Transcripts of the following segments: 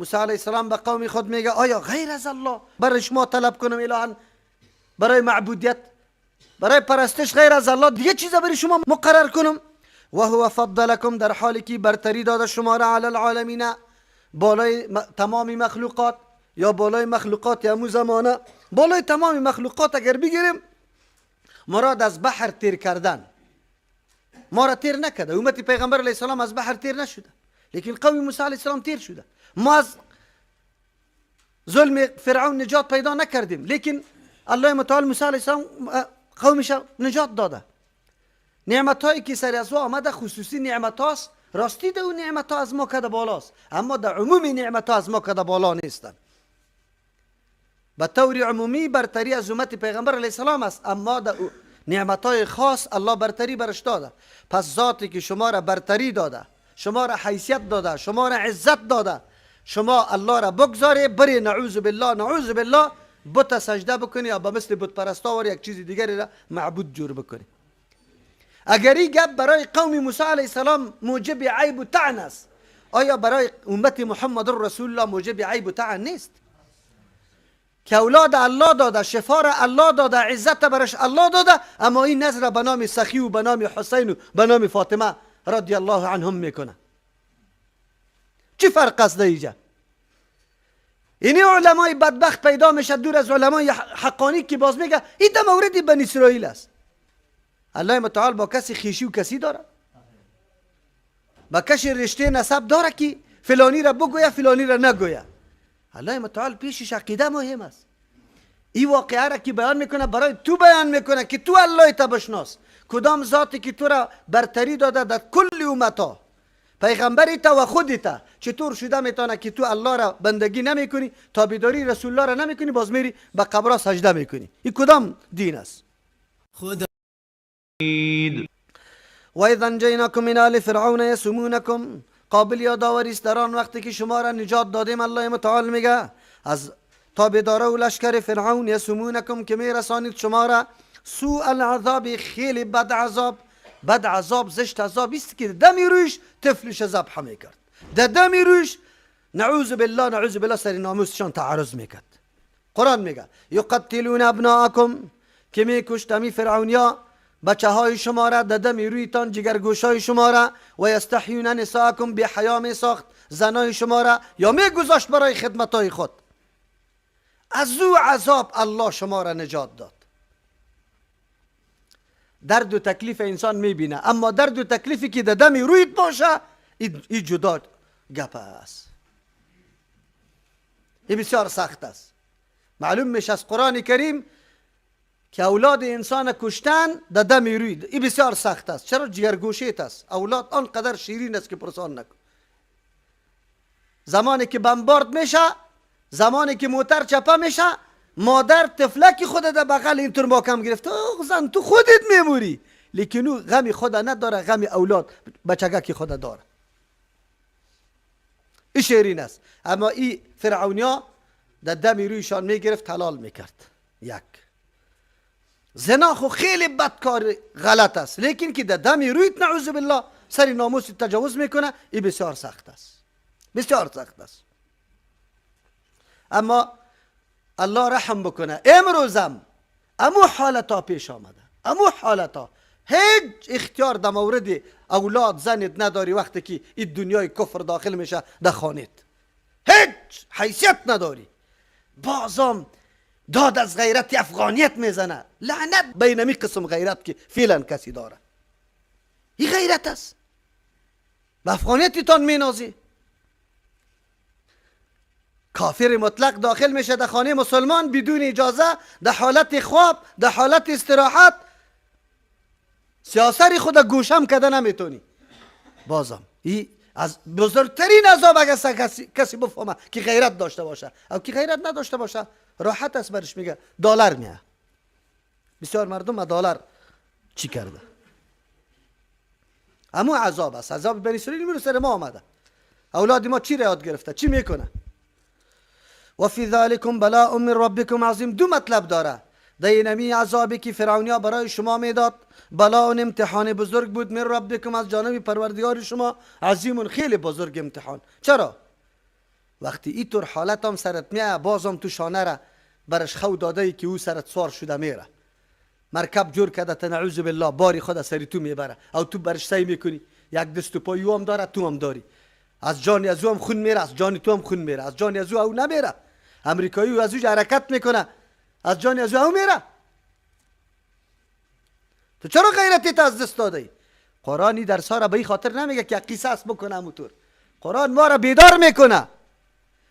موسی علیه السلام به قوم خود میگه آیا غیر از الله برای شما طلب کنم الهن برای معبودیت برای پرستش غیر از الله دیگه چیزا برای شما مقرر کنم؟ و هو فضلکم، در حالی که برتری داده شما را علی العالمین، بالای تمام مخلوقات، یا بالای مخلوقات همون زمانه، بالای تمام مخلوقات اگر بگیریم مراد از بحر تیر کردن. ما را تیر نکرده، امت پیغمبر علیه السلام از بحر تیر نشده، لیکن قوم موسی علیه السلام تیر شده. ما از ظلم فرعون نجات پیدا نکردیم، لیکن الله متعال موسی علیه السلام قومش نجات داده. نعمت هایی که سر از او آمده خصوصی نعمت هاست، راستی ده اون نعمت ها از ما کده بالاست، اما در عمومی نعمت ها از ما کده بالا نیستن. به طور عمومی برتری از امت پیغمبر علیه السلام است، اما در نعمت های خاص الله برتری برش داده. پس ذاتی که شما را برتری داده، شما را حیثیت داده، شما را عزت داده، شما الله را بگذاری بری نعوذ بالله بت سجده بکنی یا به مثل بت پرستا و یک چیز دیگری را معبود جور بکنی. اگر این گپ برای قوم موسی علیه السلام موجب عیب و طعن است، آیا برای امت محمد رسول الله موجب عیب و طعن نیست؟ که اولاد الله داده، شفا را الله داده، عزت برش الله داده، اما این نظر به نام سخی و به نام حسین و به نام فاطمه رضی الله عنهم میکنه. چی فرق است اینجا؟ اینی علمای بدبخت پیدا میشه دور از علمای حقانی که باز میگه این در مورد بنی اسرائیل است. الله متعال با کسی خیشی و کسی داره؟ با کسی رشته نسب داره که فلانی را بگویه فلانی را نگویه؟ الله متعال پیشش عقیده مهم است. این واقعه را که بیان میکنه برای تو بیان میکنه که تو الله تا بشناس. کدام ذاتی که تو را برتری داده در کل امتا، پیغمبری تا و خودی تا، چطور شده میتونه که تو الله را بندگی نمیکنی، تابعداری رسول الله را نمیکنی، باز میری به قبر سجده میکنی؟ این کدام دین است؟ خدا و اذا انجیناکم من آل فرعون یسومونکم، قابل یادآوری است در آن وقتی که شما را نجات دادیم، الله متعال میگه از تابعدارا و لشکر فرعون، یسومونکم که میرسانید شما را سوء العذاب، خیلی بد عذاب. بد عذاب، زشت عذاب است که دمی رویش طفلش ذبح میکرد، دمی رویش نعوذ بالله سر ناموسشان تعرض میکرد. قرآن میگه یقتلون ابناءکم، که میکشت امی فرعونیا بچه های شما را، دمی رویتان جگرگوش های شما را، و یستحیون نساءکم، بی حیا میساخت زنای شما را یا میگذاشت برای خدمت های خود. از او عذاب الله شما را نجات داد. درد و تکلیف انسان میبینه، اما درد و تکلیفی که در دم رویت باشه این جدا گپ است. این بسیار سخت است. معلوم میشه از قرآن کریم که اولاد انسان کشتن در دم روی این بسیار سخت است. چرا؟ جگرگوشیت است. اولاد آنقدر شیرین است که پرسان نکن. زمانی که بمبارد میشه، زمانی که موتر چپه میشه، مادر طفلکی خود در بغل اینطور محکم گرفته، زن تو خودت میموری، لیکن او غمی خود نداره، غم اولاد بچگکی خود داره. این شیرین است. اما این فرعونیا در دم رویشان میگرفت حلال میکرد. یک زنا خو خیلی بدکار غلط است، لیکن که در دم رویت نعوذ بالله سر ناموس تجاوز میکنه، این بسیار سخت است، بسیار سخت است. اما الله رحم بکنه، امروزم امو حالتا پیش آمده، امو حالتا هیچ اختیار در مورد اولاد زنت نداری. وقتی که این دنیای کفر داخل میشه در خانت، هیچ حیثیت نداری. بازم داد از غیرت افغانیت میزنه. لعنت بین می قسم غیرت که فعلا کسی داره. این غیرت است. به افغانیتتان مینازی. کافر مطلق داخل میشه در خانه مسلمان بدون اجازه، در حالت خواب، در حالت استراحت، سیاسری خود گوشم کده نمیتونی. بازم این از بزرگترین عذاب اگر کسی بفهمه که غیرت داشته باشه، او که غیرت نداشته باشه راحت است برش میگه دلار میه. بسیار مردم دلار چی کرده؟ اما عذاب است. عذاب بنی اسرائیل میرو سر ما آمده. اولاد ما چی را یاد گرفته؟ چی میکنه؟ و فی ذالکم بلاء من ربکم عظیم. دو مطلب داره. در اینمی عذابی که فرعونیا برای شما میداد، بلاء امتحان بزرگ بود، من ربکم از جانب پروردگار شما، عظیم خیلی بزرگ امتحان. چرا؟ وقتی اینطور حالت هم سرت میه بازم تو شانه را برش خو داده ای که او سرت سوار شده میره، مرکب جور کرده تنعوذ بالله باری خود سری تو میبره او تو برش سعی میکنی، یک دست و پای او هم داره تو هم داری، از جانی از او هم خون میره، از جانی تو هم خون میره، از جانی از او نمیره. امریکایی او از او حرکت میکنه، از جانی از او میره. تو چرا غیرتت از دست داده ای؟ قرآنی در سارا به این خاطر نمیگه که قصاص بکنه همونطور. قرآن ما را بیدار میکنه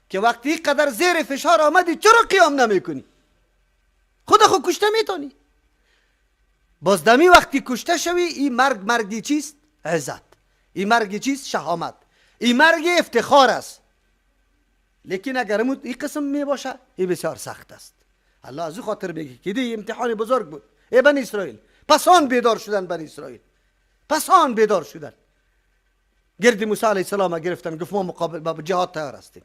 که وقتی این قدر زیر فشار آمدی چرا قیام نمیکنی؟ خود خود کشته میتونی. باز دمی وقتی کشته شوی این مرگی چیست؟ عزت. این مرگی چیست؟ شهامت. این مرگ افتخار است. لیکن اگر این قسم می باشه این بسیار سخت است. الله از او خاطر بگه که دی امتحان بزرگ بود ای بنی اسرائیل. پس آن بیدار شدن بنی اسرائیل، پس آن بیدار شدن. گرد موسی علیه السلام گرفتن، گفت ما مقابل با جهاد تیار هستیم.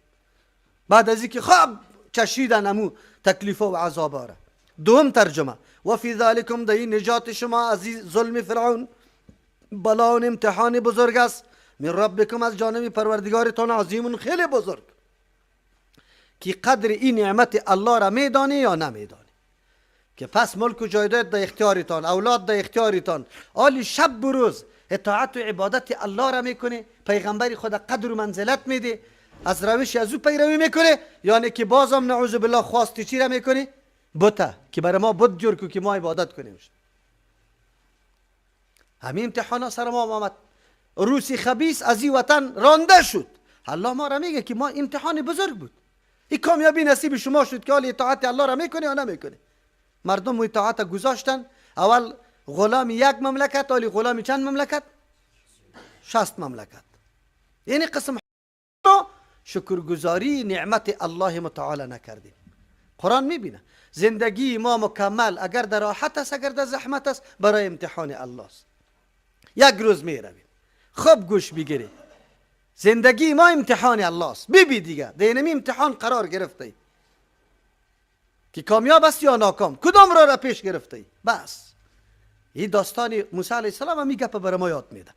بعد از اینکه خواب چشیدن امو تکلیف و عذاب را. دوم ترجمه و فی ذالکم در این نجات شما از ظلم فرعون بلا و امتحان بزرگ است من ربکم از جانب پروردگارتان عظیم خیلی بزرگ، که قدر این نعمت الله را میدانی یا نمیدانی. که پس ملک و جایداد در اختیارتان، اولاد در اختیارتان، آلی شب و روز اطاعت و عبادت الله را میکنه، پیغمبر خود قدر و منزلت میده، از روش از او پیروی میکنه، یعنی که بازم نعوذ بالله خواستی چی را میکنه؟ بوتا که برای ما بت جور که ما عبادت کنیم. همین امتحانا سر ما آمد. روسی خبیث از این وطن رانده شد. الله ما را میگه که ما امتحان بزرگ بود. این کامیابی نصیب شما شد که حالی اطاعت الله را میکنه یا نمیکنه. مردم اطاعت گذاشتن. اول غلام یک مملکت، حالی غلام چند مملکت؟ 60 مملکت. یعنی قسم شکرگزاری نعمت الله متعال نکردیم. قرآن میبینه زندگی ما مکمل اگر در راحت است اگر در زحمت است برای امتحان الله است. یک روز میرویم خوب گوش بگیری، زندگی ما امتحان الله است. ببین دیگه در این امتحان قرار گرفته که کامیاب است یا ناکام، کدام را پیش گرفته. بس این داستان موسی علیه السلام هم گپ برای ما یاد میده.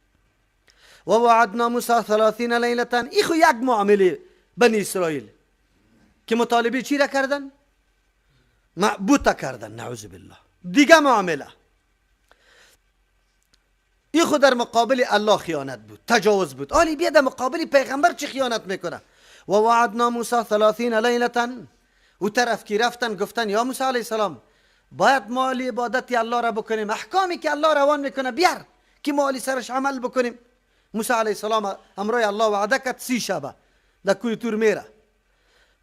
و وعدنا موسی 30 لیلة. این خو یک معامله بنی اسرائیل که مطالبه چی را کردن؟ معبوتا کردن، نعوذ بالله. دیگه معامله این خود در مقابل الله خیانت بود، تجاوز بود. آلی بیا در مقابل پیغمبر چی خیانت میکنه؟ و وعدنا موسی 30 لیلة. او طرف کی رفتن گفتن یا موسی علیه السلام باید ما عبادت الله را بکنیم، احکامی که الله روان میکنه بیار که ما سرش عمل بکنیم. موسی علیه السلام امروی الله وعده کرد 30 شبه در کوی تور میره.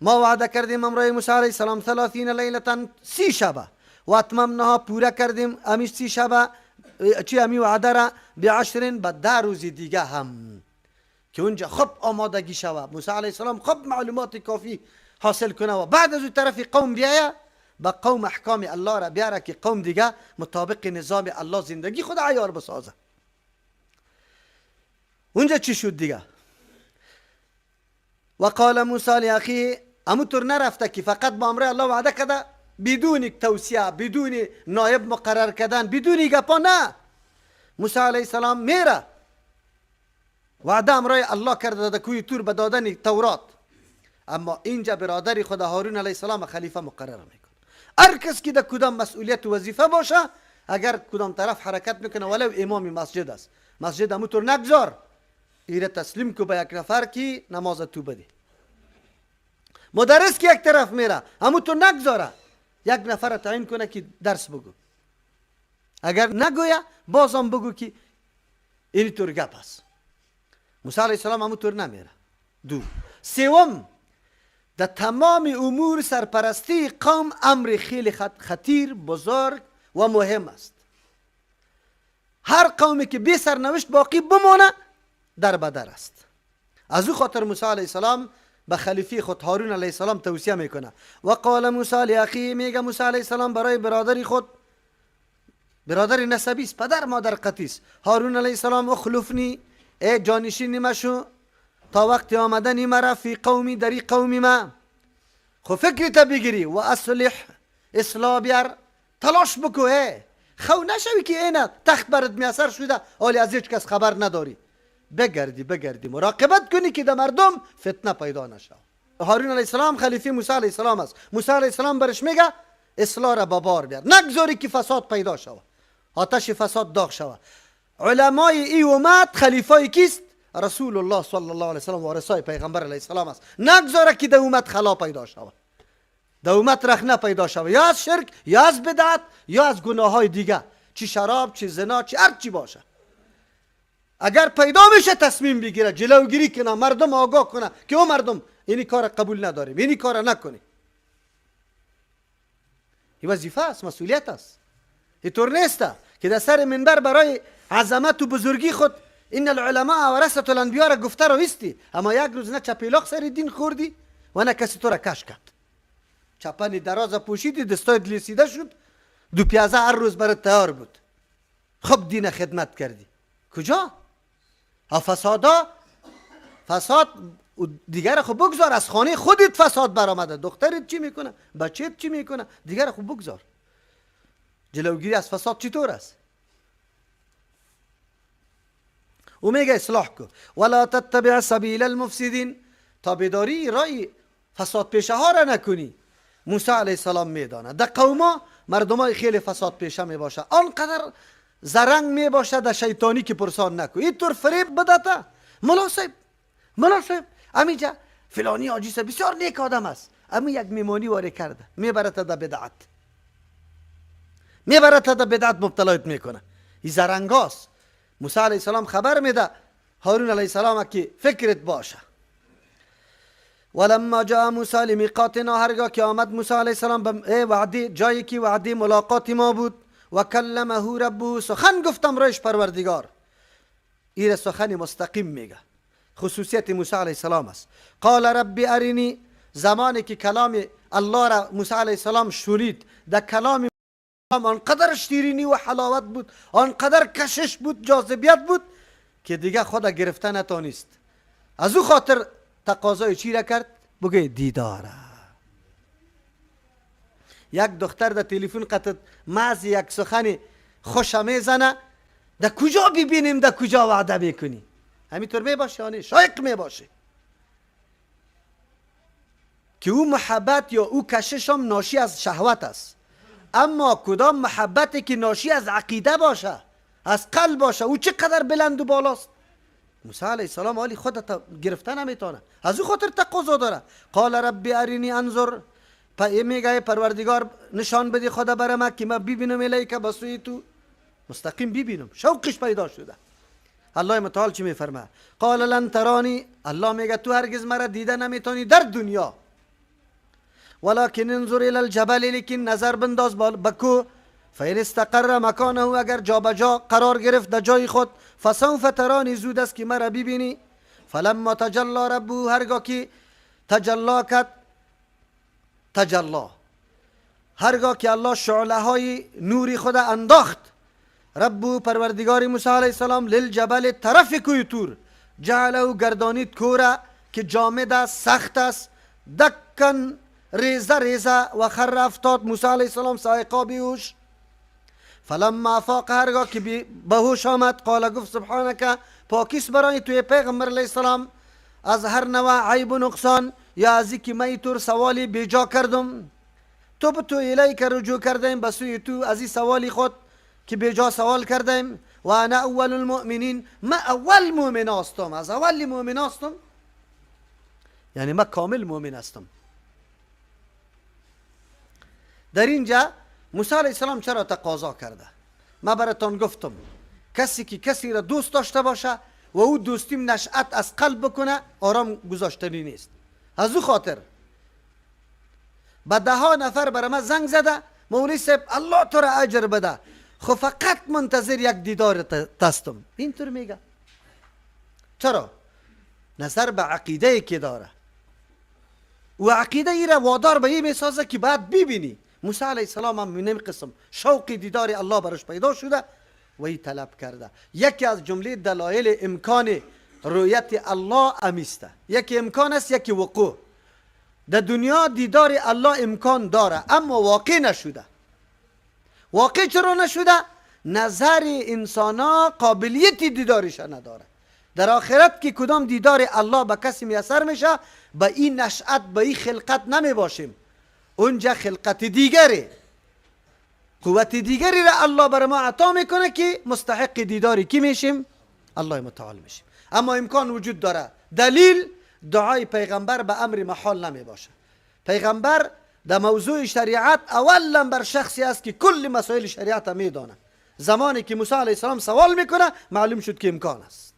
ما وعده کردیم امروی موسی علیه السلام 30 لیلة 30 شبه و اتممناها پورا کردیم امیش 30 شبه چی امی وعده را ب10 به 10 روز دیگه هم که اونجا خب آمادگی شود. موسی علیه السلام خب معلومات کافی حاصل کنه و بعد از اون طرف قوم بیایه با قوم احکام الله را بیاره که قوم دیگه مطابق نظام الله زندگی خود عیار بسازه. اونجا چی شد دیگه؟ و قال موسی لاخیه همونطور نرفته که فقط با امر الله وعده کرده بدون توصیه، بدون نایب مقرر کردن، بدون گپا. نه، موسی علیه السلام میره وعده امر الله کرده در کوی تور به دادن تورات، اما اینجا برادر خدا هارون علیه السلام خلیفه مقرر میکنه. هر کس که در کدام مسئولیت و وظیفه باشه اگر کدام طرف حرکت میکنه ولو امام مسجد است، مسجد همونطور نگذار، ایره تسلیم کو به یک نفر که نماز تو بده. مدرس که یک طرف میره همونطور نگذاره یک نفر تعیین کنه که درس بگو. اگر نگویا بازم بگو که اینطور گپ است. موسی علیه السلام همونطور نمیره. دو سوم در تمام امور سرپرستی قوم امر خیلی خطیر، بزرگ و مهم است. هر قومی که بی سرنوشت باقی بمانه در بدر است. از او خاطر موسی علیه السلام به خلیفه خود هارون علیه السلام توصیه میکنه. و قال موسی لاخیه، میگه موسی علیه السلام برای برادری خود، برادر نسبی است، پدر مادر قطعی است، هارون علیه السلام اخلفنی، ای جانشین مشو تا وقت آمدنی مرا فی قومی، دری قومی ما. خو فکرت بگیری و اصلاح بیار، تلاش بکو. خو نشوی که اینه تخت برد میاثر شده حالی از هیچ کس خبر نداری. بگردی مراقبت کنی که در مردم فتنه پیدا نشه. هارون علیه السلام خلیفه موسی علیه السلام است. موسی علیه السلام برش میگه اصلاح را به بار بیار، نگذاری که فساد پیدا شود، آتش فساد داغ شود. علمای ای امت خلیفه کیست؟ رسول الله صلی الله علیه و سلم، وارثای پیغمبر علیه السلام است. نگذاره که در امت خلا پیدا شود، در امت رخنه پیدا شود، یا از شرک، یا از بدعت، یا از گناه های دیگه، چی شراب، چی زنا، چی هر چی باشه. اگر پیدا میشه تصمیم بگیره، جلوگیری کنه، مردم آگاه کنه که او مردم اینی کار قبول نداریم، اینی کار نکنی. این وظیفه است، مسئولیت است. اینطور نیست که در سر منبر برای عظمت و بزرگی خود این العلماء ورثة الانبیاء را گفته رویستی، اما یک روز نه چپیلاق سر دین خوردی و نه کسی تو را کش کرد. چپن دراز پوشیدی، دستای لیسیده شد، دو پیازه هر روز برات تیار بود. خب دین خدمت کردی کجا؟ فساد دیگر خب بگذار، از خانه خودت فساد برآمده، دخترت چی میکنه، بچه‌ت چی میکنه، دیگر خب بگذار. جلوگیری از فساد چطور است؟ او میگه اصلاح کو ولا تتبع سبیل المفسدین، تابعداری رای فساد پیشه ها را نکنی. موسی علیه السلام میدانه در قوما مردمای خیلی فساد پیشه میباشه، آنقدر زرنگ میباشه در شیطانی که پرسان نکو، اینطور فریب بدته. ملا صاحب امیجا فلانی حاجی صاحب بسیار نیک آدم است، امی یک میمانی واره کرده، میبرت در بدعت مبتلایت میکنه. این زرنگاست. موسی علیه السلام خبر میده هارون علیه السلام که فکرت باشه. ولما جاء موسی لمیقاتنا، هرگاه که آمد موسی علیه السلام به وعده، جایی که وعده ملاقات ما بود، و کلمه ربه، سخن گفتم رایش پروردگار. این سخن مستقیم میگه، خصوصیت موسی علیه السلام است. قال ربی ارینی، زمانی که کلام الله را موسی علیه السلام شنید، در کلام آنقدر شیرینی و حلاوت بود، آنقدر کشش بود، جاذبیت بود که دیگه خود گرفته نتانست. از او خاطر تقاضای چی را کرد؟ بگه دیداره. یک دختر در تلفن قطع محض یک سخن خوش میزنه، در کجا ببینیم، در کجا وعده میکنی؟ همینطور میباشه یا نه؟ شایق میباشه که او محبت یا او کشش هم ناشی از شهوت است. اما کدام محبتی که ناشی از عقیده باشه، از قلب باشه، او چقدر بلند و بالاست. موسی علیه السلام حالی خودت گرفته نمیتونه، از او خاطر تقاضا داره. قال ربی ارینی انظر، میگه پروردگار نشان بدی خدا برام که من ببینم الیک بسوی تو، مستقیم ببینم. شوقش پیدا شده. الله متعال چی میفرمه؟ قال لن ترانی، الله میگه تو هرگز مرا دیده نمیتونی در دنیا، ولكن انظر الى الجبل، لیکن نظر بنداز بکو، فإن استقر مکانه، اگر جا بجا قرار گرفت در جای خود، فسوف ترانی، زود است که مرا ببینی. فلما تجلی ربه، هرگاه که تجلا کرد، هرگاه که الله شعله های نوری خود انداخت، ربو پروردگار موسی علیه السلام، للجبل، طرف کوی تور، جعله، گردانید کورا که جامد است، سخت است، دکن، ریزه و خر افتاد موسی علیه السلام سایقا بیهوش. فلما افاق، هرگاه که به هوش آمد، قال، گفت سبحانک، پاکیست برای توی پیغمبر علیه السلام از هر نوع عیب و نقصان، یا از اینکه من اینطور سوالی بیجا کردم. تو الیک رجوع کردیم، بسوی تو از این سوالی خود که بیجا سوال کردیم. و انا اول المؤمنین، من اول مؤمن هستم، از اول مؤمن هستم، یعنی من کامل مؤمن هستم. در اینجا موسی علیه السلام چرا تقاضا کرده؟ من براتون گفتم کسی که کسی را دوست داشته باشه و او دوستیم نشأت از قلب بکنه، آرام گذاشتنی نیست. از او خاطر به 10 نفر برای من زنگ زده، مولوی صاحب الله تو را اجر بده، خب فقط منتظر یک دیدار تستم. اینطور میگه. چرا؟ نظر به عقیده ای که داره و عقیده ای را وادار به این میسازه که بعد ببینی. موسی علیه السلام هم من قسم شوق دیدار الله برش پیدا شده و ای طلب کرده. یکی از جمله دلایل امکان رؤیت الله امیسته، یکی امکان است، یکی وقوع. در دنیا دیدار الله امکان داره اما واقع نشده. واقع چرا نشده؟ نظر انسان ها قابلیت دیدارش نداره. در آخرت که کدام دیدار الله به کسی میسر میشه، به این نشأت، به این خلقت نمی باشیم. اونجا خلقت دیگره، قوت دیگری را الله بر ما عطا میکنه که مستحق دیداری کی میشیم؟ الله متعال میشیم. اما امکان وجود داره. دلیل دعای پیغمبر به امر محال نمی باشه. پیغمبر در موضوع شریعت اولا بر شخصی است که کل مسائل شریعت میدانه. زمانی که موسی علیه السلام سوال میکنه معلوم شد که امکان است.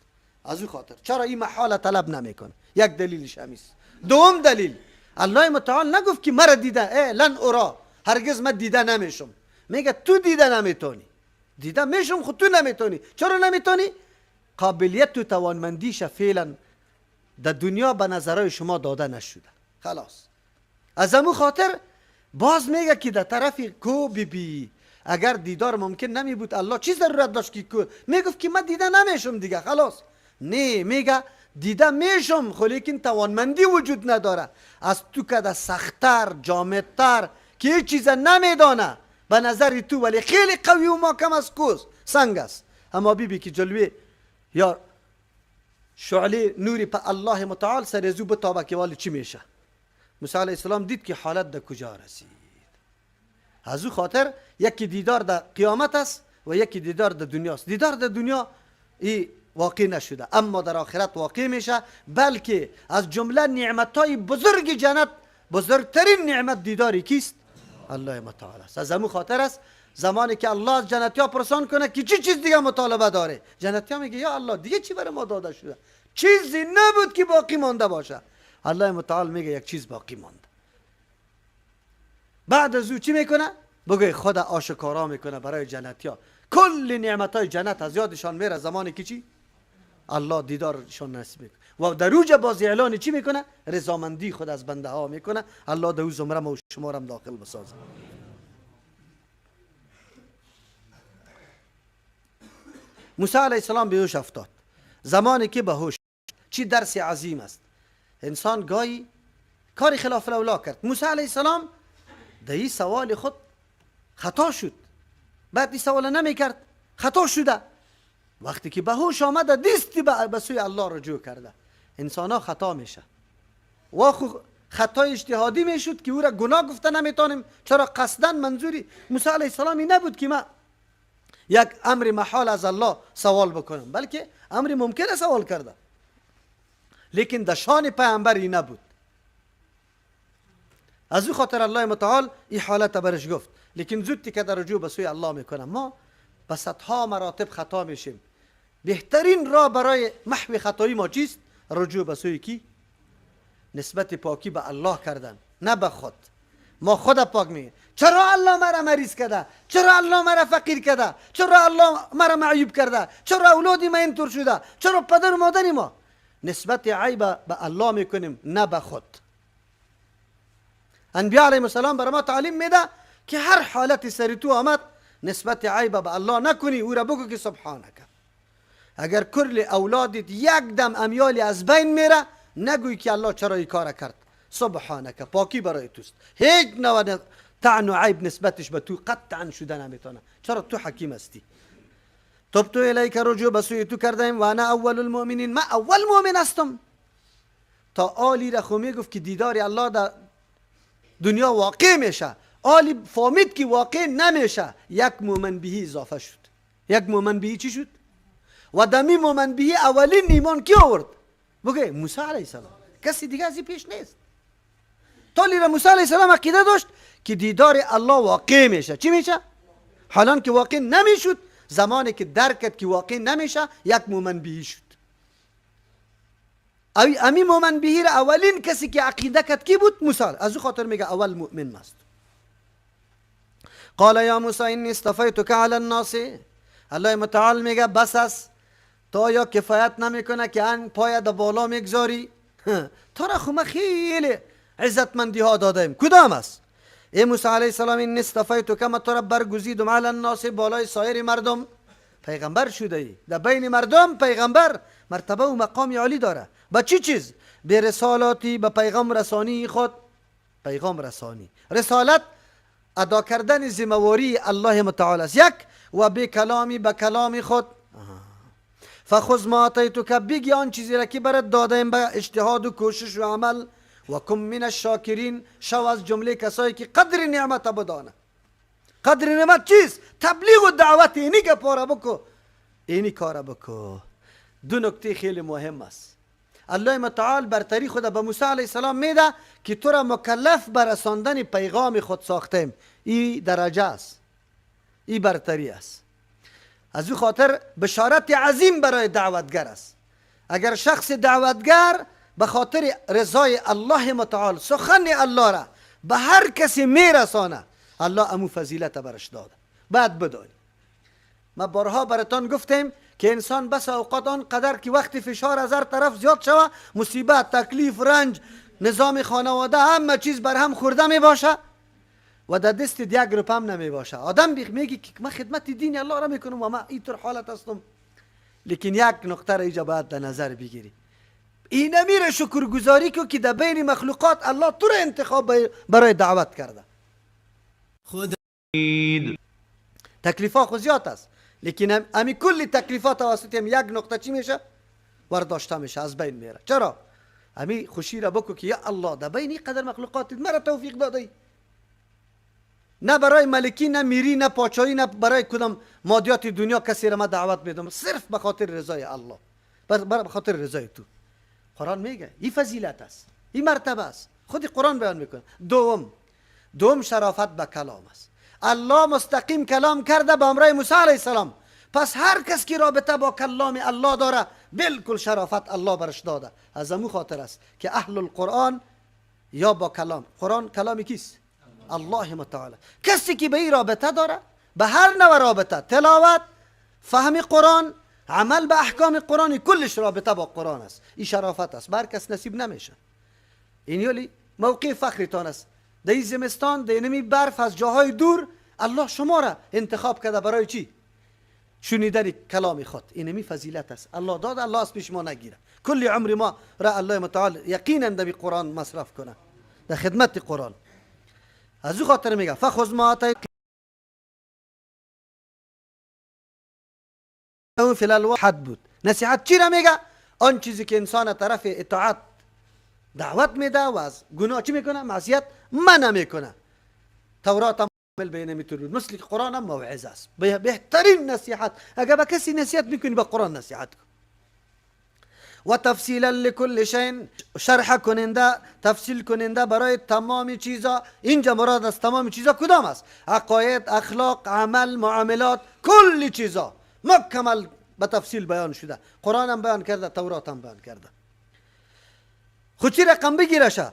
از او خاطر چرا این محال طلب نمیکنه؟ یک دلیلش همیست. دوم دلیل، الله متعال نگفت که مرا دیده، لن ارا، هرگز من دیده نمیشم. میگه تو دیده نمیتونی. دیده میشم خود تو نمیتونی. چرا نمیتونی؟ قابلیت و توانمندیش فعلا در دنیا به نظرهای شما داده نشده. خلاص. از امو خاطر باز میگه که در طرف کو بی اگر دیدار ممکن نمی بود الله چی ضرورت داشت که کو؟ میگفت که من دیده نمیشم دیگه خلاص. نه، میگه دیده میشم خو لیکن توانمندی وجود نداره. از تو که در سختتر جامدتر که هیچ چیز نمیدانه به نظر تو ولی خیلی قوی و محکم از کوز سنگ است. اما بی که جلوی یا شعله نوری په الله متعال سر زو بتابه که والی چی میشه؟ موسی علیه السلام دید که حالت در کجا رسید. از او خاطر یکی دیدار در قیامت است و یکی دیدار در دنیا است. دیدار در دنیا ای واقع نشده، اما در آخرت واقع میشه. بلکه از جمله نعمتهای بزرگ جنت بزرگترین نعمت دیداری کیست؟ الله متعال است. از همون خاطر است زمانی که الله از جنتی ها پرسان کنه که چی چیز دیگه مطالبه داره، جنتی ها میگه یا الله دیگه چی برای ما داده شده؟ چیزی نبود که باقی مانده باشه. الله متعال میگه یک چیز باقی مانده. بعد از او چی میکنه؟ بگه خدا آشکارا میکنه برای جنتی ها کل نعمت های جنت از یادشان میره زمانی که چی؟ الله دیدارشان نصیب میکنه. و در اوج باز اعلان چی میکنه؟ رضامندی خود از بنده ها میکنه. الله در او زمره ما و شما هم داخل بسازه. موسی علیه السلام به هوش افتاد. زمانی که به هوش، چی درس عظیم است. انسان گاهی کاری خلاف الاولا کرد. موسی علیه السلام در این سوال خود خطا شد. بعد این سوال نمی کرد خطا شده. وقتی که به هوش آمده دستی به سوی الله رجوع کرده. انسان ها خطا میشه و خطا اجتهادی میشد که او را گناه گفته نمیتونیم. چرا قصدن منظوری موسی علیه السلامی نبود که ما یک امر محال از الله سوال بکنم، بلکه امر ممکنه سوال کرده، لیکن در شان پیامبری نبود. از او خاطر الله متعال این حالت برش گفت. لیکن زودی که در رجوع به سوی الله میکنم. ما به صدها مراتب خطا میشیم. بهترین راه برای محو خطایی ما چیست؟ رجوع به سوی کی؟ نسبت پاکی به الله کردن، نه به خود. ما خود پاک میگیم چرا الله مرا مریض کرده؟ چرا الله مرا فقیر کرده؟ چرا الله مرا معیوب کرده؟ چرا اولادی ما اینطور شده؟ چرا پدر و مادری ما؟ نسبت عیب به الله میکنیم، نه به خود. انبیاء علیهم السلام برای ما تعلیم میده که هر حالت سری تو آمد نسبت عیب به الله نکنی، او را بگو که سبحانک. اگر کل اولادت یک دم امیالی از بین میره نگوی که الله چرا این کار کرد. سبحانک، پاکی برای توست. هیچ نوع طعن و عیب نسبتش به تو قطعا شده نمیتونه. چرا تو حکیم هستی. تبت الیک، رجوع به سوی تو کردیم. و انا اول المؤمنین، من اول مؤمن هستم. تا آلی را خو میگفت که دیدار الله در دنیا واقع میشه. آلی فهمید که واقع نمیشه. یک مؤمن بهی اضافه شد. یک مؤمن بهی چی شد؟ و دمی مؤمن بهی اولین ایمان کی آورد؟ بگه موسی علیه السلام. کسی دیگه ازی پیش نیست. تالی را موسی علیه السلام عقیده داشت که دیدار الله واقع میشه. چی میشه؟ حالا که واقع نمیشد، زمانی که درکت که واقع نمیشه یک مؤمن بهی شد. امی مؤمن بهی را اولین کسی که عقیده کرد کی بود؟ موسی. از او خاطر میگه اول مؤمن است. قال یا موسی انی اصطفیتک علی الناس. الله متعال میگه بس است، تا یا کفایت نمیکنه که ان پای در بالا میگذاری؟ تو را خو ما خیلی عزتمندی ها دادیم. کدام است؟ ای موسی علیه السلام انی اصطفیتک، ما تو را برگزیدم علی الناس، بالای سایر مردم. پیغمبر شده ای در بین مردم. پیغمبر مرتبه و مقام عالی داره. با چی چیز؟ به رسالاتی، به پیغام رسانی خود. پیغام رسانی، رسالت ادا کردن ذمه‌واری الله متعال است یک، و به کلامی، به کلام خود. فخذ ما آتیتک، بگی آن چیزی را که برات دادیم به اجتهاد و کوشش و عمل. و کن من الشاکرین، شو از جمله کسایی که قدر نعمت بدانه. قدر نعمت چیست؟ تبلیغ و دعوت. اینی که پاره بکو، اینی کار بکو. دو نکته خیلی مهم است. الله متعال برتری خود به موسی علیه السلام میده که تو را مکلف برساندن پیغام خود ساختیم. این درجه است، این برتری است. از او خاطر بشارت عظیم برای دعوتگر است. اگر شخص دعوتگر به خاطر رضای الله متعال سخن الله را به هر کسی میرسانه، الله امو فضیلت برش داده. بعد بدانی، ما بارها براتان گفتیم که انسان بس اوقات آن قدر که وقتی فشار از هر طرف زیاد شوه، مصیبت، تکلیف، رنج، نظام خانواده، همه چیز بر هم خورده می باشه و در دست یک روپه هم نمی باشه. آدم میگه که من خدمت دین الله را میکنم و من اینطور حالت هستم. لیکن یک نقطه را اینجا باید در نظر بگیری. این میره شکرگزاری که در بین مخلوقات الله تو را انتخاب برای دعوت کرده. خدا تکلیفات خود زیاد است، لیکن امی کلی تکلیفات واسطه هم یک نقطه چی میشه؟ ورداشته میشه، از بین میره. چرا؟ امی خوشی را بکو که یا الله در بین این قدر مخلوقات مرا توفیق دادی. نه برای ملکی، نه میری، نه پاچایی، نه برای کدام مادیات دنیا کسی را ما دعوت میدم، صرف به خاطر رضای الله، به خاطر رضای تو. قرآن میگه این فضیلت است، این مرتبه است. خود قرآن بیان میکنه. دوم شرافت به کلام است. الله مستقیم کلام کرده به امرای موسی علیه السلام. پس هر کس که رابطه با کلام الله داره بالکل شرافت الله برش داده. از امو خاطر است که اهل القرآن یا با قرآن کلامی کیست؟ الله متعال. کسی که به این رابطه داره، به هر نوع رابطه، تلاوت، فهم قرآن، عمل به احکام قرآن، کلش رابطه با قرآن است. این شرافت است، بر کس نصیب نمیشه. این یولی موقع فخرتان است. در این زمستان، در اینمی برف از جاهای دور الله شما را انتخاب کرده برای چی؟ شنیدن کلام خود. اینمی فضیلت است. الله داد، الله از پیش ما نگیره. کل عمر ما را الله متعال یقینا در قرآن مصرف کنه، در خدمت قرآن. از او خاطر میگه فخذ ما آتیتک فی الالواح بود. نصیحت چی را میگه؟ آن چیزی که انسان طرف اطاعت دعوت میده و از گناه چی میکنه؟ معصیت منع میکنه. تورات هم عمل به نمیتون بود، مثل که قرآن هم موعظه است. بهترین نصیحت اگر به کسی نصیحت میکنی به قرآن نصیحت کن. و تفصیلا لکل شیء، شرح کننده، تفصیل کننده برای تمام چیزا. اینجا مراد از تمام چیزا کدام است؟ عقاید، اخلاق، عمل، معاملات، کل چیزا مکمل به تفصیل بیان شده. قرآن هم بیان کرده، تورات هم بیان کرده. خود چی رقم بگیرشه؟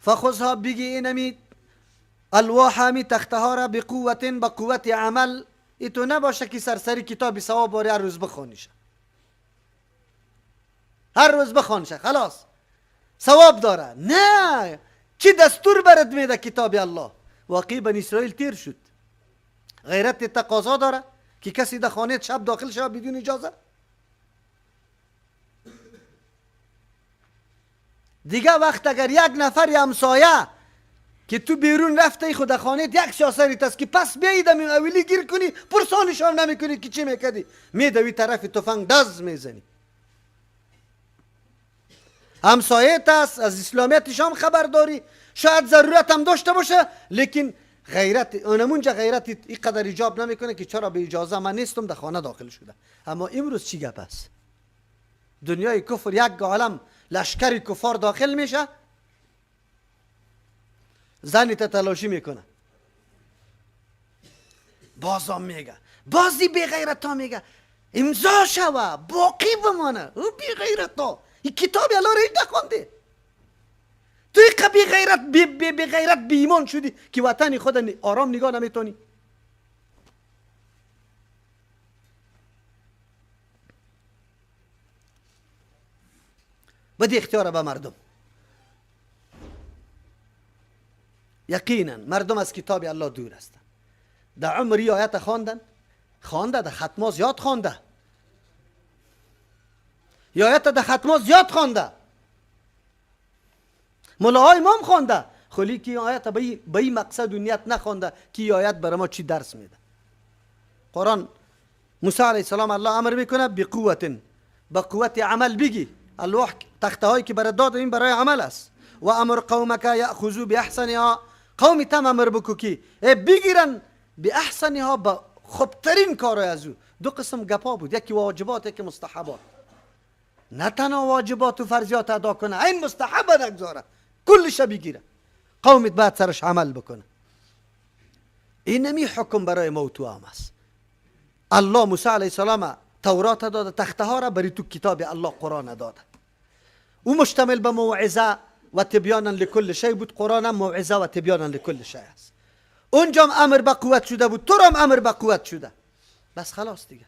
فخذها، بگی اینمی الواح، همی تخته ها را بقوت، با قوت عمل. ای تو نباشه که سرسری کتابی ثواب باری هر روز بخونیشه، هر روز بخونشه خلاص ثواب داره. نه، چی دستور برد میده کتاب الله؟ واقعی بنی اسرائیل تیر شد. غیرت تقاضا داره که کسی در خانه شب داخل شود بدون اجازه؟ دیگه وقت اگر یک نفر همسایه که تو بیرون رفته خود در خانه یک شاسریت است که پس بیایید می اولی گیر کنی، پرسانشان نمی کنی که چی میکردی، میدوی طرف تفنگ دز میزنی. همسایت است، از اسلامیتش هم خبر داری، شاید ضرورت هم داشته باشه، لیکن غیرت اونمونجا غیرت اینقدر ایجاب نمیکنه که چرا به اجازه من نیستم در خانه داخل شده. اما امروز چی گپ است؟ دنیای کفر یک عالم لشکر کفار داخل میشه، زنی تلاشی میکنه، بازم میگه، بازی بی غیرت ها میگه امضا شوه باقی بمانه. او بی غیرت ها این کتاب الله رو هیچ نخونده. توی بی غیرت بی غیرت بی ایمان شدی که وطن خود آرام نگاه نمیتونی. بدی اختیار به مردم. یقینا مردم از کتاب الله دور هستند. در عمری آیت خوانده، در ختمه زیاد خوانده، یا آیت در ختمه زیاد خوانده، ملاهای امام خوانده، خلی که آیت به این مقصد و نیت نخوانده که این آیت برای ما چی درس میده. قرآن موسی علیه السلام الله امر میکنه بقوت، با قوت عمل بگی. الواح تخته هایی که برای داد این برای عمل است. و امر قومک یأخذوا باحسنها، قومی تم امر بکو که بگیرن باحسنها، با خوبترین کارای از او. دو قسم گپا بود، یکی واجبات یکی مستحبات. نه تنها واجبات و فرضیات ادا کنه، این مستحب نگذاره، کلش بگیره، قومت باید سرش عمل بکنه. این نمی حکم برای موتوام است. الله موسی علیه السلام تورات داده، تخته ها را بری تو کتاب الله قرآن داده. او مشتمل به موعظه و تبیانا لکل شی بود. قرآن هم موعظه و تبیانا لکل شی است. اونجا هم امر به قوت شده بود، تو را هم امر به قوت شده. بس خلاص دیگه،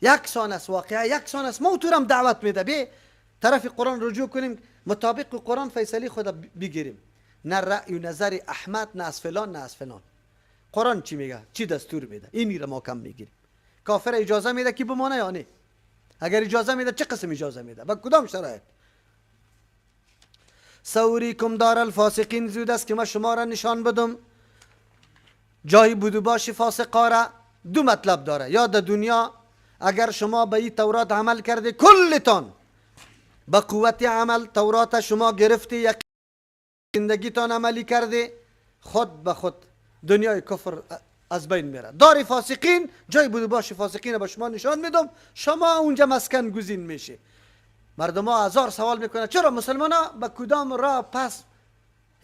یکسان است، واقعا یکسان است. ما تو را هم دعوت میده به طرف قرآن رجوع کنیم، مطابق قرآن فیصله خود بگیریم، نه رأی و نظر احمد، نه از فلان نه از فلان. قرآن چی میگه، چی دستور میده، این میره ما کم میگیریم. کافر اجازه میده که بمانه یا نه؟ اگر اجازه میده چه قسم اجازه میده، با کدام شرایط؟ سوریکم دار الفاسقین، زود است که ما شما را نشان بدم جایی بودو باشی فاسقا را. دو مطلب داره، یا در دنیا اگر شما به این تورات عمل کرده، کلتان با قوت عمل تورات شما گرفتی، یک زندگیتان عملی کرده، خود به خود دنیای کفر از بین میره. دار فاسقین، جای بودو باشی فاسقین به شما نشان میدم، شما اونجا مسکن گزین میشه. مردم ها هزار سوال میکنه چرا مسلمان ها به کدام راه پس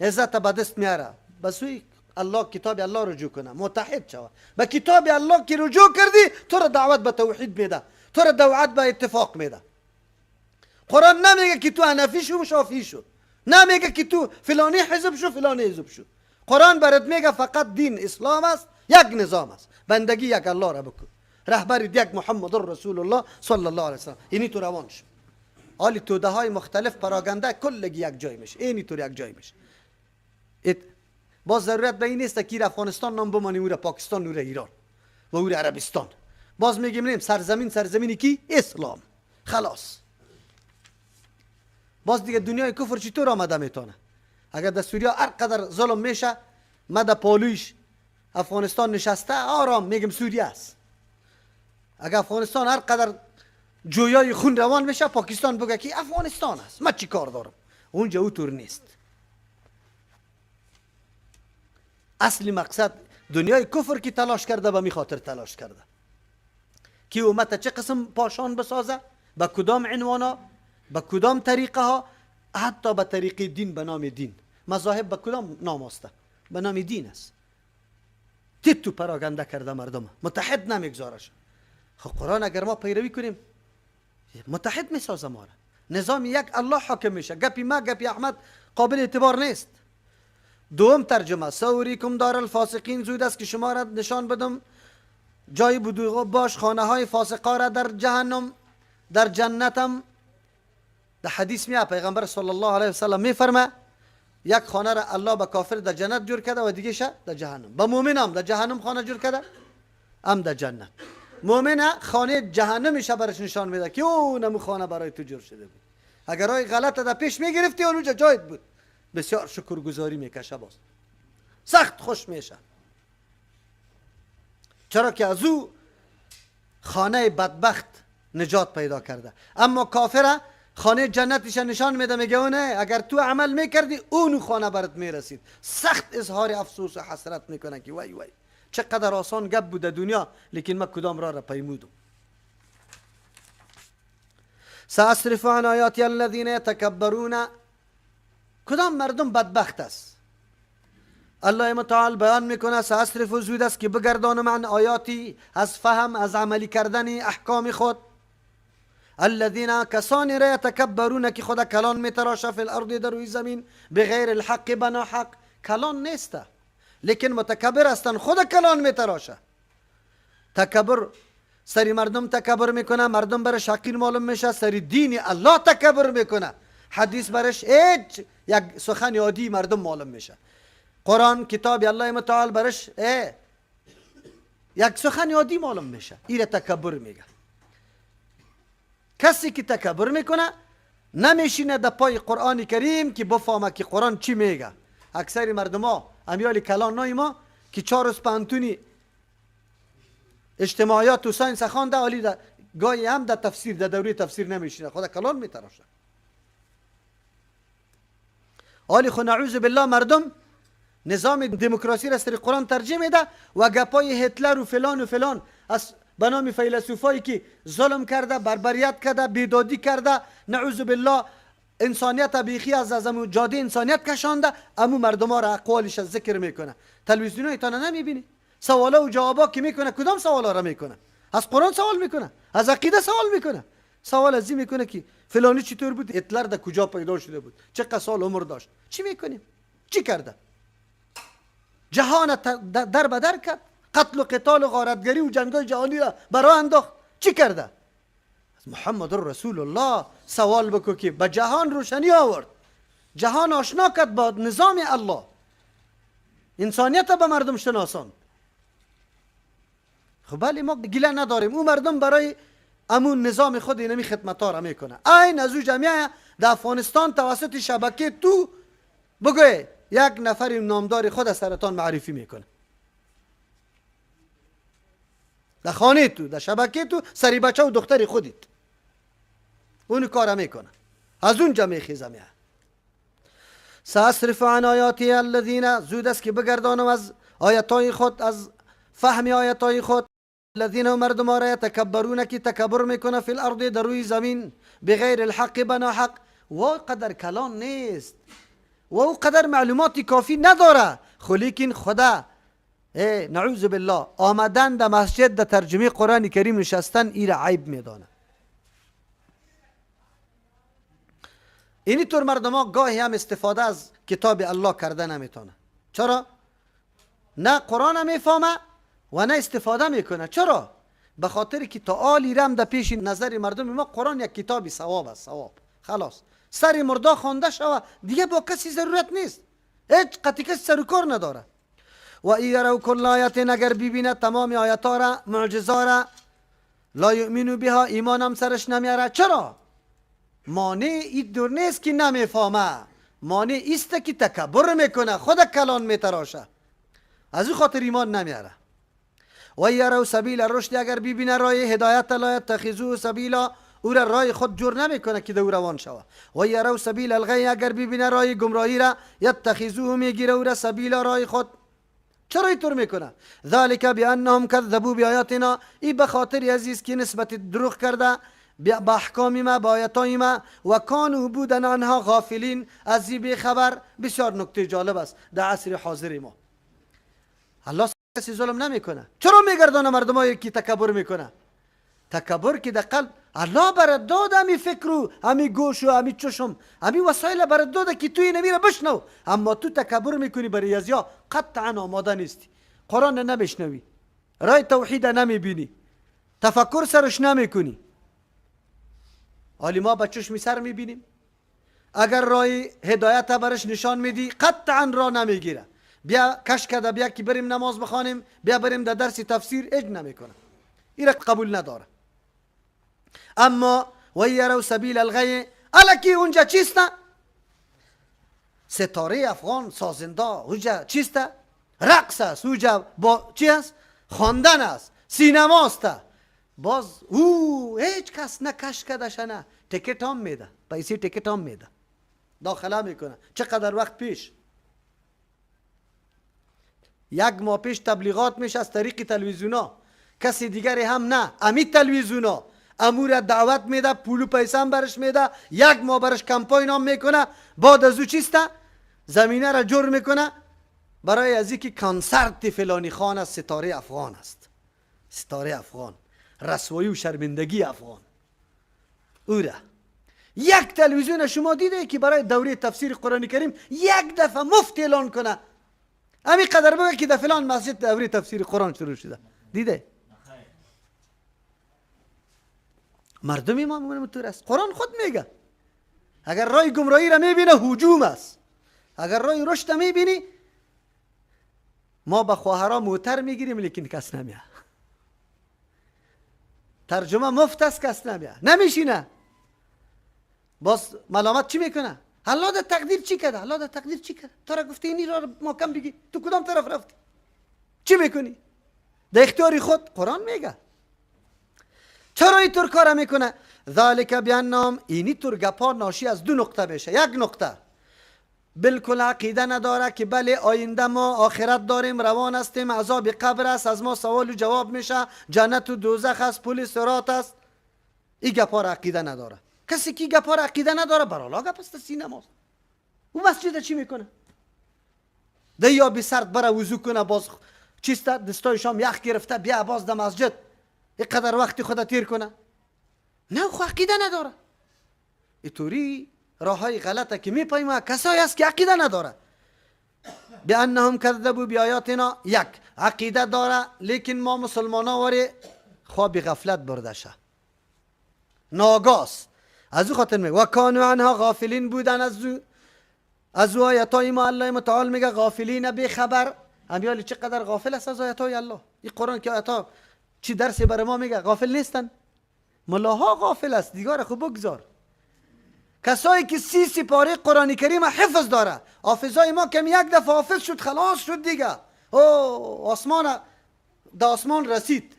عزت به دست میاره؟ به سوی الله، کتاب الله رجوع کنه، متحد شوه. به کتاب الله که رجوع کردی، تو را دعوت به توحید میده، تو را دعوت به اتفاق میده. قرآن نمیگه که تو حنفی شو شافعی شو، نمیگه که تو فلانی حزب شو فلانی حزب شو. قرآن برات میگه فقط دین اسلام است، یک نظام است، بندگی یک الله را بکن، رهبری یک محمد رسول الله صلی الله علیه وسلم. اینی تو روان شو. حالی توده های مختلف پراگنده کلگی یک جای میشه، اینی طور یک جای میشه. باز ضرورت به این نیست که افغانستان نام بمانی، او را پاکستان، او را ایران و او را عربستان. باز میگیم سرزمینی کی؟ اسلام. خلاص. باز دیگه دنیای کفر چطور آمده میتونه؟ اگر در سوریا هر قدر ظلم میشه، ما در پالویش افغانستان نشسته آرام میگم سوریه است. اگر افغانستان هر قدر جویای خون روان میشه، پاکستان بگه که افغانستان است، من چی کار دارم؟ اونجا او طور نیست. اصلی مقصد دنیای کفر که تلاش کرده، به می خاطر تلاش کرده که امت چه قسم پاشان بسازه، به کدام عنوانا، به کدام طریقه ها، حتی به طریق دین، به نام دین. مذاهب به کدام نام است؟ به نام دین است. تو پراگنده کرده مردم، متحد نمیگذارش. خب قرآن اگر ما پیروی کنیم متحد میسازه ما را. نظام یک الله حاکم میشه. گپی ما گپی احمد قابل اعتبار نیست. دوم ترجمه، سوریکم دار الفاسقین، زود است که شما را نشان بدم جای بودو باش خانه های فاسقا را در جهنم. در جنتم در حدیث میاد پیغمبر صلی الله علیه وسلم میفرمه یک خانه را الله به کافر در جنت جور کرده و دیگه شه در جهنم. به مؤمن هم در جهنم خانه جور کرده، هم در جنت. مؤمن خانه جهنمش برش نشان میده که اونم خانه برای تو جور شده بود. اگر راه غلط در پیش میگرفتی اونجا جایت بود. بسیار شکرگزاری میکشه، باز سخت خوش میشه، چرا که از او خانه بدبخت نجات پیدا کرده. اما کافر خانه جنتش نشان میده، میگه اونه اگر تو عمل میکردی اونو خانه برات میرسید. سخت اظهار افسوس و حسرت میکنه که وای وای چقدر آسان گپ بوده دنیا، لیکن ما کدام راه را پیمودم. سأصرف عن آیاتی الذین یتکبرون، کدام مردم بدبخت است؟ الله متعال بیان میکنه سأصرف، زود است که بگردانم عن آیاتی، از فهم، از عملی کردن احکام خود. الذین، کسانی را یتکبرون که خود کلان میتراشه، فی الارض، در روی زمین، بغیر الحق، بنا حق. کلان نیسته لیکن متکبر هستن، خود کلان میتراشه. تکبر سری مردم تکبر میکنه، مردم برش حقیر معلوم میشه، سری دین الله تکبر میکنه، حدیث برش هیچ یک سخن عادی مردم معلوم میشه. قرآن کتاب الله متعال برش یک سخن عادی معلوم میشه. این تکبر میگه. کسی که تکبر میکنه نمیشینه در پای قرآن کریم که بفهمه که قرآن چی میگه. اکثر مردم ها امیال کلان نای ما که چارلز پانتونی اجتماعیات و ساینس خوانده، حالی گاهی هم در تفسیر، در دوره تفسیر نمیشینه، خدا کلان میتراشه. حالی خو نعوذ بالله مردم نظام دموکراسی را سر قرآن ترجمه میده و گپای هتلر و فلان و فلان از به نام فیلسوفایی که ظلم کرده، بربریت کرده، بیدادی کرده، نعوذ بالله انسانیت بیخی از جاده انسانیت کشانده، امو مردم ها را اقوالش ذکر میکنه. تلویزیون های تانه نمیبینی؟ سوالا و جوابا که میکنه کدام سوالا را میکنه؟ از قرآن سوال میکنه، از عقیده سوال میکنه. سوال ازی میکنه که فلانی چطور بود، هتلر در کجا پیدا شده بود، چقدر سال عمر داشت، چی میکنیم، چی کرده؟ جهان در بدر کرد، قتل و قتال و غارتگری و جنگای جهانی را برای انداخت، چی کرده؟ محمد رسول الله سوال بکو که به جهان روشنی آورد، جهان آشنا کرد با نظام الله، انسانیت به مردم شناسان. خب بله ما گله نداریم، اون مردم برای امون نظام خود اینمی خدمت‌ها را میکنه. این از او جمعیه در افغانستان توسط شبکه تو بگوی یک نفر نامدار خود از سرطان معرفی میکنه، در خانه تو، در شبکه تو، سری بچه و دختری خودیت اون کار میکنه، از اون جمعی خیزمیه. سأصرف عن آیاتی الذین، زود است که بگردانم از آیاتای خود، از فهم آیاتای خود، الذین مردم را یتکبرون که تکبر میکنه فی الارض در روی زمین، بغیر الحق بنا حق، و قدر کلان نیست و او قدر معلوماتی کافی نداره، خو لیکن خدا نعوذ بالله آمدن در مسجد در ترجمه قرآن کریم نشستن ایره عیب میدانه. اینی طور مردم ها گاهی هم استفاده از کتاب الله کرده نمیتونه. چرا؟ نه قرآن میفهمه و نه استفاده میکنه. چرا؟ به خاطر که تا آلی رم در پیش نظر مردم ما قرآن یک کتابی ثواب است، ثواب خلاص سری مردا خوانده شود دیگه با کسی ضرورت نیست، هیچ قطعی کسی سر و کار نداره. و ایرو کل آیت، اگر ببینه تمام آیات را، معجزه را، لا یؤمنو بها، ایمان هم سرش نمیاره. چرا؟ مانع این دور نیست که نمیفهمه، مانع ایست که تکبر میکنه، خود کلان میتراشه، از او خاطر ایمان نمیاره. و یرو سبیل الرشد، اگر ببینه راه هدایت، لا یتخذوه سبیلا، او را راه خود جور نمیکنه که دو روان شوه. و یرو سبیل الغی، اگر ببینه راه گمراهی را، یتخذوه میگیره او را سبیلا، راه خود. چرا اینطور میکنه؟ ذالک بانهم کذبوا بآیاتنا، ای به خاطر عزیز که نسبت دروغ کرده با احکام ما، با آیاتای ما، و کانوا بودن عنها غافلین، از این خبر. بسیار نکته جالب است در عصر حاضر ما. الله کسی ظلم نمیکنه، چرا میگردانه مردمایی که تکبر میکنه؟ تکبر که در قلب الله برات داد، همی فکر و همی گوش و همی چشم، همی وسایل برات داده که توی نمیره بشنو، اما تو تکبر میکنی برای ازیا، قطعا آماده نیستی، قرآن نمیشنوی، رای توحید نمیبینی، تفکر سرش نمیکنی. حالی ما به چشم سر میبینیم، اگر رای هدایت برش نشان میدی قطعا را نمیگیره. بیا کش کده، بیا که بریم نماز بخوانیم، بیا بریم در درس تفسیر، اج نمیکنه، این قبول نداره. اما و یرو سبیل الغی، الکی اونجا چیسته؟ ستاره افغان سازنده اونجا چیسته؟ رقص است اونجا، با چی است؟ خواندن است، سینما است. باز او هیچ کس نه کش کدش، نه تکت هم میده، پیسی تکت هم میده، داخله میکنه. چقدر وقت پیش، یک ماه پیش تبلیغات میشه از طریق تلویزیونا، کسی دیگری هم نه، امی تلویزیونا امور دعوت میده، پول و پیسه هم برش میده، یک ماه برش کمپاین هم میکنه. بعد از او چیسته؟ زمینه را جور میکنه برای از اینکه کنسرت فلانی خان است، ستاره افغان است، ستاره افغان، رسوایی و شرمندگی افغان. او را یک تلویزیون شما دیده که برای دوره تفسیر قرآن کریم یک دفعه مفت اعلان کنه همین قدر بگه که در فلان مسجد دوره تفسیر قرآن شروع شده؟ دیده؟ مردم ما مونمتور است. قرآن خود میگه اگر رای گمراهی را میبینه هجوم است، اگر رای رشد میبینی، ما با خواهرها موتر میگیریم لیکن کس نمیه، ترجمه مفت است، کس نمیه، نمیشینه. باز ملامت چی میکنه؟ الله در تقدیر چی کرده؟ الله در تقدیر چی کرده؟ تو را گفته اینی را محکم بگی، تو کدام طرف رفتی؟ چی میکنی؟ در اختیاری خود. قرآن میگه چرا اینطور کار میکنه؟ ذالک بانهم، اینی طور گپا ناشی از دو نقطه بشه. یک نقطه بالکل عقیده نداره که بله آینده ما آخرت داریم، روان هستیم، عذاب قبر است، از ما سوال و جواب میشه، جنت و دوزخ است، پل صراط است. این گپا را عقیده نداره. کسی که گپا را عقیده نداره برالا گپ است سینه ماست. او مسجد چی میکنه؟ ده یا بی سرد بره وضو کنه، باز چیست دستای شام یخ گرفته بیا باز در مسجد اینقدر وقتی خود تیر کنه؟ نه خو عقیده نداره. اینطوری راه های غلطه که میپیمه کسایی است که عقیده نداره. بانهم کذبوا بیااتنا، یک عقیده داره لیکن ما مسلمان ها وری خواب غفلت برده شه، ناگاست. از او خاطر میگه و کانوا عنها غافلین بودن از او آیاتای ما. الله متعال میگه غافلین بی خبر. امیالی چقدر غافل است از آیاتای الله. این قرآن که آیاتا چی درسی برای ما میگه؟ غافل نیستن. ملاها غافل است دیگه، خوب بگذار. کسایی که 30 پاره قرآن کریم حفظ داره، حافظای ما کم یک دفعه حافظ شد خلاص شد دیگه، آسمان دا آسمان رسید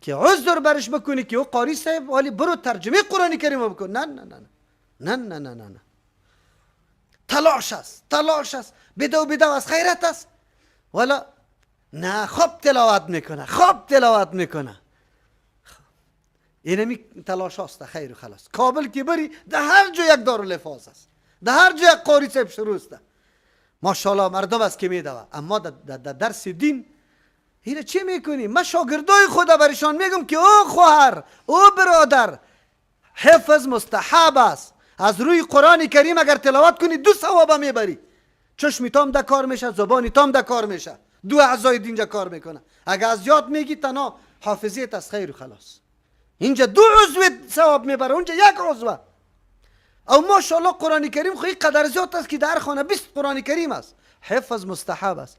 که عذر برش بکنی که او قاری صاحب ولی برو ترجمه قرآن کریم بکن. نه نه نه نه نه نه نه نه. تلاش است، تلاش است، بدو از خیرت است، ولی نه خوب تلاوت میکنه، خوب تلاوت میکنه. اینمی تلاش هاست خیر و خلاص. کابل که بری در هر جا یک دارالحفاظ است، در هر جا یک قاری صاحب شروع است. ماشاءالله مردم است که میدوه. اما در درس دین اینه چی میکنی؟ من شاگردای خدا برشان میگم که او خواهر او برادر حفظ مستحب است. از روی قرآن کریم اگر تلاوت کنی 2 ثواب میبری. چشمی تام در کار میشه، زبانی تام در کار میشه، 2 اعضای دینجا کار میکنه. اگر از یاد میگی تنها حافظیت از خیر و خلاص. اینجا 2 عضو ثواب میبره، اونجا 1 عضو. او ماشاءالله قرآن کریم خیلی قدر زیاد است که در خانه 20 قرآن کریم است. حفظ مستحب است.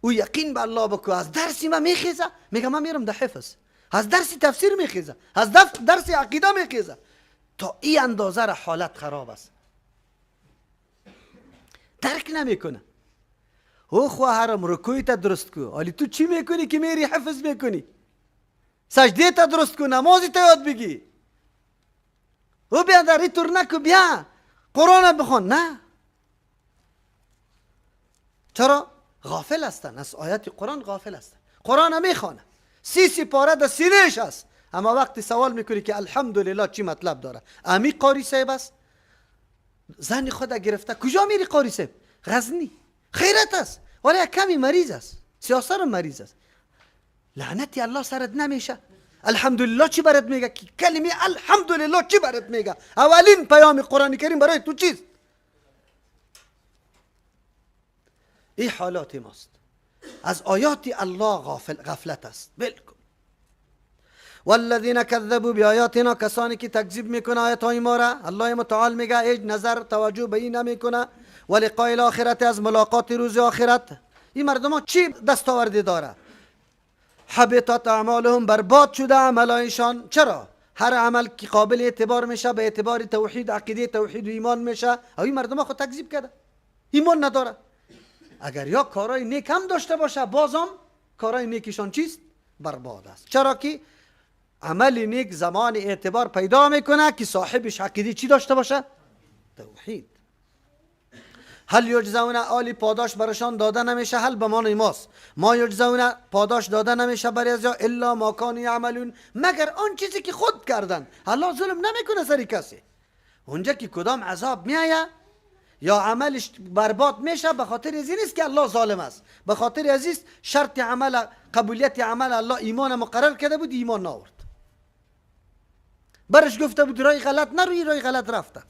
او یقین به الله بکو. از درسی من میخیزه، میگه من میرم در حفظ. از درسی تفسیر میخیزه، از درسی عقیده میخیزه. تا این اندازه را حالت خراب است، درک نمیکنه. او خواهرم رکوی تا درست کو. حالی تو چی میکنی که میری حفظ میکنی؟ سجده تا درست کو، نمازی تا یاد بگی. او بیا در طور نکو، بیا قرآن بخون. نه، چرا؟ غافل هستن از آیات قرآن، غافل هستن. قرآن میخوانه 30 پاره در سینهش است، اما وقتی سوال میکنی که الحمدلله چی مطلب داره؟ امی قاری صاحب است، زن خود گرفته. کجا میری قاری صاحب؟ غزنی. خیرت است ولی کمی مریض است، سیاسر مریض است. لعنتی الله سرت نمیشه. الحمدلله چی برات میگه؟ کلمه الحمدلله چی برات میگه؟ اولین پیام قرآن کریم برای تو چیست؟ این حالات ماست، از آیات الله غفلت است. بالکل. والذین کذبوا بآیاتنا، کسانی که تکذیب میکنه آیات های ما را، الله متعال میگه هیچ نظر توجه به این نمیکنه. و لقاء الاخرت، از ملاقات روز آخرت. این مردم ها چی دستاوردی داره؟ حبطت اعمالهم، برباد شده عملایشان. چرا؟ هر عمل که قابل اعتبار میشه به اعتبار توحید، عقیده توحید و ایمان میشه. او این مردم ها خود تکذیب کرده، ایمان نداره. اگر یا کارای نیک هم داشته باشه بازم کارای نیکشان چیست؟ برباد است. چرا که عمل نیک زمان اعتبار پیدا میکنه که صاحبش عقیده چی داشته باشه؟ توحید. هل یجزون، آلی پاداش برشان داده نمیشه. هل بمان ماست، ما یجزون پاداش داده نمیشه برای از یا الا ما کانوا یعملون، مگر آن چیزی که خود کردن. الله ظلم نمیکنه سری کسی. اونجا که کدام عذاب میایه یا عملش برباد میشه، به خاطر از این نیست که الله ظالم است، به خاطر از این شرط عمل، قبولیت عمل الله ایمان مقرر کرده بود، ایمان نآورد. برش گفته بود رای غلط نروی، رای غلط رفته.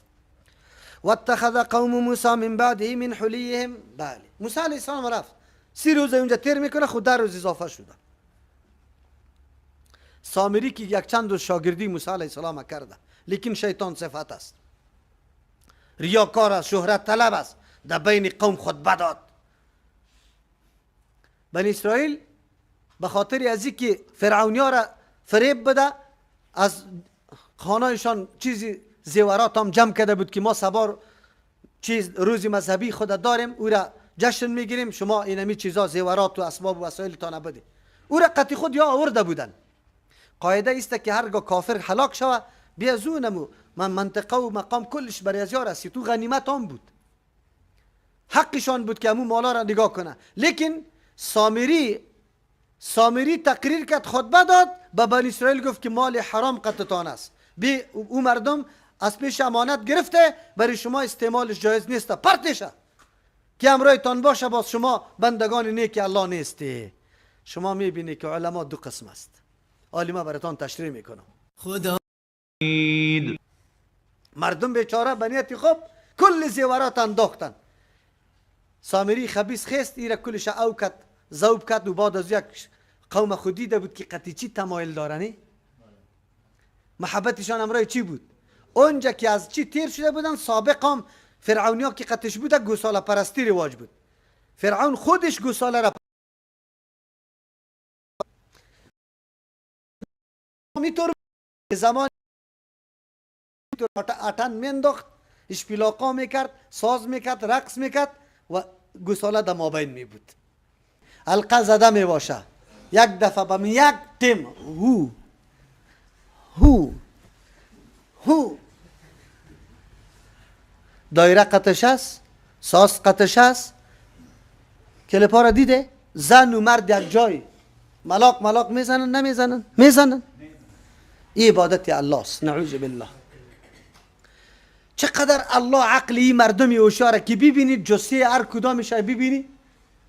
واتخذ قوم موسی من بعده من حلیهم. بله، موسی علیه السلام رفت 30 روز اونجا تیر میکنه، خود 10 روز اضافه شده. سامری که یک چند روز شاگردی موسی علیه السلام کرده، لیکن شیطان صفت است، ریاکار است، شهرت طلب است، در بین قوم خطبه داد. بنی اسرائیل به خاطر از اینکه فرعونیا را فریب بده، از خانهایشان چیزی زیورات هم جمع کرده بود که ما سبار چیز روزی مذهبی خود داریم، او را جشن میگیریم، شما اینمی چیزا زیورات و اسباب و وسایل تا نبده. او را قطعی خود یا آورده بودن. قاعده است که هرگاه کافر هلاک شوه بیا زونمو من منطقه و مقام کلش بر از یار است. تو غنیمت هم بود، حقشان بود که همون مالا را نگاه کنه. لیکن سامری تقریر کرد، خطبه داد، به بنی اسرائیل گفت که مال حرام قطعتان است، او مردم از پیش امانت گرفته، برای شما استعمالش جایز نیست، پرتشه که امرایتان باشه، باز شما بندگان نیک الله نیستی. شما میبینی که علما دو قسم است. عالمه براتان تشریح میکنم. خدا مردم بیچاره بنیتی خوب کل زیورات انداختن. سامری خبیث خست ایره کلش او کت زوب کت و بعد از یک قوم خودی ده بود که قطیچی تمایل دارنی. محبتشان امرای چی بود؟ اونجا که از چی تیر شده بودن، سابق هم فرعونیا که قطش بوده گوساله پرستی رواج بود. فرعون خودش گوساله را میطور زمان اتن مینداخت، اشپیلاقا میکرد، ساز میکرد، رقص میکرد و گوساله در مابین می بود. حلقه زده می باشه، یک دفعه بم یک تیم هو دایره قطش است، ساز قطش است. کلیپا را دیده؟ زن و مرد یک جای ملاق میزنن نمیزنن؟ میزنن. این عبادت الله است. نعوذ بالله. چقدر الله عقلی مردمی هوشیاره که ببینید جسه هر کدامش ببینی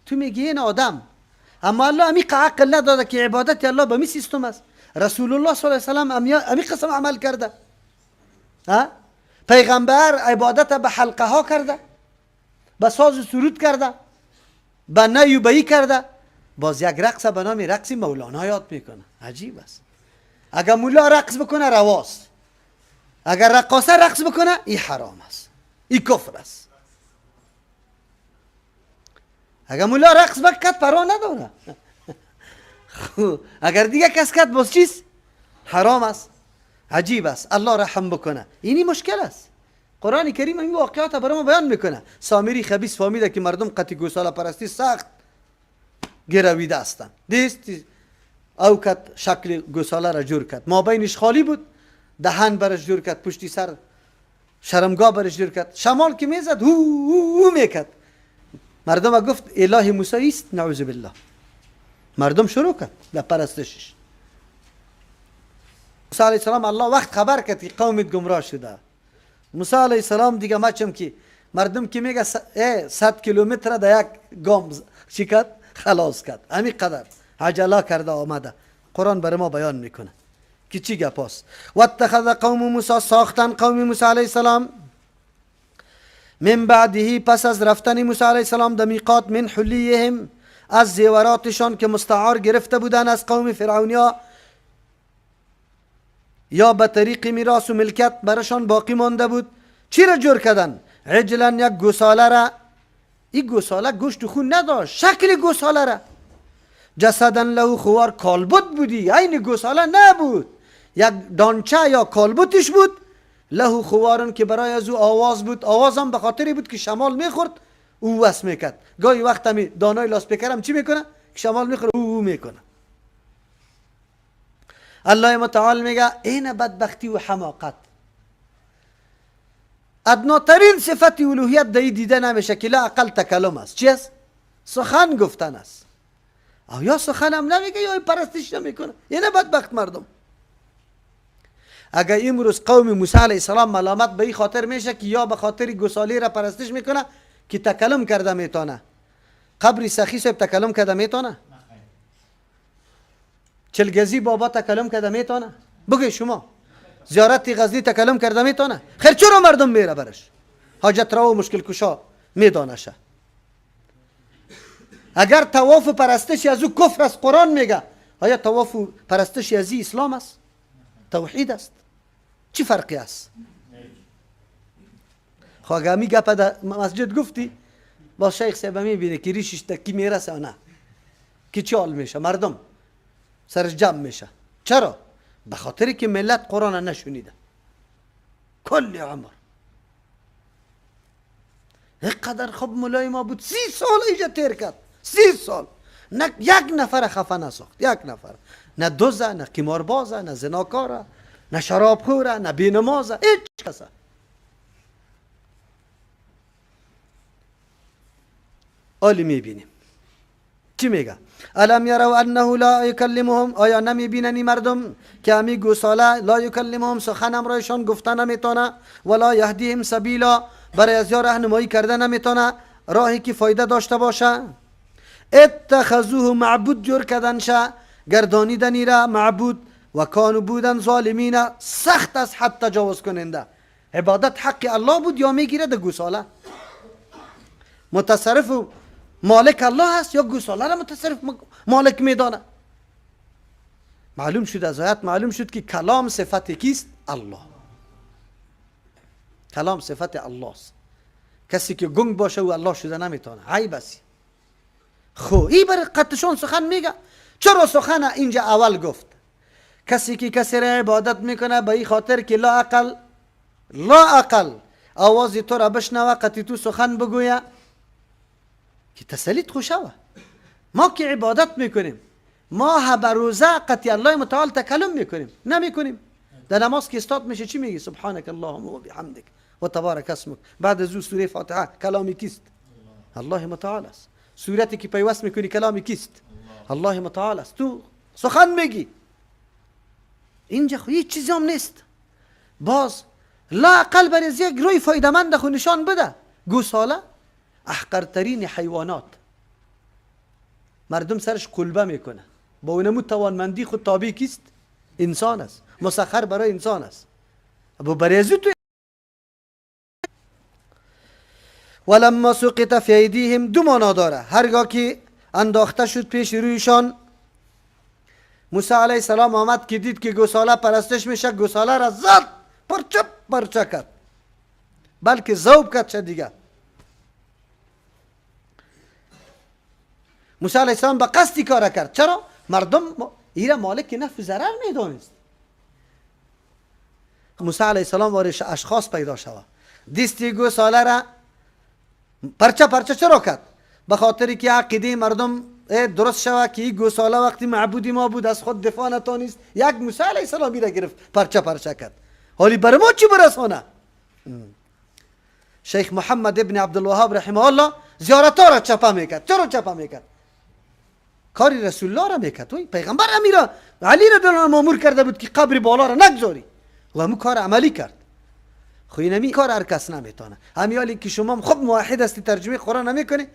تو میگی این آدم، اما الله امی عقل نداده که عبادت الله به می سیستم است. رسول الله صلی الله علیه و سلم امی قسم عمل کرده. پیغمبر عبادت به حلقه ها کرده، به ساز و سرود کرده، به نی و بی کرده. باز یک رقص به نام رقص مولانا یاد میکنه. عجیب است. اگر مولا رقص بکنه رواست، اگر رقاصه رقص بکنه این حرام است، این کفر است. اگر مولا رقص بکد پروا نداره. اگر دیگه کس کد باز چیست؟ حرام است. عجیب است. الله رحم بکنه. اینی مشکل است. قرآن کریم این واقعات برای ما بیان میکنه. سامری خبیث فهمیده که مردم قطع گوساله پرستی سخت گرویده هستند. دیست او کت شکل گوساله را جور کرد، ما بینش خالی بود، دهن برش جور کرد، پشتی سر شرمگاه برش جور کرد، شمال که میزد هو میکرد. مردم گفت اله موسی است. نعوذ بالله. مردم شروع کرد به پرستشش. موسی علیه السلام الله وقت خبر کرد که قومت گمراه شده. موسی علیه السلام دیگه مچم که مردم که میگه 100 کیلومتر در یک گام چی کرد؟ خلاص کرد. همین قدر عجله کرده آمده. قرآن برای ما بیان میکنه که چی گپ است. و اتخذ قوم موسی، ساختن قوم موسی علیه السلام من بعده، پس از رفتن موسی علیه السلام در میقات، من حلیهم، از زیوراتشان که مستعار گرفته بودن از قوم فرعونیا یا به طریق میراث و ملکت برشان باقی مانده بود. چی را جور کردن؟ عجلا، یک گوساله را. این گوساله گوشت و خون نداشت، شکل گوساله را. جسدا له خوار، کالبد بودی، این گوساله نبود، یک دانچه یا کالبدش بود. له خوارن که برای از او آواز بود. آواز هم به خاطری بود که شمال میخورد او وس میکرد. گاهی وقت همی دانای لاسپیکرم چی میکنه؟ که شمال میخوره او میکنه. الله متعال میگه این بدبختی و حماقت، ادناترین صفت الوهیت دایی دیده نمیشه که لا اقل تکلم است. چی است؟ سخن گفتن است. او یا سخن هم نمیگه یا پرستش نمیکنه. این بدبخت مردم. اگر امروز قوم موسی علیه السلام ملامت به این خاطر میشه که یا به خاطر گوساله را پرستش میکنه که تکلم کرده میتونه. قبر سخی صاحب تکلم کرده میتونه؟ چلگزی بابا تکلم کرده میتونه؟ بگی شما زیارت غزنی تکلم کرده میتونه؟ خیر چرا مردم میره برش؟ حاجت روا و مشکل کشا میدانشه. اگر طواف و پرستش از او کفر است، قرآن میگه آیا طواف و پرستش از اسلام است؟ توحید است. چی فرقی است؟ خواهی می گپ در مسجد گفتی با شیخ صاحب میبینه که ریشش تکی میرسه و نه که چی حال میشه؟ مردم سرش جمع میشه. چرا؟ به خاطری که ملت قرآن نشونیده کل عمر. اینقدر خب مولای ما بود 30 سال ایجا تیر کرد، 30 سال یک نفر خفه نساخت. یک نفر نه دوزه، نه قماربازه، نه زناکاره، نه شرابخوره، نه بینمازه، هیچ کسه. حالی میبینیم چی میگه؟ الم یروا انه لا یکلمهم، آیا نمیبینن این مردم که همی گوساله لا یکلمهم سخنم رایشان گفته نمیتونه، ولا یهدیهم سبیلا برای از راهنمایی کرده نمیتونه، راهی که فایده داشته باشه. اتخذوه معبود جور کردنشه، گردانیدنی را معبود، و کانو بودن ظالمین، سخت از حد تجاوز کننده. عبادت حق الله بود یا میگیره ده گوساله؟ متصرف و مالک الله هست یا گوساله را متصرف مالک میدانه؟ معلوم شد از آیت، معلوم شد که کلام صفت کیست؟ الله. کلام صفت الله است. کسی که گنگ باشه و الله شده نمیتونه، عیب است. خو این بر قطشان سخن میگه. چرا سخن اینجا اول گفت؟ کسی که کسی را عبادت میکنه به این خاطر که لا اقل آواز تو را بشنوه، قطی تو سخن بگویه که تسلیت خوشوه. ما که عبادت میکنیم، ما به روزه قطی الله متعال تکلم میکنیم نمیکنیم؟ در نماز که استاد میشه چی میگی؟ سبحانك اللهم و بحمدک و تبارک اسمک. بعد از او سوره فاتحه کلامی کیست؟ الله متعال است. سورتی که پیوست میکنی کلامی کیست؟ الله متعال است. تو سخن میگی. اینجا خو هیچ چیزی هم نیست. باز لا اقل بر از یک روی فایدمند خو نشان بده. گوساله احقرترین حیوانات، مردم سرش قلبه میکنه. با اونمو توانمندی خود تابع کیست؟ انسان است، مسخر برای انسان است. ابو بریزو تو ولما سقط فی ایدیهم دو معنا داره. هرگاه که انداخته شد پیش رویشان، موسی علیه السلام آمد که دید که گوساله پرستش میشه، گوساله را زد، پرچه کرد، بلکه ذوب کرد. چه دیگه؟ موسی علیه السلام به قصدی کار کرد. چرا؟ مردم ایره مالک نفع ضرر میدانست. موسی علیه السلام وارش اشخاص پیدا شود، دستی گوساله را پرچه چرا کرد؟ به خاطری که عقیده مردم درست شود که این گوساله وقتی معبودی ما بود از خود دفاع نتانست، یک موسی علیه السلام را گرفت پرچه کرد. حالی بر ما چی برسانه؟ شیخ محمد ابن عبدالوهاب رحمه الله زیارت ها را چپا میکرد. چرا چپا میکرد؟ کاری رسول الله را میکرد. پیغمبر امیرا علی را دلان مامور کرده بود که قبر بالا را نگذاری و همون کار عملی کرد. خو اینمی کار هر کس نمیتونه. همیالی که شما خب موحد هستی ترجمه قرآن نمیکنی،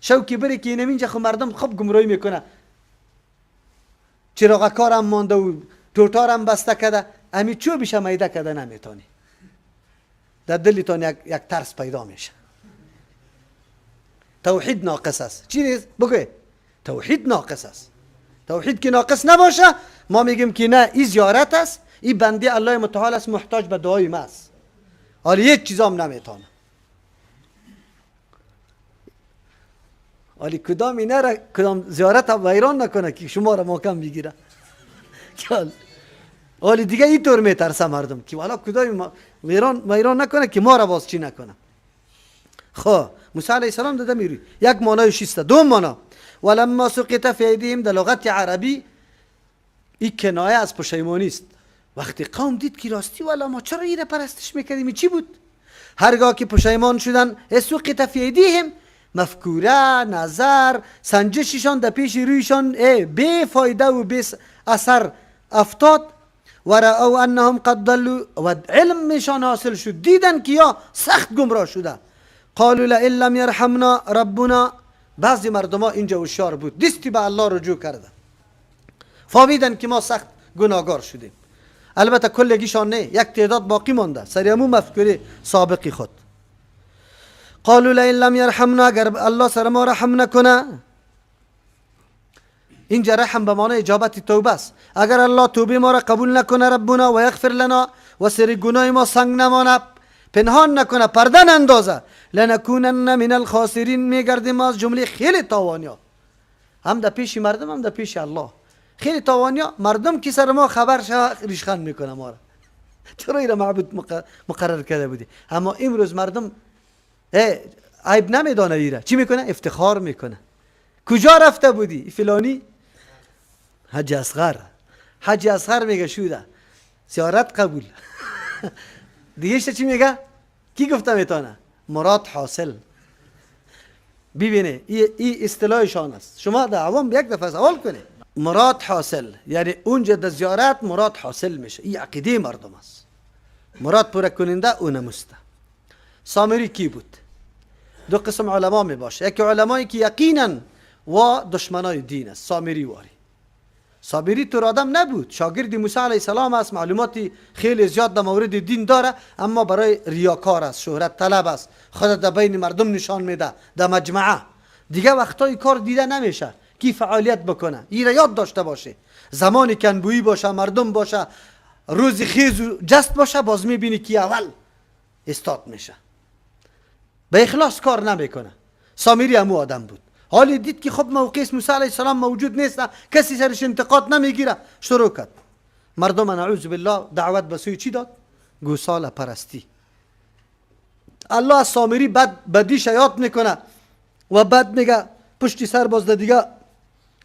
شوکی بری که اینم اینجا خو مردم خب گمراهی میکنه، چراغ کارم مانده و توتارم بسته کرده، امی چو بیشه میده کرده نمیتونی. در دلتان یک ترس پیدا میشه. توحید ناقص است. چی نیست؟ بگوی توحید ناقص است. توحید که ناقص نباشه ما میگیم که نه، این زیارت است، این بنده الله متعال است، محتاج به دعای ما است. حالی یک چیزام نمیتونه. حالی کدام اینه را کدام زیارت هم ویران نکنه که شما را محکم بگیره. حالی دیگه اینطور میترسه مردم که والا کدام ویران نکنه که ما را باز چی نکنه. خب موسی علیه السلام داده میروی یک معنای شیسته. دوم معنا ولما سقط فی ایدیهم در لغت عربی این کنایه از پشیمانی است. وقتی قوم دید که راستی والا ما چرا ایره پرستش میکردیم چی بود؟ هرگاه که پشیمان شدن سقط فی ایدیهم، مفکوره، نظر، سنجششان در پیش رویشان بی فایده و بی اثر افتاد. و رأو انهم قد ضلوا، و علمشان حاصل شد، دیدن که یا سخت گمراه شده. قالوا لئن لم یرحمنا ربنا، بعضی مردم ها اینجا هوشیار بود، دستی به الله رجوع کردن، فهمیدن که ما سخت گناهگار شدیم. البته کلگیشان نه، یک تعداد باقی مانده سری همون مفکوره سابقی خود. قالوا لئن لم یرحمنا، اگر الله سر ما رحم نکنه، اینجا رحم به معنی اجابت توبه است، اگر الله توبه ما را قبول نکنه ربنا و یغفر لنا، و سر گناه ما سنگ نمانه، پنهان نکنه، پرده نندازه، لنکونن من الخاسرین، میگردیم ما از جمله خیلی تاوانیا، هم در پیش مردم هم در پیش الله. خیلی تاوانیا مردم که سر ما خبر شد ریشخند میکنه ما را، چرا ایره معبود مقرر کرده بودی؟ اما امروز مردم عیب نمیدانه ایره، چی میکنه؟ افتخار میکنه. کجا رفته بودی؟ فلانی حج اصغر حج اصغر میگه شوده زیارت قبول دیگه چی میگه؟ کی گفته میتونه؟ مراد حاصل. ببینه این اصطلاحشان است. شما در عوام یک دفعه سوال کنه مراد حاصل یعنی اونجا در زیارت مراد حاصل میشه. این عقیده مردم است. مراد پورا کننده اون نمسته. سامری کی بود؟ دو قسم علما می باشه. یکی علمایی که یقینا و دشمنای دین است. سامری واری. سامری تو آدم نبود، شاگرد موسی علیه السلام است، معلوماتی خیلی زیاد در مورد دین داره، اما برای ریاکار است، شهرت طلب است، خود در بین مردم نشان میده در مجمعه. دیگه وقتای کار دیده نمیشه کی فعالیت بکنه. این را یاد داشته باشه. زمانی که انبویی باشه، مردم باشه، روز خیز و جست باشه، باز میبینی کی اول استاد میشه. به اخلاص کار نمیکنه. سامری همو آدم بود. حالی دید که خب موقع موسی علیه السلام موجود نیست، کسی سرش انتقاد نمیگیره، شروع کرد. مردم نعوذ بالله دعوت به سوی چی داد؟ گوساله پرستی. الله از سامری بدیش یاد میکنه و بعد میگه پشتی سر باز دیگه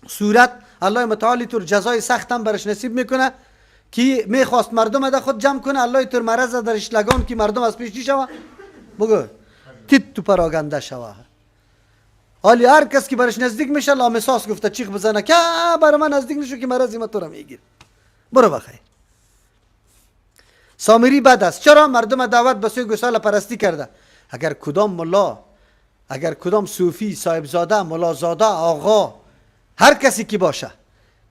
صورت الله متعالی طور جزای سختم برش نصیب میکنه که میخواست مردم ده خود جمع کنه. الله طور مرض درش لگان که مردم از پیش چی شوه؟ بگو تیت تو پراگنده شوه. حالی هر کس که برش نزدیک میشه لامساس گفته چیخ بزنه که برای من نزدیک نشو که مرضی ما تو را میگیر. برو بخیر. سامری بد است. چرا؟ مردم دعوت به سوی گوساله پرستی کرده. اگر کدام ملا، اگر کدام صوفی، صاحبزاده، ملازاده، آقا، هر کسی که باشه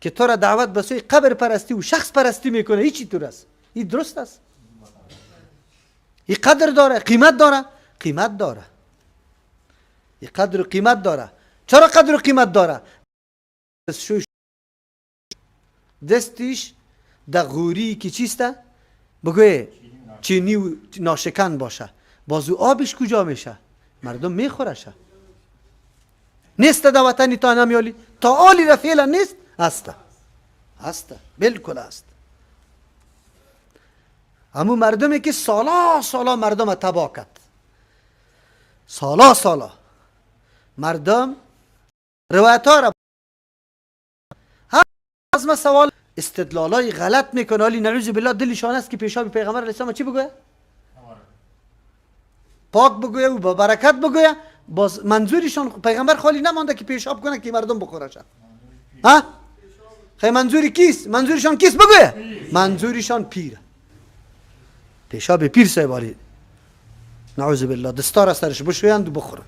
که تو را دعوت به سوی قبر پرستی و شخص پرستی میکنه، هیچی تو است. این درست است؟ این قدر داره؟ قیمت داره؟ قیمت داره. این قدر و قیمت داره. چرا قدر و قیمت داره؟ دستش در غوری که چیسته؟ بگوی چینی و ناشکن باشه، بازو آبش کجا میشه؟ مردم میخورشه. نیست در وطنی تا نمیالی؟ تا آلی را فعلا نیست؟ هسته. هسته. بلکل هست. همون مردمی که سالا مردم تباه کرد. سالا مردم روایت ها را از ما سوال استدلالای غلط میکنه. حالی نعوذ بالله دلشان است که پیشاب پیغمبر علیه السلام چی بگویه؟ پاک بگویه و با برکت بگویه. باز منظورشان پیغمبر خالی نمانده که پیشاب کنه که مردم بخورشن. ها؟ خیلی منظوری کیست؟ منظورشان کیست بگویه؟ منظورشان پیره. پیشاب پیر سایبالی نعوذ بالله دستار از سرش بشویند و بخورن.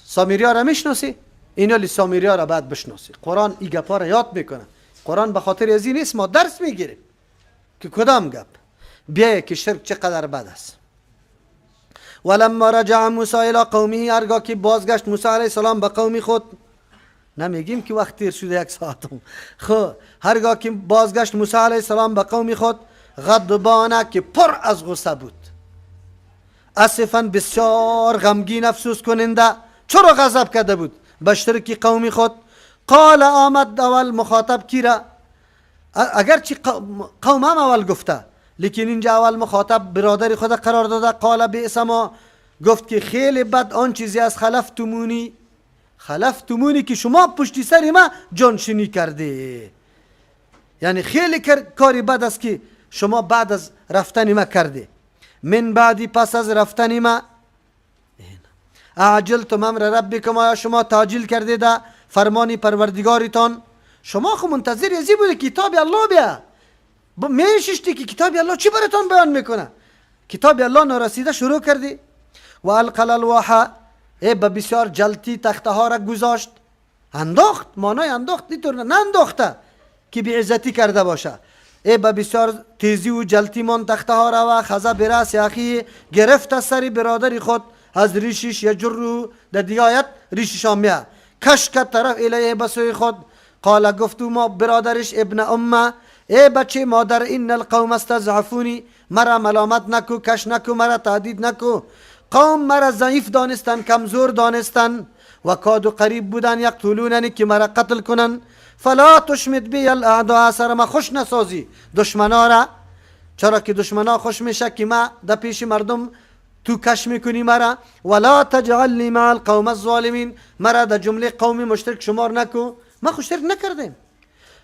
سامری ها را میشناسی؟ اینا لی سامری ها را بعد بشناسی. قرآن ای گپا را یاد میکنه. قرآن به خاطر از این نیست، ما درس میگیریم که کدام گپ بیایه که شرک چقدر بد است. ولما رجع موسی الی قومه، هرگاه که بازگشت موسی علیه السلام به قوم خود، نمیگیم که وقت تیر شده 1 ساعتم، خب هرگاه که بازگشت موسی علیه السلام به قوم خود، غضبانه که پر از غصه بود، اسفاً بسیار غمگین افسوس کننده. چرا غضب کرده بود؟ به شرک قوم خود. قال آمد اول مخاطب کی را؟ اگرچه قوم هم اول گفته، لیکن اینجا اول مخاطب برادر خود قرار داده. قال بئس ما، گفت که خیلی بد آن چیزی از خلفتمونی که شما پشتی سر ما جانشینی کرده. یعنی خیلی کاری بد است که شما بعد از رفتن ما کرده. من بعدی پس از رفتن ما، اعجلتم امر ربکم، آیا شما تعجیل کرده ده فرمانی پروردگارتان؟ شما خو منتظر ازی بوده کتاب الله بیا، میششتی که کتاب الله چی براتون بیان میکنه؟ کتاب الله نرسیده شروع کردی. و القل الواح، به بسیار جلتی تخته ها را گذاشت. انداخت، مانای انداخت اینطور نه انداخته که بی عزتی کرده باشه. به بسیار تیزی و جلتی من تخته ها را و خزه براس اخی، گرفت سر برادر خود از ریشش یجرو، در دیگه آیت ریششان میه کش که طرف الیه بسوی خود. قال گفتو ما برادرش ابن امه، بچه مادر این القوم استضعفونی، مرا ملامت نکو، کش نکو، مرا تهدید نکو. قوم مرا ضعیف دانستن، کمزور دانستن، و کادو قریب بودن یقتلوننی که مرا قتل کنن. فلا تشمت بی الاعداء، سر ما خوش نسازی دشمنا را، چرا که دشمنا خوش میشه که ما در پیش مردم تو کش میکنی مرا. ولا تجعلنی مع القوم الظالمین، مرا در جمله قوم مشترک شمار نکو، ما خود شرک نکردیم.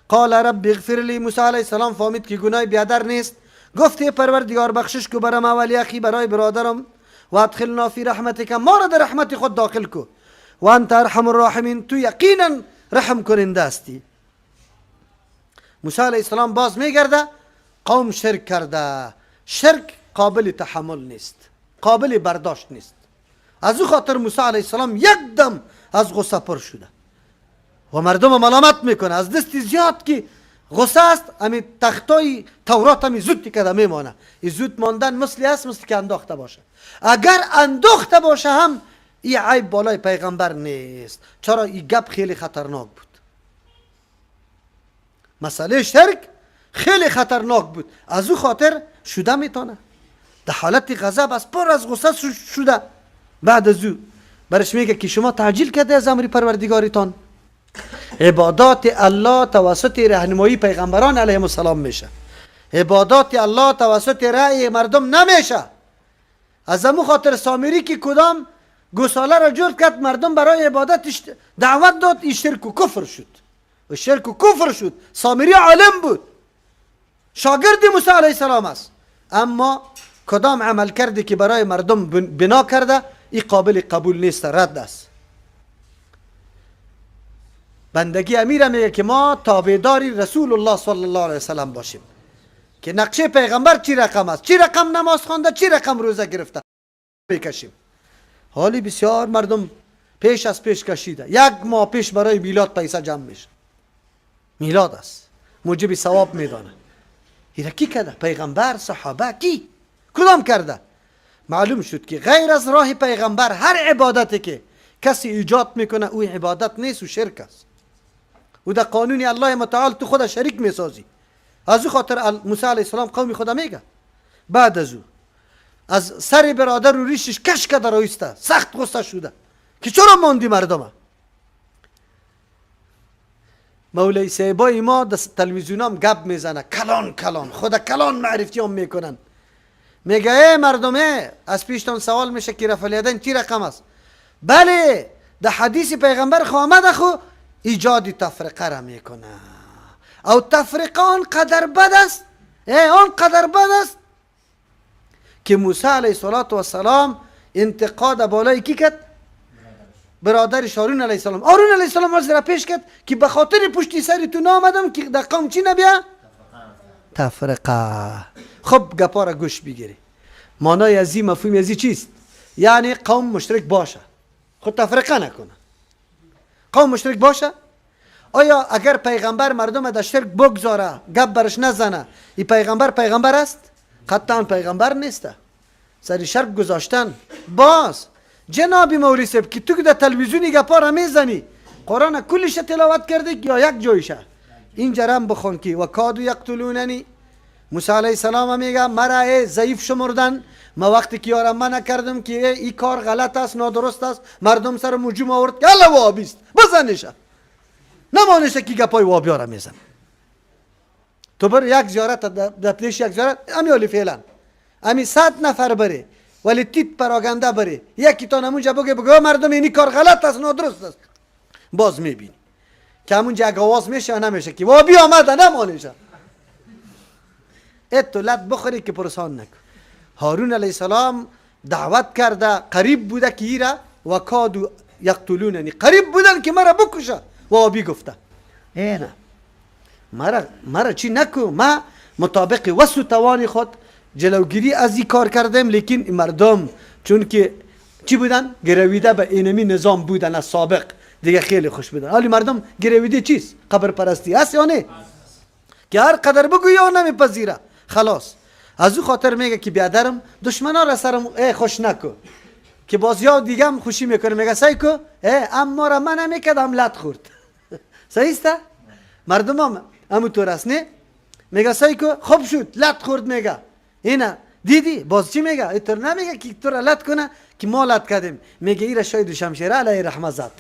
قال رب اغفر لی، موسی علیه السلام فهمید که گناه بیادر نیست، گفت ای پروردگار بخشش کو برام ولی اخی برای برادرم، و ادخلنا فی رحمتک، ما را در رحمت خود داخل کو، و انت ارحم الراحمین، تو یقینا رحم کننده استی. موسی علیه السلام باز میگرده قوم شرک کرده، شرک قابل تحمل نیست، قابل برداشت نیست. از او خاطر موسی علیه السلام یک دم از غصه پر شده و مردم ملامت میکنه از دست زیاد که غصه است. امی تختای تورات همی زود کده میمانه. این زود ماندن مثلی است مثل که انداخته باشه. اگر انداخته باشه هم این عیب بالای پیغمبر نیست، چرا این گپ خیلی خطرناک بود. مسئله شرک خیلی خطرناک بود، از او خاطر شده میتونه در حالت غضب از پر از غصه شده. بعد از او برش میگه که شما تعجیل کرده از امر پروردگارتان. عبادات الله توسط راهنمایی پیغمبران علیهم السلام میشه، عبادات الله توسط رأی مردم نمیشه. از امو خاطر سامری که کدام گوساله را جور کرد مردم برای عبادت دعوت داد، این شرک و کفر شد و شرک و کفر شد. سامری عالم بود، شاگرد موسی علیه السلام است، اما کدام عمل کرده که برای مردم بنا کرده این قابل قبول نیست، رد است. بندگی امیر میگه که ما تابعداری رسول الله صلی الله علیه وسلم باشیم، که نقشه پیغمبر چی رقم است، چی رقم نماز خوانده، چی رقم روزه گرفته بکشیم. حالی بسیار مردم پیش از پیش کشیده، یک ماه پیش برای میلاد پیسه جمع میشه. میلاد است، موجب ثواب میدانه. اینا کی کرده؟ پیغمبر، صحابه، کی؟ کدام کرده؟ معلوم شد که غیر از راه پیغمبر هر عبادتی که کسی ایجاد میکنه او عبادت نیست و شرک است. و در قانون الله متعال تو خود شریک میسازی. از او خاطر موسی علیه السلام قوم خدا میگه بعد از او از سر برادر و ریشش کش کرده رایسته، سخت غصه شده که چرا ماندی مردمه. مولای صاحبای ما در تلویزیون هم گپ میزنه، کلان کلان خدا کلان معرفی هم میکنن. میگه ای مردمه، از پیشتان سوال میشه که رفع الیدین چی رقم است؟ بله در حدیث پیغمبر خو آمده، خو ایجاد تفرقه را میکنه. او تفرقه آن قدر بد است، آن قدر بد است که موسی علیه السلام انتقاد بالای کی کرد؟ برادرش هارون علیه السلام. هارون علیه السلام از را پیش کرد که به خاطر پشتی سری تو نامدم که در قوم چی نبیه؟ تفرقه. خب گپا را گوش بگیری. معنای از این مفهوم از این چیست؟ یعنی قوم مشترک باشه، خود تفرقه نکنه. قوم مشترک باشه. آیا اگر پیغمبر مردم در شرک بگذاره، گپ برش نزنه، این پیغمبر است؟ قطعا پیغمبر نیسته. سری شرک گذاشتن. باز جناب مولی صاحب که تو در تلویزیونی گپا را میزنی، قرآن کلش تلاوت کرده یا یک جایشه؟ این جرم بخون که و کادو یقتلوننی. موسی علیه السلام میگه مرا ضعیف شمردن، ما وقتی که یارم من نکردم که این کار غلط است، نادرست است، مردم سر موجوم آورد که الله وابیست بزنشه، نمانشه که گپای وابیا را میزن. تو بر یک زیارت در پیش یک زیارت امیالی فعلا امی 100 نفر بره ولی تیت پراگنده بره، یکی تا نمونجا بگه مردم اینی کار غلط است، نادرست است، باز میبینی که همونجا یک آواز میشه نمیشه که وابی آمده، نمانشه. تو لط بخوری که پرسان نکن. هارون علیه السلام دعوت کرده، قریب بوده که ایره و کادو یقتلوننی، قریب بودن که مرا بکشه. وابی گفته نه مرا چی نکو، ما مطابق وسع توان خود جلوگیری از این کار کردم، لیکن مردم چون که چی بودن؟ گرویده به اینمی نظام بودن از سابق دیگه، خیلی خوش بودن. حالی مردم گرویده چیست؟ قبر پرستی هست یا نه؟ که هر قدر بگوی یا نمیپذیره. خلاص از او خاطر میگه که بیادرم دشمنا را سرم خوش نکو، که باز یا دیگه هم خوشی میکنه. میگه سعی کو اما را من نمیکردم لط خورد. صحیح است؟ مردم هم همونطور است نه؟ میگه سعی کو خوب شد لط خورد. میگه اینا دیدی باز چی میگه؟ اینطور نمیگه که تو را لط کنه که ما لط کردیم، میگه ایره شاید شمشیره علیه رحمه زد.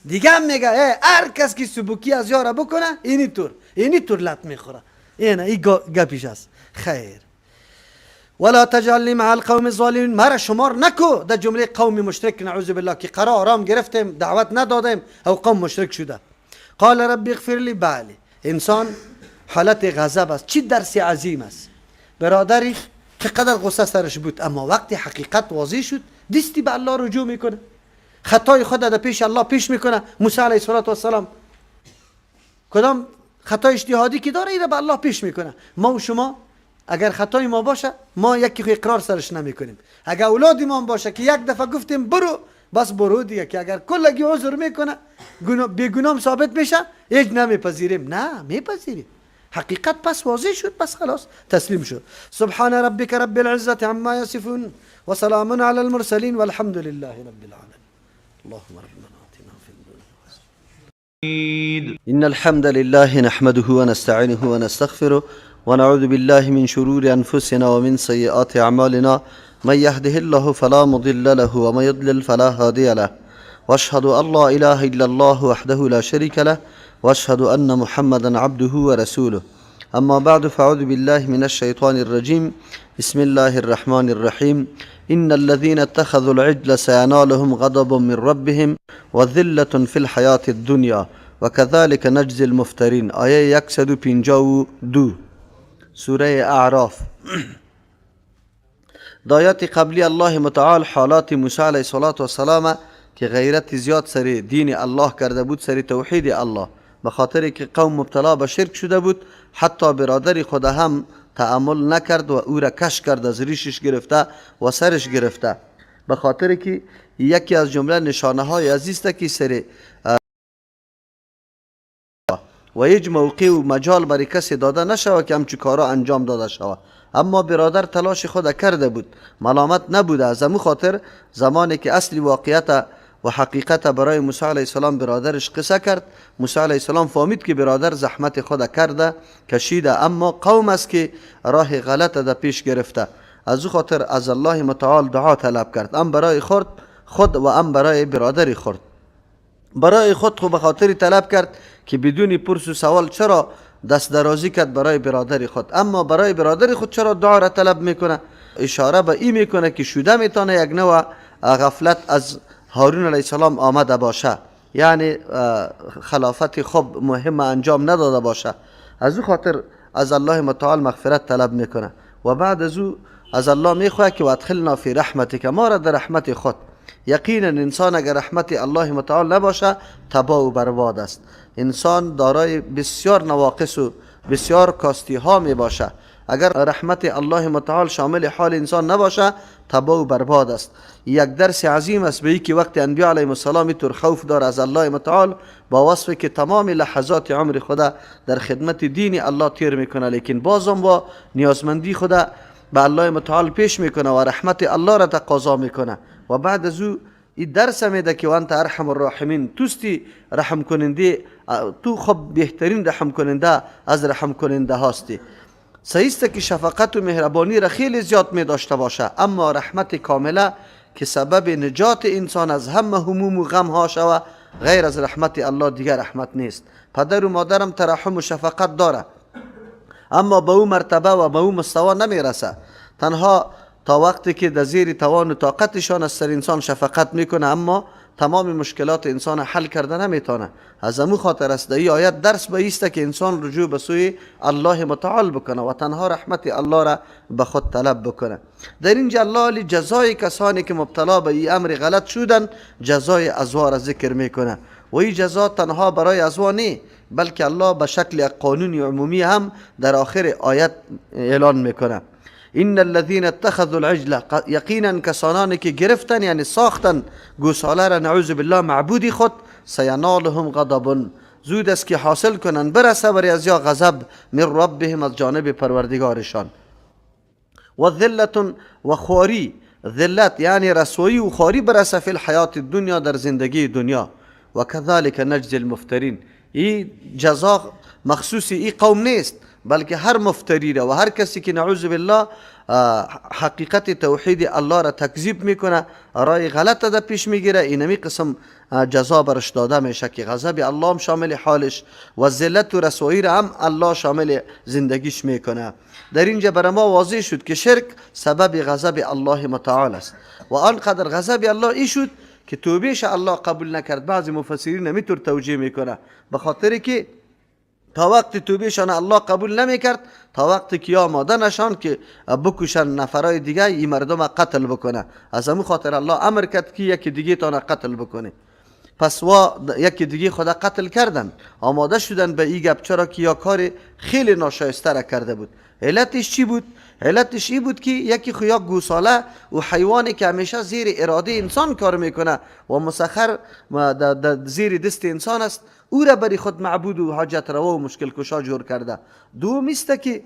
دیگه هم میگه هر کس که سبوکی از یارا بکنه اینی طور لط میخوره. این گپیش است. خیر. ولا تجعلني مع القوم الظالمین، مرا شمار نکو در جمله قوم مشرک، نعوذ بالله، که قرار آرام گرفتیم دعوت ندادیم او قوم مشرک شده. قال رب اغفر لی. بله، انسان حالت غضب است، چی درس عظیم است. برادری چقدر غصه سرش بود، اما وقتی حقیقت واضح شد دستی به الله رجوع میکنه، خطای خود در پیش الله پیش میکنه. موسی علیه السلام کدام خطای اجتهادی که داره ایره به الله پیش میکنه. ما و شما اگر خطای ما باشه ما یکی خو اقرار سرش نمیکنیم. اگر اولادی ما باشه که یک دفعه گفتیم برو بس برو دیگه، که اگر کلگی عذر میکنه بیگناه ثابت میشه هیچ نمیپذیریم. نه، میپذیریم. حقیقت پس واضح شد، پس خلاص تسلیم شد. سبحان ربك رب العزة عما يصفون وسلام على المرسلين والحمد لله رب العالمين. اللهم ربنا آتنا في الدنيا. إن الحمد لله نحمده ونستعينه ونستغفره ونعوذ بالله من شرور أنفسنا ومن سيئات أعمالنا. من يهده الله فلا مضل له ومن يضلل فلا هادي له. واشهد ان لا اله الا الله وحده لا شريك له واشهد ان محمدا عبده ورسوله. اما بعد فاعوذ بالله من الشيطان الرجيم. بسم الله الرحمن الرحيم. ان الذين اتخذوا العجل سينالهم غضب من ربهم وذلة في الحياة الدنيا وكذلك نجزي المفترين. آیه 152 سوره اعراف. دایات قبلی الله متعال حالات موسی علیه السلام که غیرت زیاد سر دین الله کرده بود، سر توحید الله، به خاطر که قوم مبتلا به شرک شده بود، حتی برادر خود هم تأمل نکرد و او را کش کرد، از ریشش گرفته و سرش گرفته، به خاطر که یکی از جمله نشانه های عزیز که سر و هیچ موقع و مجال برای کسی داده نشود که همچون کارا انجام داده شود. اما برادر تلاش خود کرده بود، ملامت نبوده. از امو خاطر زمانی که اصلی واقعیت و حقیقت برای موسی علیه السلام برادرش قصه کرد، موسی علیه السلام فهمید که برادر زحمت خود کرده، کشیده، اما قوم است که راه غلط در پیش گرفته. از او خاطر از الله متعال دعا طلب کرد، ام برای خود و ام برای برادری خود. برای خود خو به خاطر طلب کرد که بدون پرس و سوال چرا دست درازی کرد برای برادر خود، اما برای برادر خود چرا دعا را طلب میکنه؟ اشاره به این میکنه که شده میتونه یک نوع غفلت از هارون علیه السلام آمده باشه، یعنی خلافت خوب مهم انجام نداده باشه. از او خاطر از الله متعال مغفرت طلب میکنه و بعد از او از الله میخواه که وادخلنا فی رحمتک، ما را در رحمت خود. یقینا انسان اگر رحمت الله متعال نباشه تباه و برباد است. انسان دارای بسیار نواقص و بسیار کاستی ها می باشه. اگر رحمت الله متعال شامل حال انسان نباشه تباه و برباد است. یک درس عظیم است به که وقت انبیاء علیهم السلام طور خوف دار از الله متعال، با وصف که تمام لحظات عمر خدا در خدمت دین الله تیر میکنه، لیکن بازم با نیازمندی خدا به الله متعال پیش میکنه و رحمت الله را تقاضا میکنه. و بعد از او این درس میده که وانت ارحم الراحمین، توستی رحم کننده، تو خب بهترین رحم کننده از رحم کننده هاستی. صحیحه که شفقت و مهربانی را خیلی زیاد می داشته باشه، اما رحمت کامله که سبب نجات انسان از همه هموم و غم ها شوه، غیر از رحمت الله دیگر رحمت نیست. پدر و مادرم ترحم و شفقت داره، اما به او مرتبه و به او مستوى نمی رسه. تنها تا وقتی که در زیر توان و طاقتشان از سر انسان شفقت میکنه، اما تمام مشکلات انسان حل کرده نمیتونه. از امو خاطر است در این آیت درس به ایسته که انسان رجوع به سوی الله متعال بکنه و تنها رحمت الله را به خود طلب بکنه. در اینجا الله جزای کسانی که مبتلا به این امر غلط شدن جزای ازوا را ذکر میکنه و این جزا تنها برای ازوا نه، بلکه الله به شکل قانون عمومی هم در آخر آیت اعلان میکنه. ان الذين اتخذوا العجل، یقینا کسانی که گرفتن یعنی ساختن گوساله را نعوذ بالله معبودی خود، سینالهم غضب، زود است که حاصل کنن برسه بر از یا غضب، من ربهم، از جانب پروردگارشان، و ذلت و خواری، ذلت یعنی رسوایی و خواری برسه فی الحیات الدنیا، در زندگی دنیا. و کذالک نجزی المفترین، این جزا مخصوصی این قوم نیست، بلکه هر مفتری را و هر کسی که نعوذ بالله حقیقت توحید الله را تکذیب میکنه، رای غلط را پیش میگیره، اینمی قسم جزا برش داده میشه که غضب الله هم شامل حالش و ذلت و رسوایی را هم الله شامل زندگیش میکنه. در اینجا برای ما واضح شد که شرک سبب غضب الله متعال است و آنقدر غضب الله ای شد که توبهش الله قبول نکرد. بعضی مفسرین نمیتور توجیه میکنه به خاطر که تا وقتی توبهشان الله قبول نمیکرد، تا وقتی که آماده نشان که بکشن نفرای دیگه این مردم قتل بکنه، از همون خاطر الله امر کرد که یکی دیگه تان قتل بکنه. پس یکی دیگه خدا قتل کردن، آماده شدن به این گپ، چرا که یا کار خیلی ناشایسته را کرده بود. علتش چی بود؟ علتش این بود که یکی خویا گوساله و حیوانی که همیشه زیر اراده انسان کار میکنه و مسخر زیر دست انسان است، او را بری خود معبود و حاجت روا و مشکل کشا جور کرده. دوم است که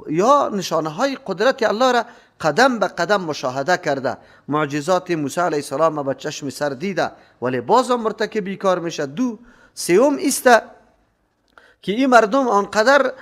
یا نشانه های قدرت الله را قدم به قدم مشاهده کرده، معجزات موسی علیه السلام به چشم سر دیده ولی بازم مرتکب کار میشه. سوم است که این مردم آنقدر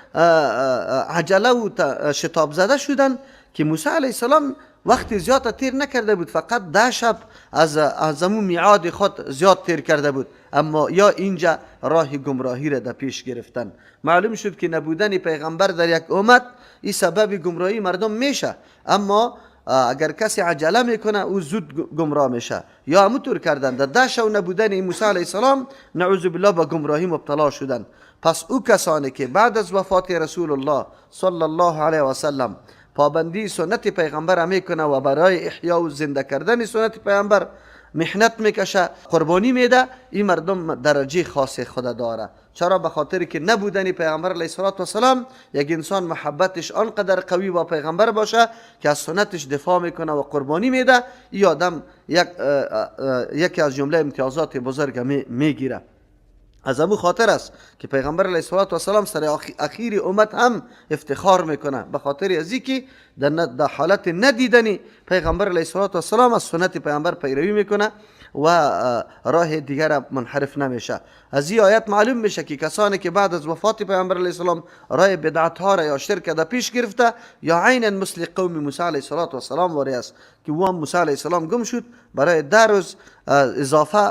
عجله و شتاب زده شدن که موسی علیه السلام وقتی زیاد تیر نکرده بود، فقط 10 شب از همون میعاد خود زیاد تیر کرده بود، اما یا اینجا راه گمراهی را در پیش گرفتن. معلوم شد که نبودن پیغمبر در یک امت این سبب گمراهی مردم میشه، اما اگر کسی عجله میکنه او زود گمراه میشه. یا همونطور کردن در 10 شب نبودن موسی علیه السلام نعوذ بالله به گمراهی مبتلا شدن. پس او کسانی که بعد از وفات رسول الله صلی الله علیه و سلم پابندی سنت پیغمبر میکنه و برای احیا و زنده کردن سنت پیغمبر محنت میکشه، قربانی میده، این مردم درجه خاص خود داره. چرا؟ به خاطر که نبودن پیغمبر علیه السلام یک انسان محبتش آنقدر قوی با پیغمبر باشه که از سنتش دفاع میکنه و قربانی میده، این آدم یکی از جمله امتیازات بزرگ میگیره. از همون خاطر است که پیغمبر علیه السلام سر اخیر امت هم افتخار میکنه، به خاطر از اینکه در حالت ندیدنی پیغمبر علیه السلام از سنت پیغمبر پیروی میکنه و راه دیگر منحرف نمیشه. از این آیت معلوم میشه که کسانی که بعد از وفات پیغمبر علیه السلام راه بدعت ها را یا شرک را پیش گرفته، یا عینا مثل قوم موسی علیه السلام واری است که او هم موسی علیه السلام گم شد، برای 10 روز اضافه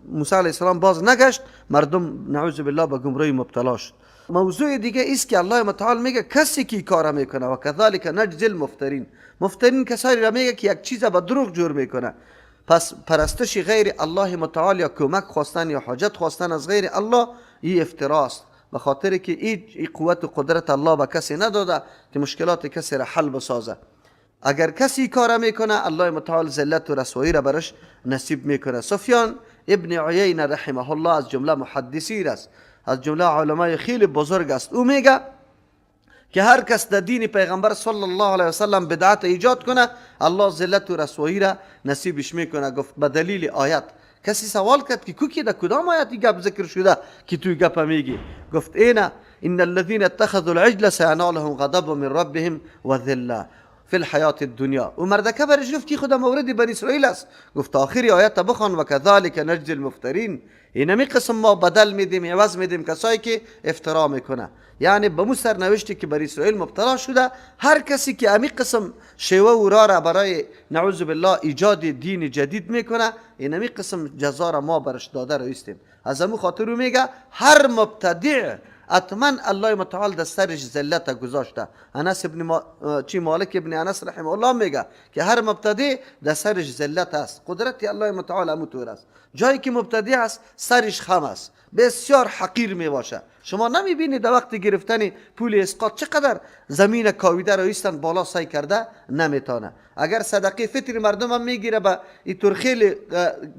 موسی علیه السلام باز نگشت، مردم نعوذ بالله به گمراهی مبتلا شد. موضوع دیگه است که الله متعال میگه کسی که کار میکنه و کذالک نجزی المفترین، مفترین کسایی را میگه که یک چیز به دروغ جور میکنه. پس پرستش غیر الله متعال یا کمک خواستن یا حاجت خواستن از غیر الله این افتراست، به خاطر که این قوت و قدرت الله به کسی نداده که مشکلات کسی را حل بسازه. اگر کسی کار میکنه الله متعال ذلت و رسوایی را برش نصیب میکنه. سفیان ابن عیینه رحمه الله از جمله محدثین است، از جمله علمای خیلی بزرگ است. او میگه که هر کس در دین پیغمبر صلی الله علیه وسلم بدعت ایجاد کنه الله ذلت و رسوایی را نصیبش میکنه. گفت به دلیل آیت. کسی سوال کرد که کوکی در کدام آیتی گپ ذکر شده که توی گپ میگی؟ گفت اینا ان الذين اتخذوا العجل سينالهم غضب من ربهم وذله فی الحیات الدنیا. و مردکه برش گفت که خدا مورد بنی اسرائیل است. گفت آخری آیت بخوان و کذالک نجزی المفترین، اینمی قسم ما بدل میدیم، عوض میدیم کسایی که افترا میکنه. یعنی به مو سرنوشتی که بر اسرائیل مبتلا شده، هر کسی که امی قسم شیوه و را برای نعوذ بالله ایجاد دین جدید میکنه، اینمی قسم جزا را ما برش داده رایستیم. از همون خاطر میگه هر مبتدع اتمن الله متعال در سرش ذلت گذاشته. انس ابن مالک ابن انس رحمه الله میگه که هر مبتدع در سرش ذلت است. قدرت الله متعال همونطور است. جایی که مبتدع است سرش خم است، بسیار حقیر می باشه. شما نمیبینید در وقت گرفتن پول اسقاط چقدر زمین کاویده را ایستن بالا سعی کرده نمیتونه. اگر صدقه فطر مردم هم میگیره به اینطور خیلی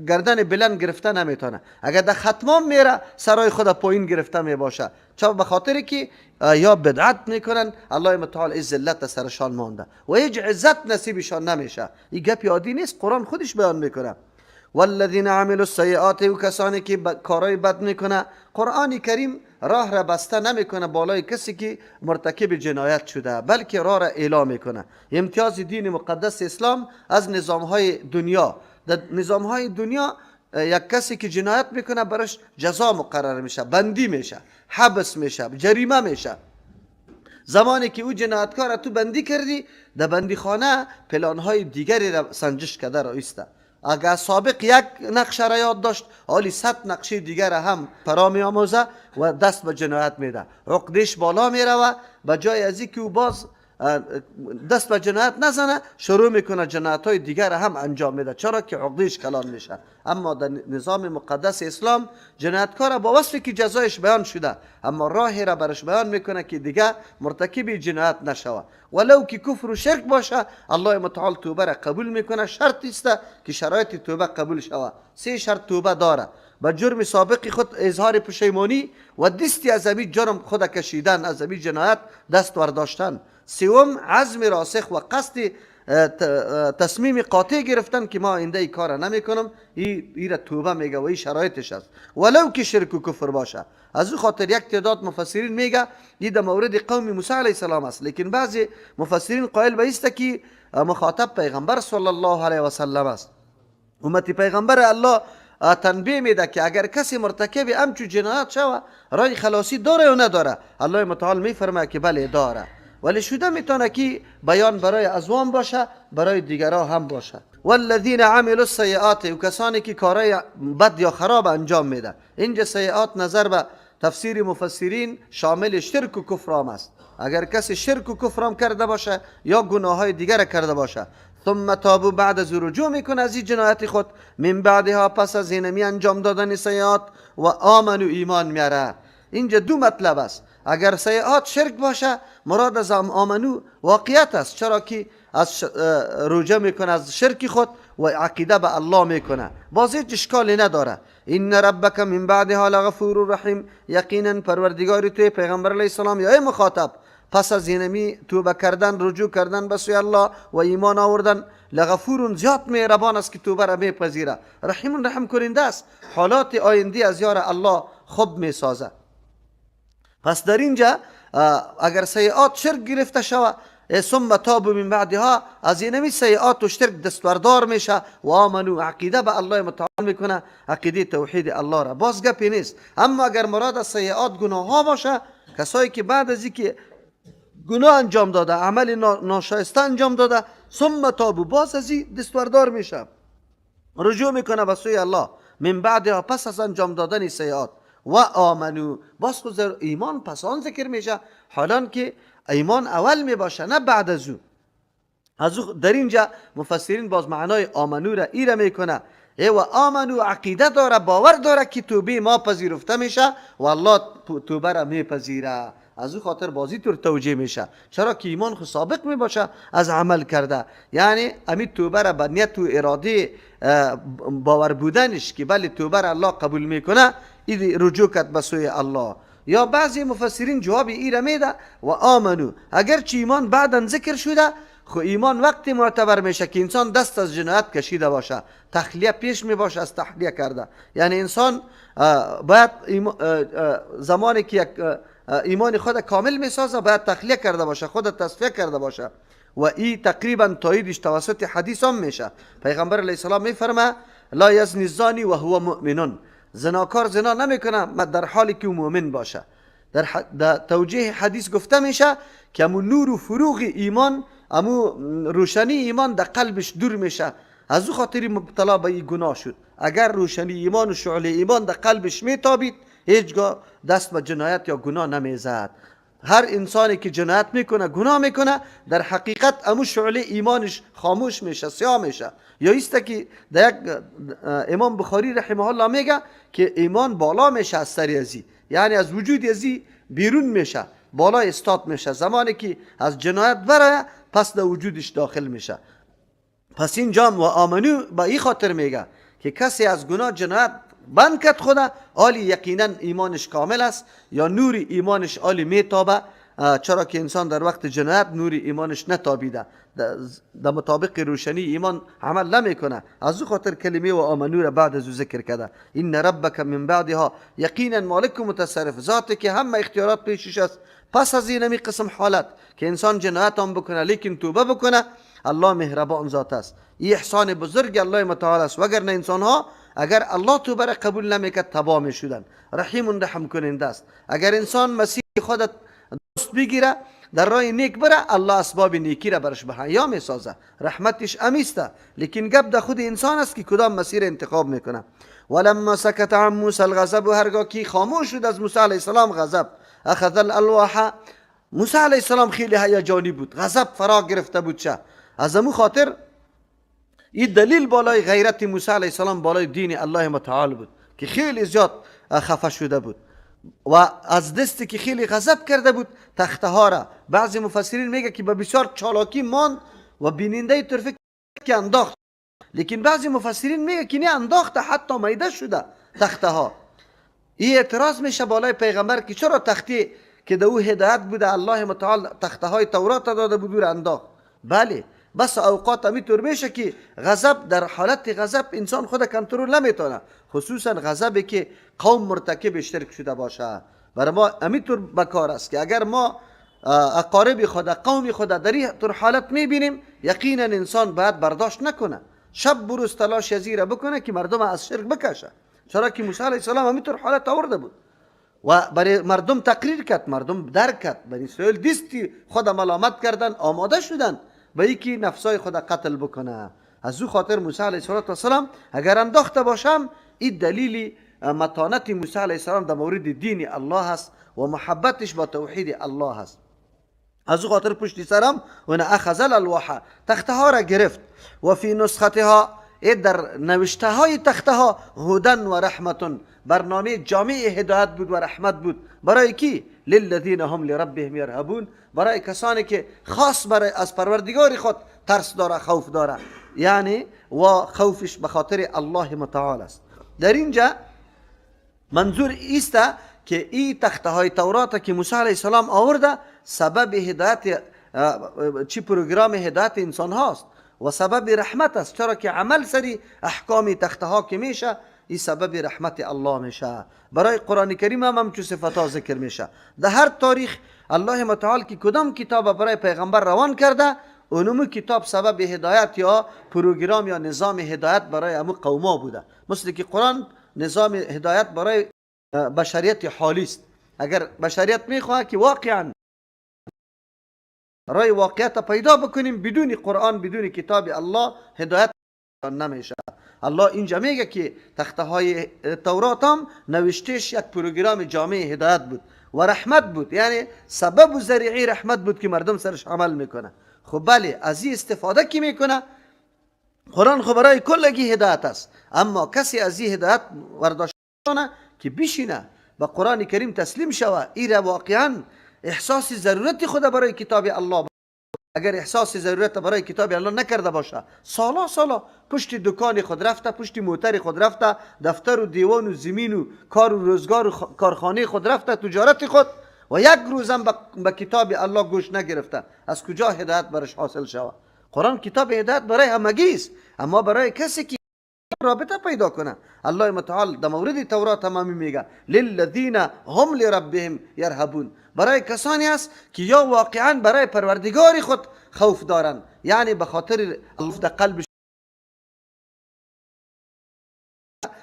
گردن بلند گرفته نمیتونه. اگر در ختمان میره سرای خود پایین گرفته میباشه. چرا؟ به خاطر که یا بدعت میکنن الله متعال از ذلت سرشان مانده و هیچ عزت نصیبشان نمیشه. این گپ عادی نیست، قرآن خودش بیان میکنه. والذین عملوا السیئات، و کسانی که کارهای بد میکنه، قرآن کریم راه را بسته نمیکنه بالای کسی که مرتکب جنایت شده، بلکه راه را اعلام میکنه. امتیاز دین مقدس اسلام از نظامهای دنیا، در نظامهای دنیا یک کسی که جنایت میکنه برش جزا مقرر میشه، بندی میشه، حبس میشه، جریمه میشه. زمانی که او جنایتکار تو بندی کردی، در بندی خانه پلانهای دیگری را سنجش کرده را ایسته. اگر سابق یک نقشه را یاد داشت، حالی 100 نقشه دیگر هم فرا می آموزه و دست به جنایت میده. عقدش بالا می روه، به جای از اینکه او باز دست به جنایت نزنه، شروع میکنه جنایت های دیگر هم انجام میده، چرا که عقدش کلان میشه. اما در نظام مقدس اسلام جنایتکار با وصفی که جزایش بیان شده، اما راهی را برش بیان میکنه که دیگه مرتکب جنایت نشوه. ولو که کفر و شرک باشه، الله متعال توبه را قبول میکنه. شرط است که شرایط توبه قبول شوه. 3 شرط توبه داره: به جرم سابق خود اظهار پشیمانی و دستی از این جرم خود کشیدن، از این جنایت دست برداشتن. سوم، عزم راسخ و قصد تصمیم قاطع گرفتن که ما آینده ای کار نمی کنم. این را توبه میگه و این شرایطش است، ولو که شرک و کفر باشه. از او خاطر یک تعداد مفسرین میگه این در مورد قوم موسی علیه السلام است، لیکن بعضی مفسرین قائل به است که مخاطب پیغمبر صلی الله علیه و سلم است. امتی پیغمبر الله تنبیه میده که اگر کسی مرتکب همچو جنایت شوه، راه خلاصی داره یا نداره؟ الله متعال میفرماید که بله داره، ولی شده میتونه که بیان برای ازوام باشه، برای دیگرها هم باشه. والذین عملوا السیئات، و کسانی که کارای بد یا خراب انجام میده. اینجا سیئات نظر به تفسیر مفسرین شامل شرک و کفر هم است. اگر کسی شرک و کفر هم کرده باشه یا گناه های دیگر کرده باشه، ثم تابوا، بعد از رجوع میکنه از این جنایت خود، من بعدها، پس از اینمی انجام دادن سیئات، و آمنو، ایمان میاره. اینجا دو مطلب است. اگر سیئات شرک باشه، مراد از آمنو واقعیت است، چرا که از رجوع میکنه از شرک خود و عقیده به الله میکنه، باز هیچ اشکالی نداره. ان ربک من بعدها لغفور رحیم، یقینا پروردگار توی پیغمبر علیه السلام یا ای مخاطب، پس از اینمی توبه کردن، رجوع کردن به سوی الله و ایمان آوردن، لغفور، زیاد مهربان است که توبه را میپذیره، رحیم، رحم کننده است، حالات آینده از یار الله خوب میسازه. پس در اینجا اگر سیئات شرک گرفته شوه، ثم تابوا من بعدها، از اینمی سیئات و شرک دستبردار میشه و آمنو، عقیده به الله متعال میکنه، عقیده توحید الله را، باز گپی نیست. اما اگر مراد از سیئات گناه ها باشه، کسایی که بعد از اینکه گناه انجام داده، عمل ناشایسته انجام داده، ثم تابوا، باز از این دستبردار میشه، رجوع میکنه به سوی الله، من بعدها، پس از انجام دادن سیئات، و آمنو، باز خود ایمان پس آن ذکر میشه، حالان که ایمان اول می باشه نه بعد از او. در اینجا مفسرین باز معنای آمنو را ایره میکنه، و آمنو، عقیده داره، باور داره که توبه ما پذیرفته میشه و الله توبه را میپذیره. از او خاطر بازی طور توجیه میشه، چرا که ایمان خود سابق می باشه از عمل کرده. یعنی امید توبه را به نیت و اراده باور بودنش که بله توبه را الله قبول میکنه، این رجوع کرد به سوی الله. یا بعضی مفسرین جواب ایره میده و آمنو، اگرچه ایمان بعداً ذکر شده، خو ایمان وقتی معتبر میشه که انسان دست از جنایت کشیده باشه، تخلیه پیش می باشه از تحلیه کرده. یعنی انسان باید زمانی که یک ایمان خود کامل میسازه، باید تخلیه کرده باشه، خود تصفیه کرده باشه. و این تقریبا تاییدش توسط حدیث هم میشه. پیغمبر علیه السلام میفرمه لا یزنی الزانی و هو مؤمنون، زناکار زنا نمیکنه در حالی که مؤمن باشه. در توجیه حدیث گفته میشه که امو نور و فروغ ایمان، امو روشنی ایمان در قلبش دور میشه، از او خاطری مبتلا به این گناه شد. اگر روشنی ایمان و شعله ایمان در قلبش میتابید، هیچگاه دست به جنایت یا گناه نمیزد. هر انسانی که جنایت میکنه، گناه میکنه، در حقیقت امو شعله ایمانش خاموش میشه، سیاه میشه. یا ایسته که در یک امام بخاری رحمه الله میگه که ایمان بالا میشه از سر ازی، یعنی از وجود ازی بیرون میشه، بالا استاد میشه. زمانی که از جنایت برای پس در وجودش داخل میشه. پس این جام و آمنو با این خاطر میگه که کسی از گناه جنایت بند کرد خدا، آلی یقینا ایمانش کامل است، یا نور ایمانش آلی میتابه، چرا که انسان در وقت جنایت نور ایمانش نتابیده، در مطابق روشنی ایمان عمل نمیکنه. از او خاطر کلمه و آمنو را بعد از او ذکر کرده. این ربک من بعدها، یقینا مالک و متصرف، ذاتی که همه اختیارات پیشش است. پس از این همی قسم حالت که انسان جنایت هم بکنه لیکن توبه بکنه، الله مهربان ذات است. این احسان بزرگ الله متعال است، وگرنه انسان ها اگر الله توبه را قبول نمیکرد تباه میشدن. رحیم رحم کننده است. اگر انسان مسیح خودت دوست بگیره، در راه نیک بره، الله اسباب نیکی را برش مهیا میسازه، رحمتش امیسته. لیکن گپ در خود انسان است که کدام مسیر انتخاب میکنه. ولما سکت عن موسی الغضب، و هرگاه کی خاموش شد از موسی علیه السلام غضب، اخذ الالواح، موسی علیه السلام خیلی هیجانی بود، غضب فرا گرفته بود. چه از امو خاطر این دلیل بالای غیرت موسی علیه السلام بالای دین الله متعال بود که خیلی زیاد خفه شده بود و از دستی که خیلی غضب کرده بود تخته ها را، بعضی مفسرین میگه که به بسیار چالاکی ماند و بیننده طرفی که انداخت، لیکن بعضی مفسرین میگه که نه انداخته، حتی میده شده تخته ها. این اعتراض میشه بالای پیغمبر که چرا تختی که دو هدایت بوده الله متعال تخته های تورات داده بود و انداخت. بله بس اوقات میطور میشه که غضب، در حالت غضب انسان خود کنترل نمیتونه، خصوصا غضبی که قوم مرتکب شرک شده باشه. برای ما امیطور بکار است که اگر ما اقارب خود، قوم خود در این طور حالت میبینیم، یقینا انسان باید برداشت نکنه، شب بروز تلاش یزیره بکنه که مردم از شرک بکشه. چرا که موسی علیه السلام امیطور حالت آورده بود و برای مردم تقریر کرد، مردم درک کرد. بنی اسرائیل دیستی خود ملامت کردن، آماده شدن به یکی نفسای خود قتل بکنه. از او خاطر موسی علیه السلام اگر انداخته باشم، این دلیل متانت موسی علیه السلام در مورد دین الله هست و محبتش با توحید الله هست. از او خاطر پشتی سرم و اخذ الالواح، تخته ها را گرفت، و فی نسختها، در نوشته های تخته ها، هدن و رحمتون، برنامه جامع هدایت بود و رحمت بود. برای کی؟ للذین هم لربهم یرهبون، برای کسانی که خاص برای از پروردگار خود ترس داره، خوف داره، یعنی و خوفش به خاطر الله متعال است. در اینجا منظور ایست که این تخته های تورات که موسی علیه السلام آورده سبب هدایت، چی پروگرام هدایت انسان هاست و سبب رحمت است. چرا که عمل سری احکام تخته ها که میشه، این سبب رحمت الله میشه. برای قرآن کریم هم چو صفات ها ذکر میشه. در هر تاریخ الله متعال که کدام کتاب برای پیغمبر روان کرده، اونمو کتاب سبب هدایت یا پروگرام یا نظام هدایت برای امو قوما بوده. مثل که قرآن نظام هدایت برای بشریت حالی است. اگر بشریت میخواه که واقعا رای واقعیت پیدا بکنیم، بدون قرآن، بدون کتاب الله هدایت نمیشه. الله اینجا میگه که تخته های تورات هم نوشتهش یک پروگرام جامع هدایت بود و رحمت بود، یعنی سبب و ذریعه رحمت بود که مردم سرش عمل میکنه. خب بله، از این استفاده کی میکنه؟ قرآن خب برای کلگی هدایت است، اما کسی از این هدایت برداشت کنه که بشینه به قرآن کریم تسلیم شوه، این واقعا احساس ضرورت خود برای کتاب الله. اگر احساس ضرورت برای کتاب الله نکرده باشه، سالا پشت دکان خود رفته، پشت موتر خود رفته، دفتر و دیوان و زمین و کار و روزگار و کارخانه خود رفته، تجارت خود، و یک روزم به کتاب الله گوش نگرفته، از کجا هدایت برش حاصل شود؟ قرآن کتاب هدایت برای همگی است، اما برای کسی که رابطه پیدا کنه. الله متعال در مورد تورات تمامی میگه للذین هم لربهم یرهبون، برای کسانی است که یا واقعا برای پروردگار خود خوف دارن، یعنی به خاطر الف در قلب.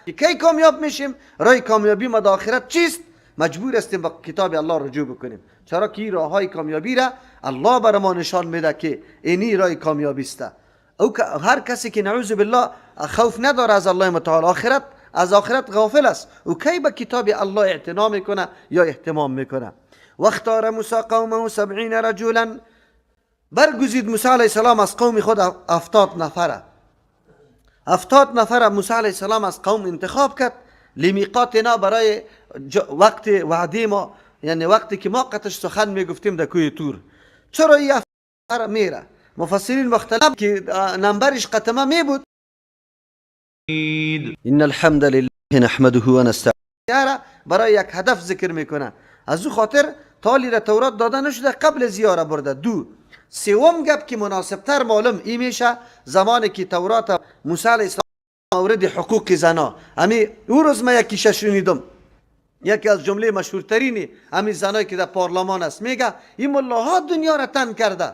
کی کامیاب میشیم؟ راه کامیابی ما در آخرت چیست؟ مجبور هستیم به کتاب الله رجوع بکنیم، چرا که راه های کامیابی را الله بر ما نشان میده که اینی راه کامیابی است. او هر کسی که نعوذ بالله خوف نداره از الله متعال، از آخرت غافل است، او کی به کتاب الله اعتنا میکنه یا اهتمام میکنه؟ و اختار موسی قومه 70 رجلا، برگزید موسی علیه السلام از قوم خود 70 نفر موسی علیه السلام از قوم انتخاب کرد، لمیقاتنا، برای وقت وعده ما، یعنی وقتی که ما قطش سخن میگفتیم در کوه تور. چرا این 70 میره؟ مفسرین مختلف که نمبرش قطمه می بود. ان الحمد لله نحمده و نستعینه، برای یک هدف ذکر میکنه. از او خاطر تالی را تورات داده نشده، قبل زیاره برده. دو سوم گپ که مناسب تر معلوم این میشه، زمانی که تورات موسی علیه السلام مورد حقوق زنا، امی او روز ما یکی شنیدم، یکی از جمله مشهورترین امی زنایی که در پارلمان است میگه این ملاها دنیا را تن کرده.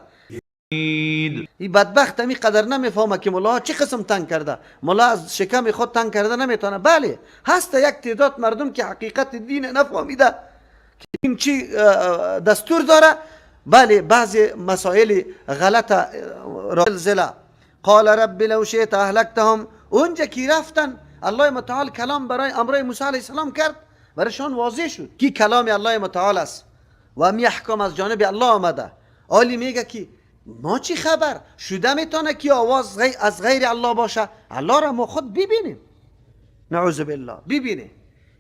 این بدبخت همی قدر نمیفهمه که ملاها چی قسم تنگ کرده. ملا از شکم خود تنگ کرده نمیتونه. بله هست یک تعداد مردم که حقیقت دین نفهمیده که این چی دستور داره، بله بعضی مسائل غلط زلزله قال رب لو شئت اهلكتهم، اونجا که رفتن الله متعال کلام برای امر موسی علیه السلام کرد، برایشان واضح شد کی کلام الله متعال است و هم احکام از جانب الله آمده. عالی میگه که ما چی خبر شده میتونه که آواز از غیر الله باشه؟ الله را ما خود ببینیم، نعوذ بالله ببینیم.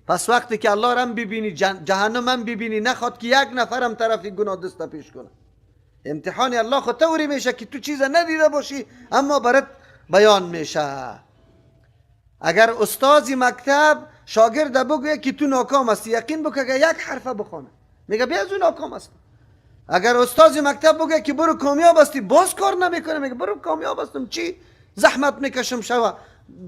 پس وقتی که الله را هم ببینی جهنم هم ببینی، نخواد که یک نفرم طرف گناه دست پیش کنه. امتحان الله خود طوری میشه که تو چیز ندیده باشی اما برات بیان میشه. اگر استادی مکتب شاگرد بگه که تو ناکام هستی، یقین بکن که یک حرف بخونه میگه بیا از اون ناکام هستی. اگر استادی مکتب بگه که برو کامیاب هستی، باز کار نمیکنه میگه برو کامیاب هستم چی زحمت میکشم شوا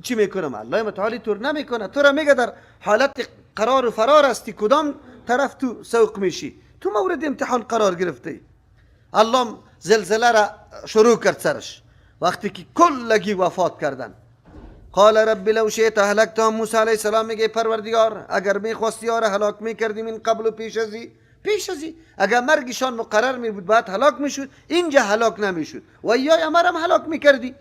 چی میکنم. الله متعالی طور نمیکنه، تو را میگه در حالت قرار و فرار هستی، کدام طرف تو سوق میشی، تو مورد امتحان قرار گرفته. الله زلزله را شروع کرد سرش وقتی که کلگی وفات کردن. قال رب لو شئت اهلكتهم، موسی علیه السلام میگه پروردگار اگر میخواستی را هلاک میکردی من قبل و پیش ازی اگر مرگشان مقرر میبود بعد هلاک میشد، اینجا هلاک نمیشد و یا مرم هلاک میکردی.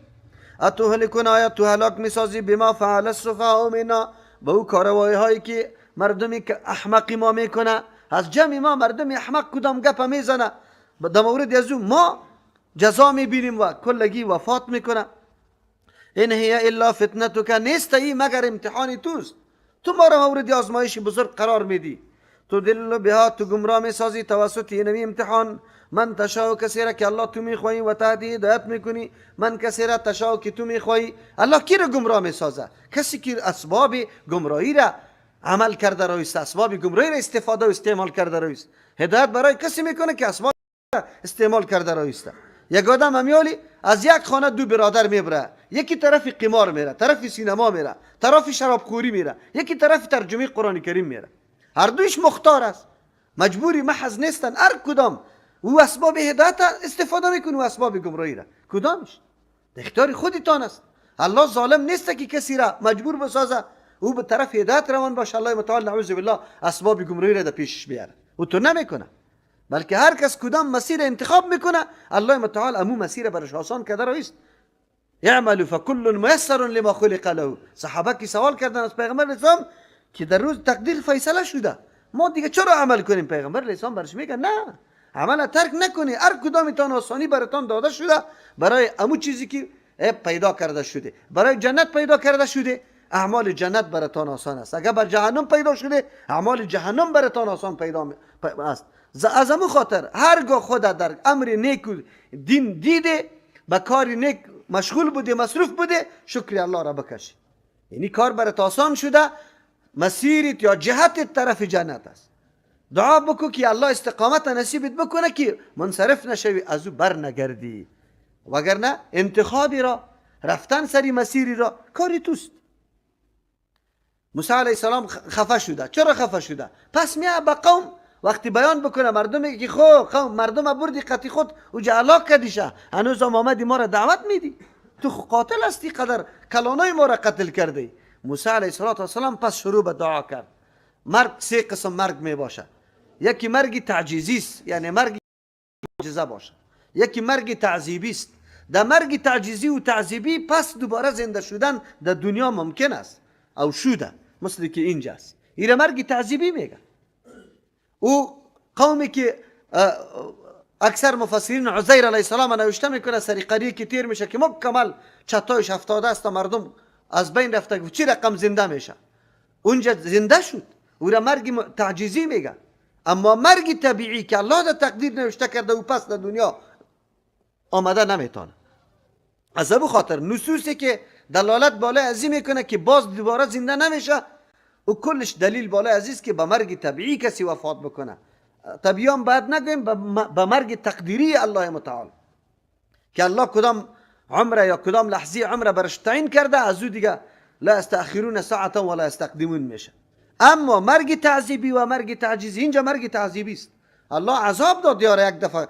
اتهلكنا، آیا تو هلاک میسازی بما فعل السفهاء منا، به او کاروائی هایی که مردمی که احمقی ما میکنه. از جمع ما مردمی احمق کدام گپ میزنه، در مورد از ما جزا میبینیم و کلگی وفات میکنه. این هی الا فتنتک، نیست ای مگر امتحانی توست، تو ما را مورد آزمایش بزرگ قرار میدی. تو دل بها، تو گمراه میسازی توسط این امتحان. من تشاء، کسی را که الله تو میخوایی، و تهدی، هدایت میکنی. من کسی را تشاء که تو میخوایی. الله کی را گمراه میسازه؟ کسی که اسباب گمراهی را عمل کرده رویست، اسباب گمراهی را استفاده و استعمال کرده رویست. هدایت برای کسی میکنه که اسباب استعمال کرده رویست. یک آدم امیالی از یک خانه دو برادر میبره، یکی طرف قمار میره، طرف سینما میره، طرف شرابخوری میره، یکی طرف ترجمه قرآن کریم میره. هر دویش مختار است، مجبوری محض نیستن. هر کدام او اسباب هدایت استفاده میکنه و اسباب گمراهی را کدامش اختیار خودتان است. الله ظالم نیست که کسی را مجبور بسازه او به طرف هدایت روان باشه. الله متعال نعوذ بالله اسباب گمراهی را در پیشش بیاره، او تو نمیکنه، بلکه هر کس کدام مسیر انتخاب میکنه الله متعال امو مسیر برش آسان کرده رویست. اعملوا فکل میسر لما خلق له. صحابه کی سوال کردن از پیغمبر اسلام که در روز تقدیر فیصله شده، ما دیگه چرا عمل کنیم؟ پیغمبر اسلام برش میگه نه، عمل ترک نکنی، هر کدامتان آسانی براتان داده شده برای امو چیزی که پیدا کرده شده. برای جنت پیدا کرده شده، اعمال جنت براتان آسان است. اگر بر جهنم پیدا شده، اعمال جهنم براتان آسان پیدا است. از امو خاطر هرگاه خود در امر نیک و دین دیده، به کار نیک مشغول بوده، مصروف بوده، شکر الله را بکشی. یعنی کار برات آسان شده، مسیرت یا جهت طرف جنت است. دعا بکو که الله استقامت نصیبت بکنه که منصرف نشوی، از او بر نگردی، وگرنه انتخابی را رفتن سری مسیری را کاری توست. موسی علیه السلام خفه شده. چرا خفه شده؟ پس میاد به قوم وقتی بیان بکنه مردمی که خو قوم مردم بردی قتی خود او هلاک کردیشه، هنوز هم آمدی ما را دعوت میدی، تو قاتل هستی، قدر کلانای ما را قتل کردی. موسی علیه السلام پس شروع به دعا کرد. مرگ سه قسم مرگ می باشه. یکی مرگ تعجیزی است، یعنی مرگ معجزه باشه. یکی مرگ تعذیبی است. در مرگ تعجیزی و تعذیبی پس دوباره زنده شدن در دنیا ممکن است او شده، مثل که اینجاست. این مرگ تعذیبی میگه. او قومی که اکثر مفسرین عزیر علیه السلام نوشته میکنه سری قریه که تیر میشه که مکمل چتایش 70 است، مردم از بین رفته، چی رقم زنده میشه. اونجا زنده شد، او را مرگ تعجیزی میگه. اما مرگ طبیعی که الله در تقدیر نوشته کرده و پس در دنیا آمده نمیتونه. از ابو خاطر نصوصی که دلالت بالای ازی میکنه که باز دوباره زنده نمیشه، و کلش دلیل بالای ازیست که به مرگ طبیعی کسی وفات بکنه. طبیعی بعد نگویم، به مرگ تقدیری الله متعال که الله کدام عمره یا کدام لحظه عمره برش تعیین کرده، از او دیگه لا استأخرون ساعة ولا استقدمون میشه. اما مرگ تعذیبی و مرگ تعجیزی، اینجا مرگ تعذیبی است. الله عذاب داد یاره، یک دفعه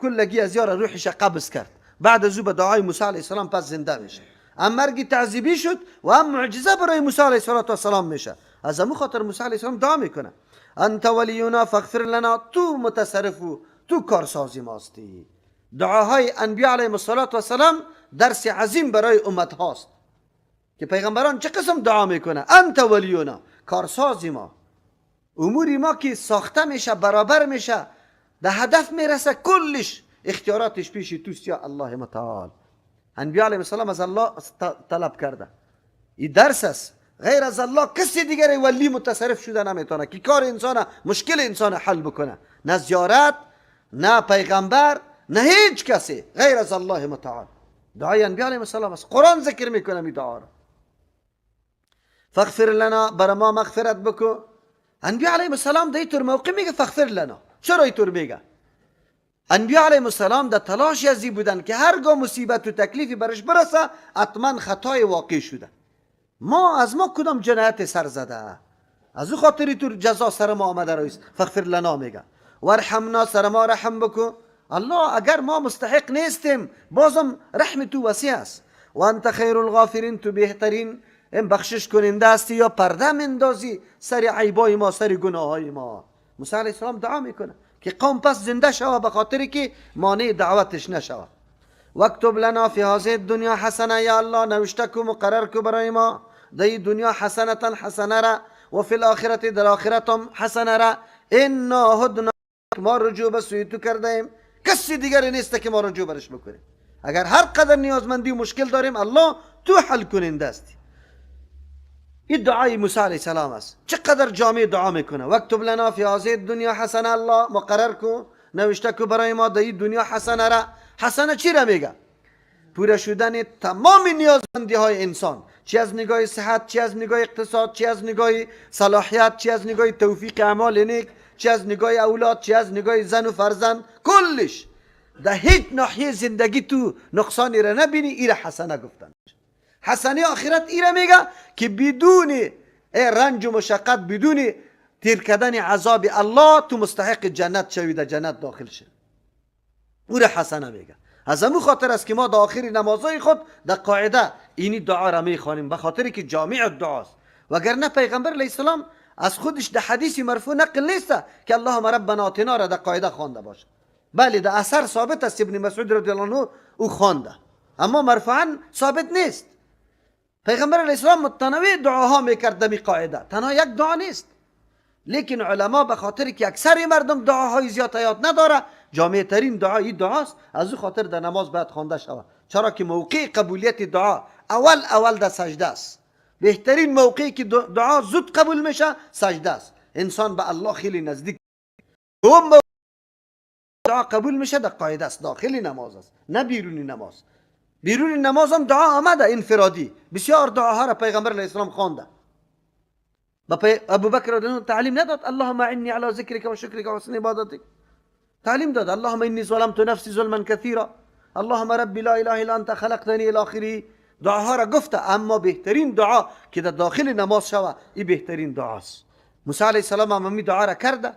کلگی از یاره روحش قبض کرد، بعد از او به دعای موسی علیه السلام پس زنده میشه. اما مرگ تعذیبی شد و هم معجزه برای موسی علیه السلام میشه. از همون خاطر موسی علیه السلام دعا میکنه انت ولینا فاغفر لنا، تو متصرف و تو کارسازی ماستی. دعاهای انبیاء علیهم السلام درس عظیم برای امت هاست که پیغمبران چه قسم دعا میکنه. انت ولینا، کارسازی ما، اموری ما که ساخته میشه برابر میشه به هدف میرسه کلش اختیاراتش پیش توست یا الله متعال. انبیاء علیهم السلام از الله طلب کرده، این درس است. غیر از الله کسی دیگر ولی متصرف شده نمیتونه که کار انسان مشکل انسان حل بکنه، نه زیارت، نه پیغمبر، نه هیچ کسی غیر از الله متعال. دعای انبیاء علیهم السلام است. قرآن ذکر میکنه می دعا را. فاغفر لنا، بر ما مغفرت بکو. انبیاء علیهم السلام در اینطور موقع میگه فاغفر لنا. چرا اینطور میگه؟ انبیاء علیهم السلام در تلاش ازی بودن که هرگاه مصیبت و تکلیفی برش برسه حتما خطای واقع شده. از ما کدام جنایت سر زده؟ از او خاطری تو جزا سر ما آمده رویست. فاغفر لنا میگه ورحمنا، سر ما رحم بکو. الله اگر ما مستحق نیستیم بازم رحم تو وسیع است. و انت خیر الغافرین، تو بهترین بخشش کننده هستی یا پرده مندازی سر عیبای ما، سر گناههای ما. موسی علیه السلام دعا میکنه که قوم پس زنده شوه به خاطری که مانع دعوتش نشوه. واکتب لنا فی هذه الدنیا حسنه، یا الله نوشته کو مقرر کو برای ما در دنیا حسنتا، حسنه را، و فی الاخرت، در آخرت هم حسنه را. انا هدنا، ما رجوع به سوی تو کرده ایم، کسی دیگری نیست که ما رجوع برش بکنیم. اگر هر قدر نیازمندی و مشکل داریم الله تو حل کننده است. این دعای موسی علیه السلام است. چقدر جامع دعا میکنه. واکتب لنا فی هذه الدنیا حسنه، الله مقرر کو، نوشته کو برای ما در دنیا حسنه را. حسنه چی را میگه؟ پوره شدن تمام نیازمندی های انسان، چی از نگاه صحت، چی از نگاه اقتصاد، چی از نگاه صلاحیت، چی از نگاه توفیق اعمال نیک، چی از نگاه اولاد، چی از نگاه زن و فرزند، کلش در هیچ ناحیه زندگی تو نقصانی را نبینی. ایره حسنه گفتن. حسنه آخرت ایره میگه که بدون رنج و مشقت، بدون تیر کردن عذاب الله، تو مستحق جنت شوی، در جنت داخل شد. او را حسنه میگه. از همون خاطر است که ما در آخر نمازهای خود در قاعده اینی دعا را میخوانیم، به خاطر که جامع دعاست. وگرنه پیغمبر علیه السلام از خودش در حدیث مرفوع نقل نیست که اللهم ربنا آتنا را در قاعده خوانده باشه. بله در اثر ثابت است، ابن مسعود رضی الله عنه او خوانده، اما مرفوعا ثابت نیست. پیغمبر علیه السلام متنوع دعاها میکرد در قاعده، تنها یک دعا نیست. لیکن علما به خاطر که اکثر مردم دعاهای زیاد یاد نداره، جامع ترین دعا این دعاست. از او خاطر در نماز باید خوانده شود، چرا که موقع قبولیت دعا اول در سجده است. بهترین موقعی که دعا زود قبول میشه سجده است. انسان به الله خیلی نزدیک. دوم دعا قبول میشه در قاعده است، داخل نماز است، نه بیرون نماز. بیرون نماز هم دعا آمده انفرادی، بسیار دعاها را پیغمبر علیه السلام خوانده. ابو بکر رضی الله عنه تعلیم نداد اللهم اعني على ذکرک و شکرک و حسن عبادتک؟ تعلیم داد اللهم انی ظلمت نفسی ظلما کثیرا، اللهم ربی لا اله الا انت خلقتنی الی آخره. دعاها را گفته، اما بهترین دعا که در داخل نماز شوه این بهترین دعاست. موسی علیه السلام هم این دعا را کرده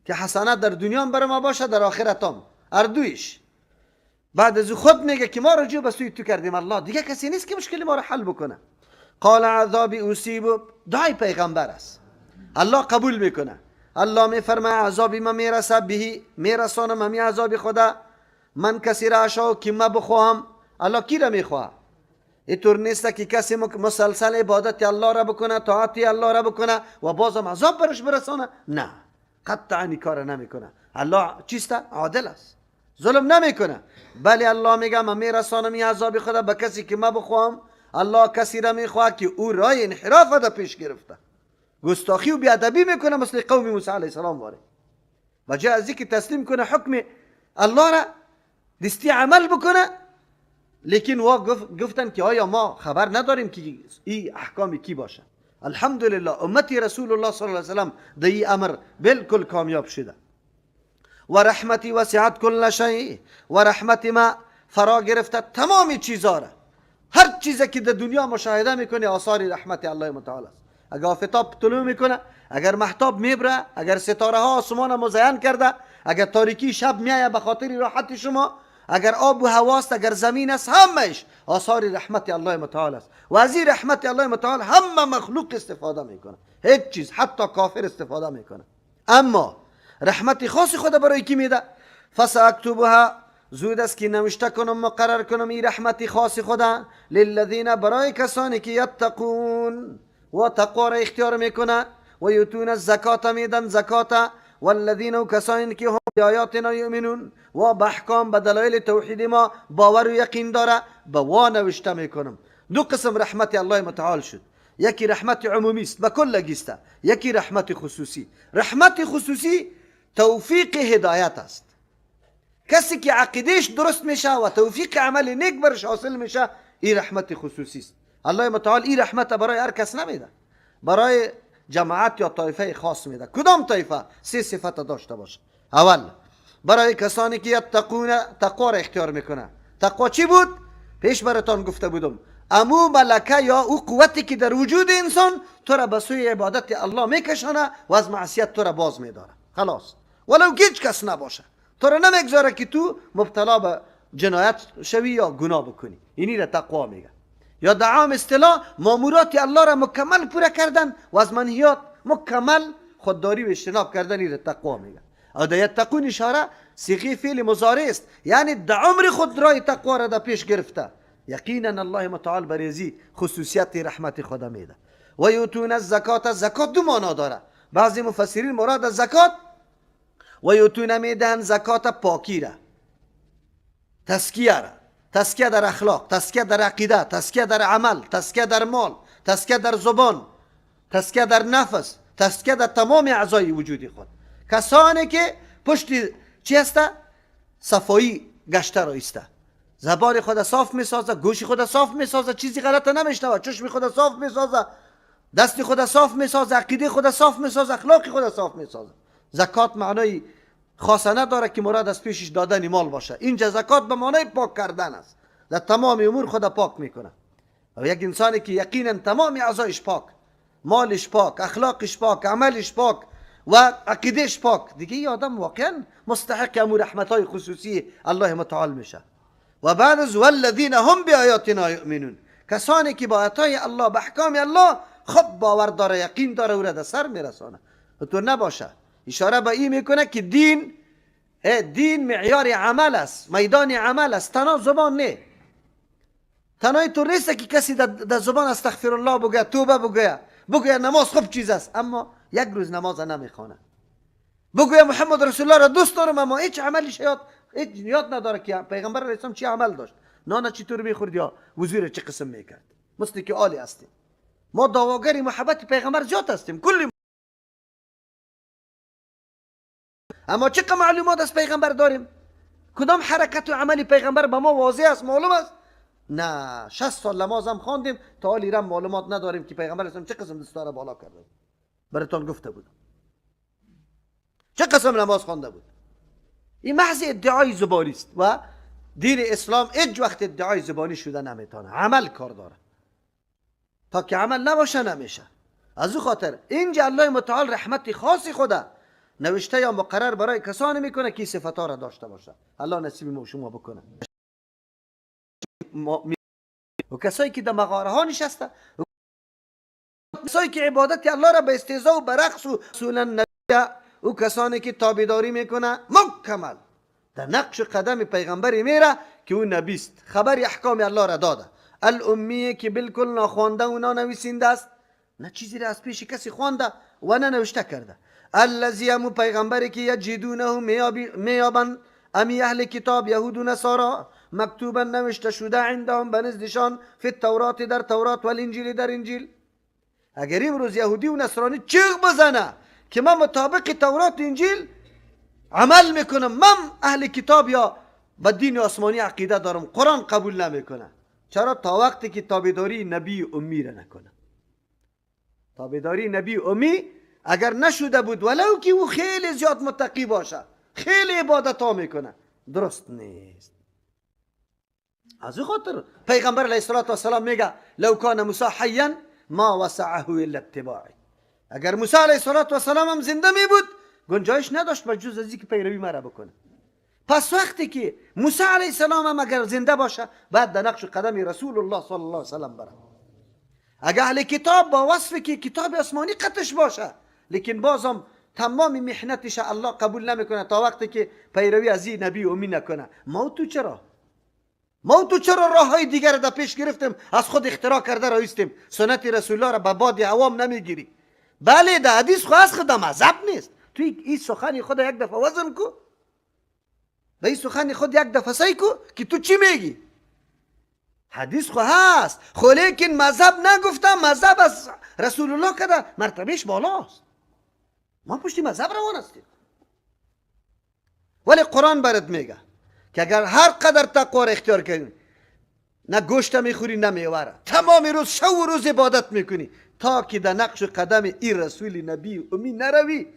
که حسنات در دنیا بر ما باشه، در آخرت هم اردویش. بعد از خود میگه که ما رجوع به سوی تو کردیم الله، دیگه کسی نیست که مشکل ما را حل بکنه. قال عذابی اصیب، دعای پیغمبر است، الله قبول میکنه. الله میفرماید عذابی ما میرسه، به میرسانم همی عذاب خدا، من کسی را اشاء که ما بخواهم. الله کی را میخواه؟ اینطور نیست که کسی مسلسل عبادت الله را بکنه، طاعت الله را بکنه و بازم عذاب برش برسانه. نه، قطعا این کار نمیکنه. الله چیست؟ عادل است، ظلم نمیکنه. بله الله میگه من میرسانم این عذاب خدا به کسی که ما بخواهم. الله کسی را میخواه که او راه انحراف را پیش گرفته، گستاخی و بیادبی میکنه، مثل قوم موسی علیه السلام واره، و جای از اینکه تسلیم کنه حکم الله را دستی عمل بکنه. لیکن گفتن که آیا ما خبر نداریم که این احکامی کی باشه؟ الحمدلله امتی رسول الله صلی الله علیه وسلم در این امر بالکل کامیاب شده. و رحمتی وسعت کل شیء، و رحمت ما فرا گرفته تمام چیزا را. هر چیزی که در دنیا مشاهده میکنه آثار رحمت الله متعال است. اگر آفتاب طلوع میکنه، اگر مهتاب میبره، اگر ستاره ها آسمان مزین کرده، اگر تاریکی شب میایه به خاطر راحت شما، اگر آب و هواست، اگر زمین است، همهش آثار رحمت الله متعال است و از این رحمت الله متعال همه مخلوق استفاده میکنه، هیچ چیز حتی کافر استفاده میکنه. اما رحمت خاص خود برای کی میده؟ فساکتبها، زود است که نوشته کنم مقرر کنم این رحمت خاص خدا للذین، برای کسانی که یتقون و تقوا را اختیار میکنه و یؤتون الزکات، میدن زکات، والذین، و کسانی که هم بآیاتنا یؤمنون و به احکام به دلایل توحید ما باور و یقین داره، به وا نوشته میکنم. دو قسم رحمت الله متعال شد، یکی رحمت عمومی است به کل گیسته، یکی رحمت خصوصی. رحمت خصوصی توفیق هدایت است، کسی که عقیدهش درست میشه و توفیق عمل نیک برش حاصل میشه، این رحمت خصوصی است. الله متعال این رحمت برای هر کس نمیده، برای جماعت یا طایفه خاص میده. کدام طایفه؟ سه صفت داشته باشه. اول برای کسانی که یتقون، تقوا را اختیار میکنه. تقوا چی بود؟ پیش براتان گفته بودم، امو ملکه یا او قوتی که در وجود انسان تو را به سوی عبادت الله میکشانه و از معصیت تو را باز میداره. خلاص، ولو هیچ کس نباشه، تو را نمیگذاره که تو مبتلا به جنایت شوی یا گناه بکنی. اینی را تقوا میگه. یا دعام اصطلاح مامورات الله را مکمل پورا کردن و از منهیات مکمل خودداری و اجتناب کردن، این را تقوا میگه. او در یتقون اشاره صیغه فعل مضارع است، یعنی در عمر خود رای تقوا را در پیش گرفته. یقینا الله متعال بریزی خصوصیت رحمت خدا میده. و یؤتون الزکات، زکات دو معنا داره. بعضی مفسرین مراد از زکات و یؤتون میدن زکات پاکی را، تزکیه را، تزکیه در اخلاق، تزکیه در عقیده، تزکیه در عمل، تزکیه در مال، تزکیه در زبان، تزکیه در نفس، تزکیه در تمام اعضای وجودی خود. کسانی که پشت چی هسته؟ صفایی گشته رایسته، زبان خود صاف میسازه، گوش خود صاف میسازه، چیزی غلط نمیشنوه، چشم خود صاف میسازه، دست خود صاف میسازه، عقیده خود صاف میسازه، اخلاق خود صاف میسازه. زکات معنای خاصه نداره که مراد از پیشش دادن مال باشه. اینجا زکات به معنای پاک کردن است، در تمام امور خود پاک میکنه. و یک انسانی که یقینا تمام اعضایش پاک، مالش پاک، اخلاقش پاک، عملش پاک و عقیدهش پاک، دیگه این آدم واقعا مستحق امور رحمتهای خصوصی الله متعال میشه. و بعد از والذین هم بآیاتنا یؤمنون، کسانی که با آیات الله، به احکام الله خود باور داره، یقین داره، او را در سر میرسانه. تو نباشه. اشاره به این میکنه که دین معیار عمل است، میدان عمل است، تنها زبان نه. تنها تو نیست که کسی در زبان استغفر الله بگه، توبه بگه نماز خوب چیز است، اما یک روز نماز نمیخونه. بگه محمد رسول الله را دوست دارم، اما هیچ عملش یاد نداره که پیغمبر علیه السلام چی عمل داشت، نان چطور میخورد یا وضو را چه قسم میکرد. مثل که عالی هستیم ما، دعواگر محبت پیغمبر زیاد هستیم کلی، اما چقدر معلومات از پیغمبر داریم؟ کدام حرکت و عمل پیغمبر به ما واضح است، معلوم است؟ نه، 60 سال نماز هم خواندیم تا حالی را معلومات نداریم که پیغمبر اسلام چه قسم دستار بالا کرده. براتون گفته بود چه قسم نماز خوانده بود. این محض ادعای زبانی است و دین اسلام هیچ وقت ادعای زبانی شده نمیتونه، عمل کار داره. تا که عمل نباشه نمیشه. از او خاطر اینجا الله متعال رحمت خاصی خدا نوشته یا مقرر برای کسانی میکنه که صفات را داشته باشه. الله نصیب ما شما بکنه. و کسایی که در مغاره ها نشسته، کسایی که عبادت الله را به استهزاء و به رقص و رسول النبی، او کسانی که تابعداری میکنه مکمل در نقش قدم پیغمبری میره که او نبی است، خبر احکام الله را داده. الامیه که بالکل ناخوانده و نانویسنده است، نه چیزی را از پیش کسی خوانده و نه نوشته کرده. الذی، امو پیغمبری که یجدونه میابن، امی اهل کتاب یهود و نصارا، مکتوبا نوشته شده عندهم بنزدشان، فی التورات در تورات، و الانجیل در انجیل. اگر امروز یهودی و نصرانی چیغ بزنه که من مطابق تورات و انجیل عمل میکنم، من اهل کتاب یا به دین آسمانی عقیده دارم، قرآن قبول نمیکنه. چرا؟ تا وقتی که تابعداری نبی امی را نکنه. تابعداری نبی امی اگر نشده بود، ولو که او خیلی زیاد متقی باشه، خیلی عبادت ها میکنه، درست نیست. از او خاطر پیغمبر علیه السلام میگه لو کان موسی حیا ما وسعه الا اتباعی. اگر موسی علیه السلام هم زنده می بود، گنجایش نداشت به جز از اینکه پیروی مرا بکنه. پس وقتی که موسی علیه السلام هم اگر زنده باشه بعد در نقش قدم رسول الله صلی الله علیه وسلم بره. اگر اهل کتاب با وصفی که کتاب آسمانی قطش باشه لیکن بازم تمام محنتش الله قبول نمیکنه تا وقتی که پیروی از این نبی امی نکنه. ما تو چرا راه های دیگر را پیش گرفتیم از خود اختراع کرده رایستیم سنت رسول الله را به باد عوام نمیگیری؟ بله ده حدیث خو از خود مذهب نیست. تو این سخن خود یک دفعه وزن کو، به این سخن خود یک دفعه سعی کو که تو چی میگی. حدیث خو هست خو لیکن مذهب نگفتم، مذهب از رسول الله کده مرتبهش بالاست. ما پشتی مذهب روان هستیم. ولی قرآن برات میگه که اگر هر قدر تقوا را اختیار کنی نه گوشت میخوری نه میوه، تمام روز شب و روز عبادت میکنی تا که در نقش قدم این رسول نبی امی نروی،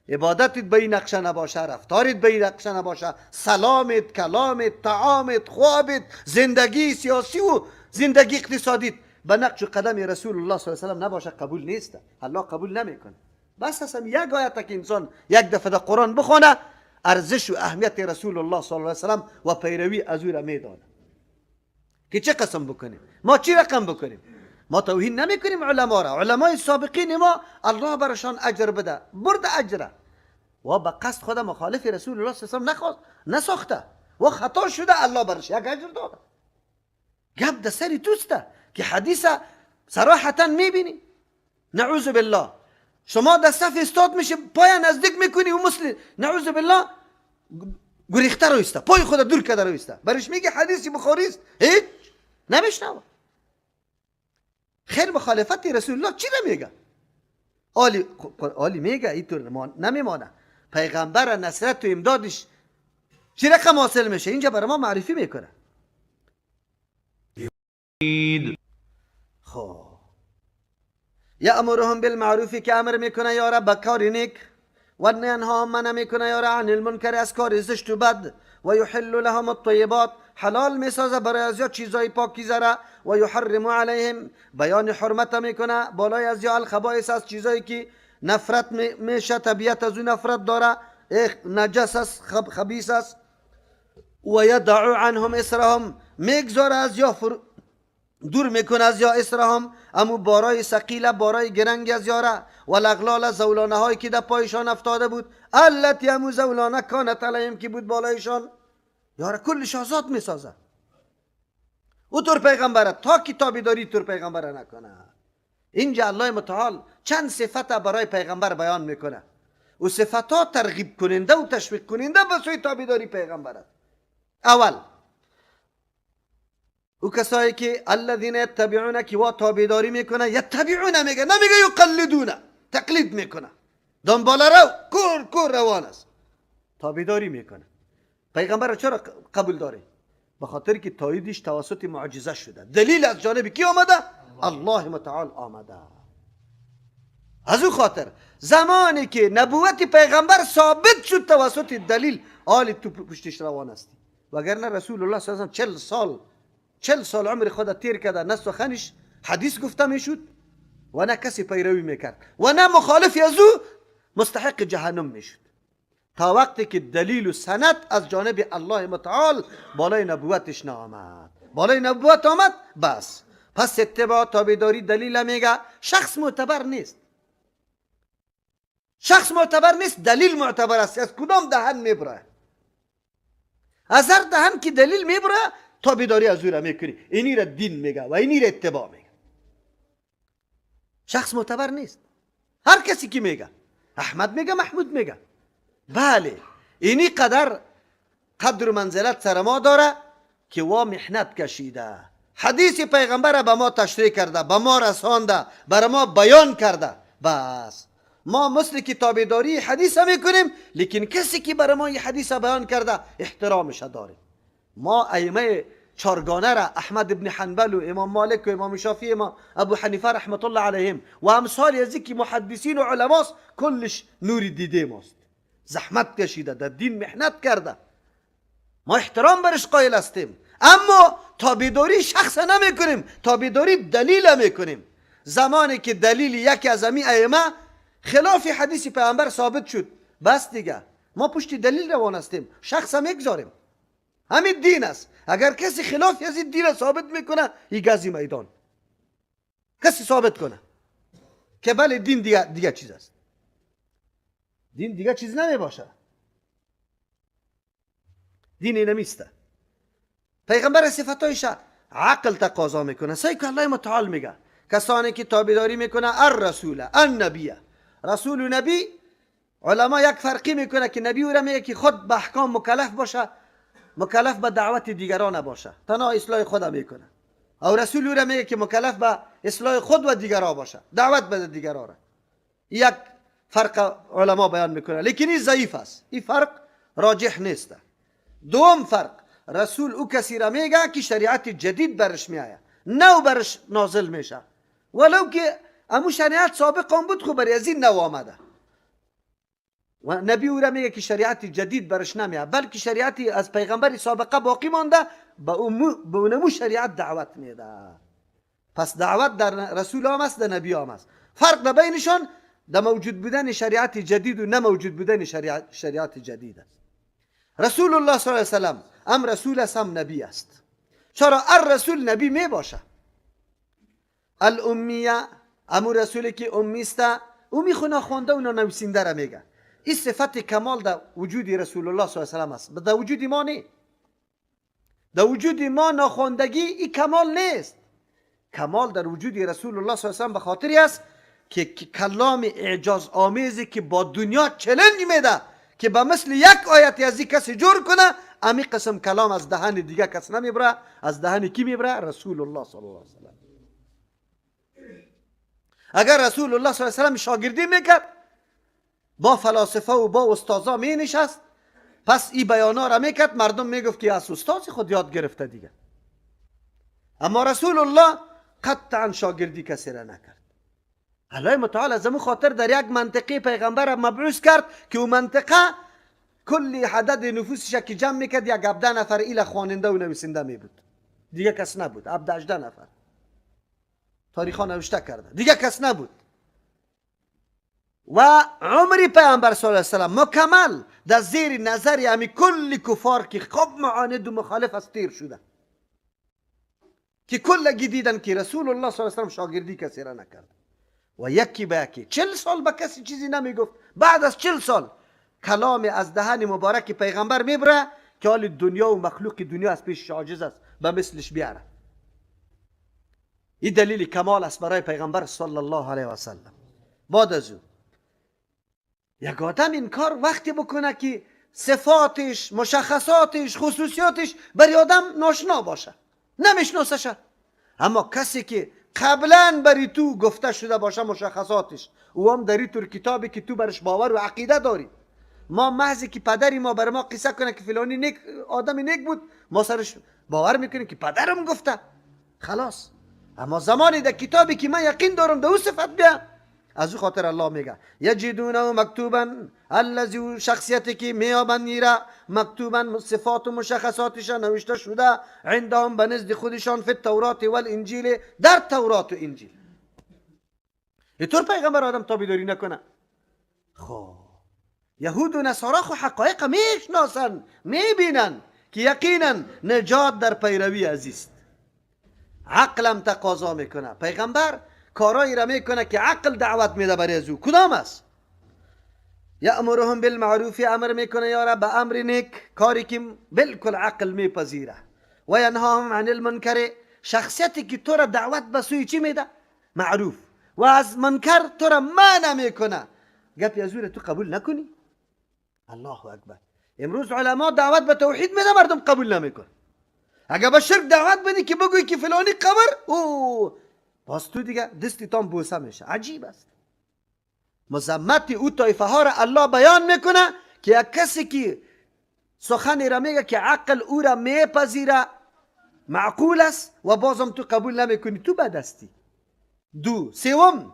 عبادتت به این نقشه نباشه، رفتارت به این نقشه نباشه، سلامت، کلامت، طعامت، خوابت، زندگی سیاسی و زندگی اقتصادیت به نقش قدم رسول الله صلی الله علیه وسلم نباشه، قبول نیست. الله قبول نمیکنه. بس اصلا یک آیت که انسان یک دفعه در قرآن بخونه ارزش و اهمیت رسول الله صلی الله علیه وسلم و پیروی از او را میدانه. که چه قسم بکنیم؟ ما چی رقم بکنیم؟ ما توهین نمیکنیم علما را. علمای سابقین ما الله برشان اجر بده، برد اجره و به قصد خود مخالف رسول الله صلی الله علیه وسلم نساخته و خطا شده، الله برش یک اجر داده. گپ در سری توسته که حدیث صراحتا میبینی. نعوذ بالله شما در صف استاد میشه پای نزدیک میکنی و مسلم نعوذ بالله گریخته رویسته، پای خود دور کرده رویسته، برش میگه حدیث بخاری است، هیچ نمیشنوه. خیر مخالفت رسول الله چی نمیگه؟ آلی میگه اینطور نمیمانه. پیغمبر نصرت و امدادش چی رقم حاصل میشه اینجا برای ما معرفی میکنه. خب یأمرهم بالمعروف که امر میکنه یارا به کار نیک و ننها منع میکنه یارا عن المنکر از کار زشت و بد و یحل لهم الطیبات حلال میسازه برای از یا چیزای پاکیزه را و یحرم علیهم بیان حرمت میکنه بالای از یا الخبائث از چیزایی که نفرت میشه، طبیعت از اون نفرت داره، نجس است، خبیث است. و یدع عنهم اسرهم میگذاره از یا دور میکنه از یا اسرهم امو بارای ثقیله بارای گرنگ از یاره و الاغلال زولانه هایی که در پایشان افتاده بود التی امو زولانه کانت علیهم که بود بالایشان یاره کلش آزاد میسازه. او طور پیغمبره تا کتابی داری طور پیغمبره نکنه. اینجا الله متعال چند صفت برای پیغمبر بیان میکنه و صفتها ترغیب کننده و تشویق کننده به سوی تابعداری پیغمبره. اول او کسایی که الذین یتبعون که وا تابعداری میکنه، یتبعون میگه نمیگه یقلدون، تقلید میکنه، دنبال رو کور روان است، تابعداری میکنه. پیغمبر چرا قبول داره؟ به خاطر که تاییدش توسط معجزه شده. دلیل از جانب کی آمده؟ الله متعال آمده. از او خاطر زمانی که نبوت پیغمبر ثابت شد توسط دلیل آل تو پشتش روان است. وگرنه رسول الله صلی الله علیه و 40 سال عمر خود تیر کرده، نه سخنش حدیث گفته میشد و نه کسی پیروی میکرد و نه مخالفی از او مستحق جهنم میشد تا وقتی که دلیل و سند از جانب الله متعال بالای نبوتش نآمد. بالای نبوت آمد بس. پس اتباع تابعداری دلیل میگه شخص معتبر نیست. شخص معتبر نیست، دلیل معتبر است. از کدام دهن میبره؟ از هر دهن که دلیل میبره تابعداری از او را میکنی. اینی را دین میگه و اینی را اتباع میگه. شخص معتبر نیست. هر کسی که میگه احمد میگه محمود میگه، بله اینی قدر و منزلت سر ما داره که وا محنت کشیده، حدیث پیغمبر به ما تشریح کرده، به ما رسانده، بر ما بیان کرده. بس ما مثل که تابعداری حدیث میکنیم، لیکن کسی که بر ما این حدیث بیان کرده احترامش داریم. ما ائمه چارگانه را احمد ابن حنبل و امام مالک و امام شافعی و ابو حنیفه رحمت الله علیهم و امثال از که محدثین و علماست کلش نوری دیده ماست. زحمت کشیده، در دین محنت کرده، ما احترام برش قائل هستیم. اما تابعداری شخص نمی کنیم، تابعداری دلیل میکنیم. زمانی که دلیل یکی از امی ائمه خلاف حدیث پیامبر ثابت شد بس دیگه ما پشت دلیل روان هستیم، شخص هم میگذاریم. همین دین است. اگر کسی خلاف از این دین ثابت میکنه، این گازی میدان کسی ثابت کنه که بله دین دیگه چیز است. دین دیگه چیز نمی باشه. دینی نمیسته. پیغمبر صفاتایش عقل تقاضا میکنه. سعی که الله متعال میگه کسانی که تابعداری میکنه الرسول النبی، رسول و نبی. علما یک فرقی میکنه که نبی او را میگه که خود به احکام مکلف باشه، مکلف به دعوت دیگران باشه، تنها اصلاح خود میکنه. او رسول او را میگه که مکلف به اصلاح خود و دیگران باشه، دعوت به دیگران را. یک فرق علما بیان میکنه، لیکن این ضعیف است. این فرق راجح نیست. دوم فرق، رسول او کسی را میگه که شریعت جدید برش میآید، نو برش نازل میشه، ولو که امو شریعت سابق هم بود خب از این نو آمده. و نبی او را میگه که شریعت جدید برش نمیاد، بلکه شریعتی از پیغمبر سابقه باقی مانده، به اونمو شریعت دعوت میده. پس دعوت در رسول هم است، در نبی هم است. فرق بینشان در موجود بودن شریعت جدید و نه موجود بودن شریعت جدید است. رسول الله صلی الله علیه و سلم هم رسول است هم نبی است. چرا الرسول نبی می باشه؟ الامیه، امو رسولی که امی است، او میخونه خوانده و نویسنده را میگه. این صفت کمال در وجود رسول الله صلی الله علیه و سلم است، در وجود ما نه. در وجود ما ناخواندگی این کمال نیست. کمال در وجود رسول الله صلی الله علیه و سلم به خاطری است که کلام اعجاز آمیزی که با دنیا چالش میده که به مثل یک آیت از این کسی جور کنه، امی قسم کلام از دهن دیگه کس نمیبره. از دهن کی میبره؟ رسول الله صلی الله علیه و سلم. اگر رسول الله صلی الله علیه و سلم شاگردی میکرد، با فلاسفه و با استادا می نشست، پس این بیانا را میکرد، مردم میگفت که از استاد خود یاد گرفته دیگه. اما رسول الله قطعا شاگردی کسی را نکرد. الله متعال از همون خاطر در یک منطقه پیغمبر مبعوث کرد که اون منطقه کلی عدد نفوسش که جمع میکرد، یک 17 نفر ایل خواننده و نویسنده می بود، دیگه کس نبود. 18 نفر تاریخا نوشته کرده، دیگه کس نبود. و عمری پیامبر صلی الله علیه و سلم مکمل در زیر نظر همی کلی کفار که خوب معاند و مخالف از تیر شده، که کلگی دیدن که رسول الله صلی الله علیه و سلم شاگردی کسی را نکرد و یکی به یکی 40 سال به کسی چیزی نمیگفت. بعد از 40 سال کلام از دهن مبارک پیغمبر میبره که حال دنیا و مخلوق دنیا از پیش عاجز است به مثلش بیاره. این دلیل کمال است برای پیغمبر صلی الله علیه و سلم. بعد از او یک آدم این کار وقتی بکنه که صفاتش، مشخصاتش، خصوصیاتش برای آدم ناشنا باشه، نمیشناسشه. اما کسی که قبلا بری تو گفته شده باشه مشخصاتش، او هم داری تو کتابی که تو برش باور و عقیده داری. ما محضی که پدری ما بر ما قصه کنه که فلانی نیک آدم نیک بود، ما سرش باور میکنیم که پدرم گفته، خلاص. اما زمانی در کتابی که من یقین دارم در او صفت بیا، از او خاطر الله میگه یجدونه مکتوبا، الذی شخصیتی که میابن میره مکتوبا صفات و مشخصاتش نوشته شده عندهم به نزد خودشان فی التورات و الانجیل، در تورات و انجیل. اینطور پیغمبر آدم تابعداری نکنه. خب یهود و نصارا خو حقایق میشناسن، میبینن که یقینا نجات در پیروی عزیز. عقلم تقاضا میکنه. پیغمبر کارایی را میکنه که عقل دعوت میده برای از او. کدام است؟ یامرهم بالمعروف، امر میکنه یارا به امر نیک، کاری که بالکل عقل میپذیره. و ینهاهم عن المنکر، شخصیتی که تو را دعوت به سوی چی میده؟ معروف. و از منکر تو را منع میکنه، گپی از او را تو قبول نکنی. الله اکبر. امروز علما دعوت به توحید میده، مردم قبول نمیکنه. اگه به شرک دعوت بدی که بگوی که فلانی قبر، او باز تو دیگه دستی تام بوسه میشه. عجیب است. مذمت او طایفه ها را الله بیان میکنه که یک کسی که سخنی را میگه که عقل او را میپذیره، معقول است، و بازم تو قبول نمیکنی، تو بدستی. دو سوم،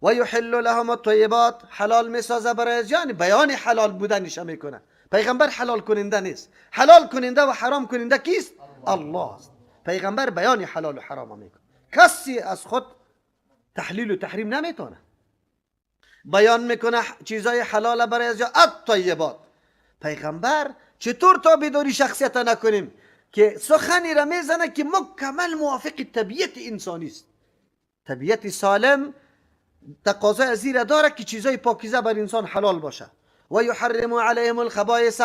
و یحل لهم الطیبات، حلال میسازه برای، یعنی بیان حلال بودنش میکنه. پیغمبر حلال کننده نیست. حلال کننده و حرام کننده کیست؟ الله است. پیغمبر بیان حلال و حرام میکنه. کسی از خود تحلیل و تحریم نمیتونه. بیان میکنه چیزای حلال برای از الطیبات، پیغمبر چطور تابعداری شخصیت نکنیم که سخنی را میزنه که مکمل موافق طبیعت انسانی است. طبیعت سالم تقاضای از این داره که چیزای پاکیزه بر انسان حلال باشه. و یحرم علیهم الخبائث،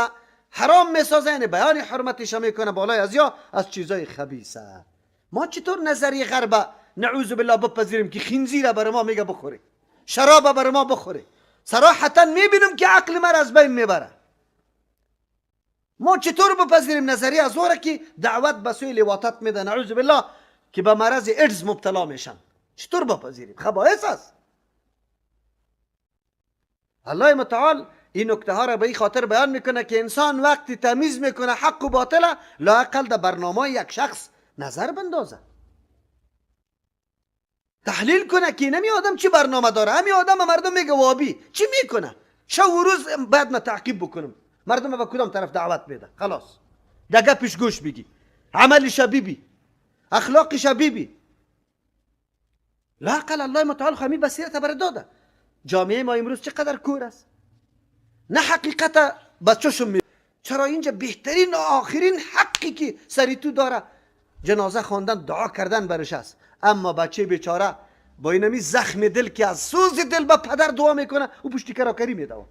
حرام میسازه، یعنی بیان حرمتش میکنه بالای از یا از چیزای خبیثه. ما چطور نظریه غرب نعوذ بالله بپذیریم که خنزیر بر ما میگه بخوره، شراب بر ما بخوره؟ صراحتا میبینیم که عقل ما از بین میبره. ما چطور بپذیریم نظریه از اوره که دعوت به سوی لواطت میده، نعوذ بالله، که به مرض ایدز مبتلا میشن؟ چطور بپذیریم؟ خبائث است. الله متعال این نکته ها را به این خاطر بیان میکنه که انسان وقتی تمیز میکنه حق و باطل، لااقل در برنامه یک شخص نظر بندازه، تحلیل کنه که نمی آدم چی برنامه داره. همین آدم مردم میگه وابی چی میکنه، شب و روز بعد ما تعقیب بکنم مردم به کدام طرف دعوت میده. خلاص دگه پیش گوش بگی، عملش بیبی، اخلاقش بیبی. لااقل الله متعال همین بصیرت بر داده. جامعه ما امروز چقدر کور است، نه حقیقت بچه‌شون می. چرا اینجا بهترین آخرین حقی که سری تو داره جنازه خواندن، دعا کردن برش است، اما بچه بیچاره با اینمی زخم دل که از سوز دل به پدر دعا میکنه او پشتی کراکری میده،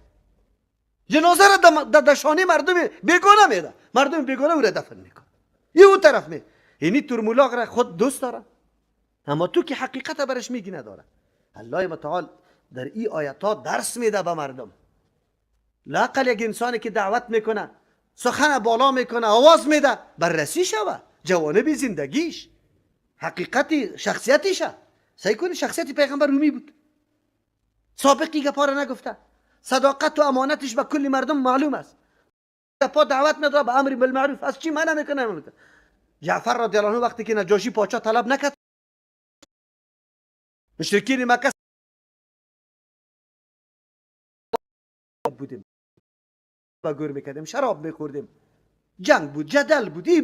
جنازه را در شانه مردم بیگانه میده، مردم بیگانه او را دفن میکنه. این اون طرف می اینی ترمولاق را خود دوست داره، اما تو که حقیقت برش میگی نداره. الله متعال در این آیات ها درس میده به مردم. لااقل یک انسانی که دعوت میکنه، سخن بالا میکنه، آواز میده، بررسی شوه جوانب زندگیش، حقیقتی شخصیتیشه. سعی کنی شخصیت پیغمبر رومی بود، سابقی گپا را نگفته، صداقت و امانتش به کل مردم معلوم است، گپا دعوت میده به امر بالمعروف، از چی منع میکنه. جعفر رضی الله عنه وقتی که نجاشی پادشاه طلب نکرد، مشرکین مکه بودیم، با گور میکردیم، شراب میخوردیم، جنگ بود، جدل بود، ای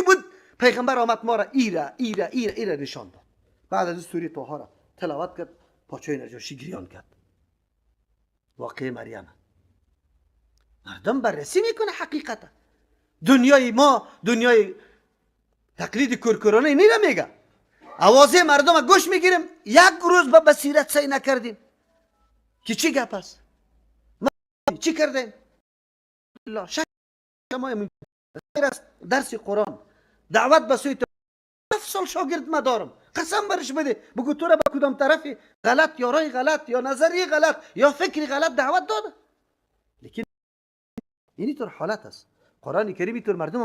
بود. پیغمبر آمد ما را ایره نشان داد. بعد از سوره طه را تلاوت کرد، پاچه نجاشی گریان کرد. واقعه مریم. مردم بررسی میکنه حقیقت. دنیای ما دنیای تقلید کورکورانه نیره میگه. آوازه مردم گوش میگیریم، یک روز به بصیرت سعی نکردیم که چی گپ است، چی کردیم. الله شک ما درس قرآن، دعوت به سوی 7 سال شاگرد ما دارم، قسم برش بده بگو تو را به کدام طرفی غلط یا رای غلط یا نظری غلط یا فکری غلط دعوت داده. لیکن اینی طور حالت است. قرآن کریمی طور مردم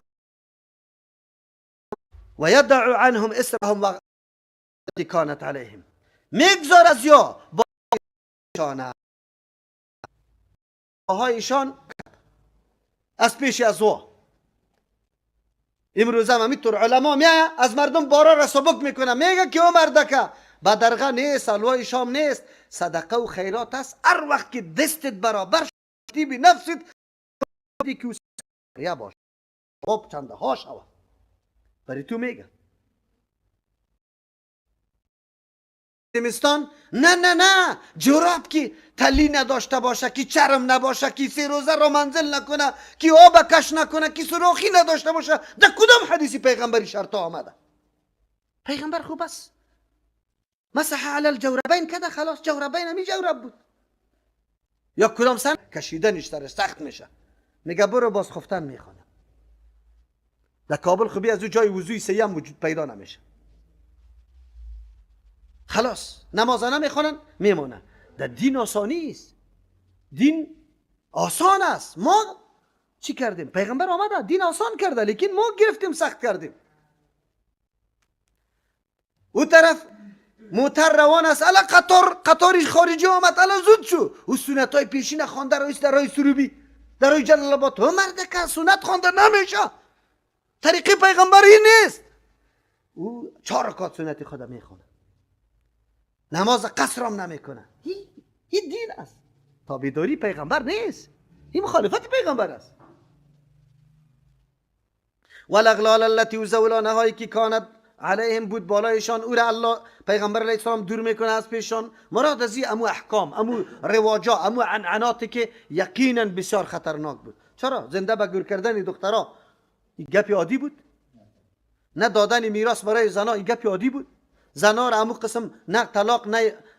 و یدع عنهم اسرهم و کانت علیهم، میگذار از یا با ایشان از پیش از او. امروز هم همینطور علما میایه از مردم بارا را سبک میکنه، میگه که او مردکه با درغه نیست، حلوای شام نیست، صدقه و خیرات است. هر وقت که دستت برابر شدی بی نفست که یا باش خوب چنده ها شوه برای تو میگه. زمستان نه جراب که تلی نداشته باشه، که چرم نباشه، که 3 روزه را منزل نکنه، که آب کش نکنه، که سراخی نداشته باشه. در کدام حدیثی پیغمبری شرط آمده؟ پیغمبر خوب است مسح علی الجوربین کده، خلاص جوربین همی جورب بود. یا کدام سن کشیدنش تر سخت میشه، میگه برو باز خفتن میخوانه. در کابل خوبی از او جای وضوی سیم وجود پیدا نمیشه، خلاص نماز نمیخوانن میمونن. در دین آسانی است، دین آسان است. ما چی کردیم؟ پیغمبر آمده دین آسان کرده، لیکن ما گرفتیم سخت کردیم. او طرف موتر روان است، الا قطاری خارجی آمد، الا زود شو. او سنت های پیشین خوانده رئیس در رای سروبی، در رای جلال آباد. تو مرد که سنت خوانده نمیشه، طریقه پیغمبری نیست. او 4 رکعت سنتی خدا میخونه، نماز قصر هم نمیکنه. این دین است، تابعداری پیغمبر نیست، این مخالفت پیغمبر است. والاغلال التي وزولانه هایی که کانت علیهم بود بالایشان، او را الله پیغمبر علیه السلام دور میکنه از پیشان. مراد از امو احکام، امو رواجا، امو عنعناتی که یقینا بسیار خطرناک بود. چرا زنده به گور کردن دخترها این گپی عادی بود؟ نه دادن میراث برای زنا این گپی عادی بود؟ زنا را همون قسم نه طلاق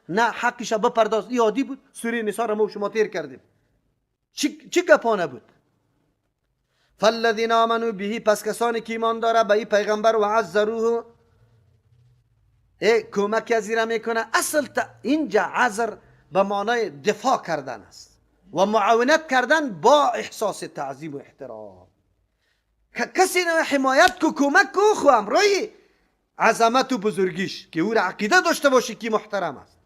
نه حقش بپرداز این عادی بود؟ سوره نساء را ما شما تیر کردیم. چی گپانه بود؟ فالذین آمنوا به، پس کسانی که ایمان داره به این پیغمبر و عزروه کمک از را میکنه. اصل اینجا عذر به معنای دفاع کردن است و معاونت کردن با احساس تعظیم و احترام. کسی نه حمایت کو کمک کو خو امرای عظمت و بزرگیش که او را عقیده داشته باشی که محترم است.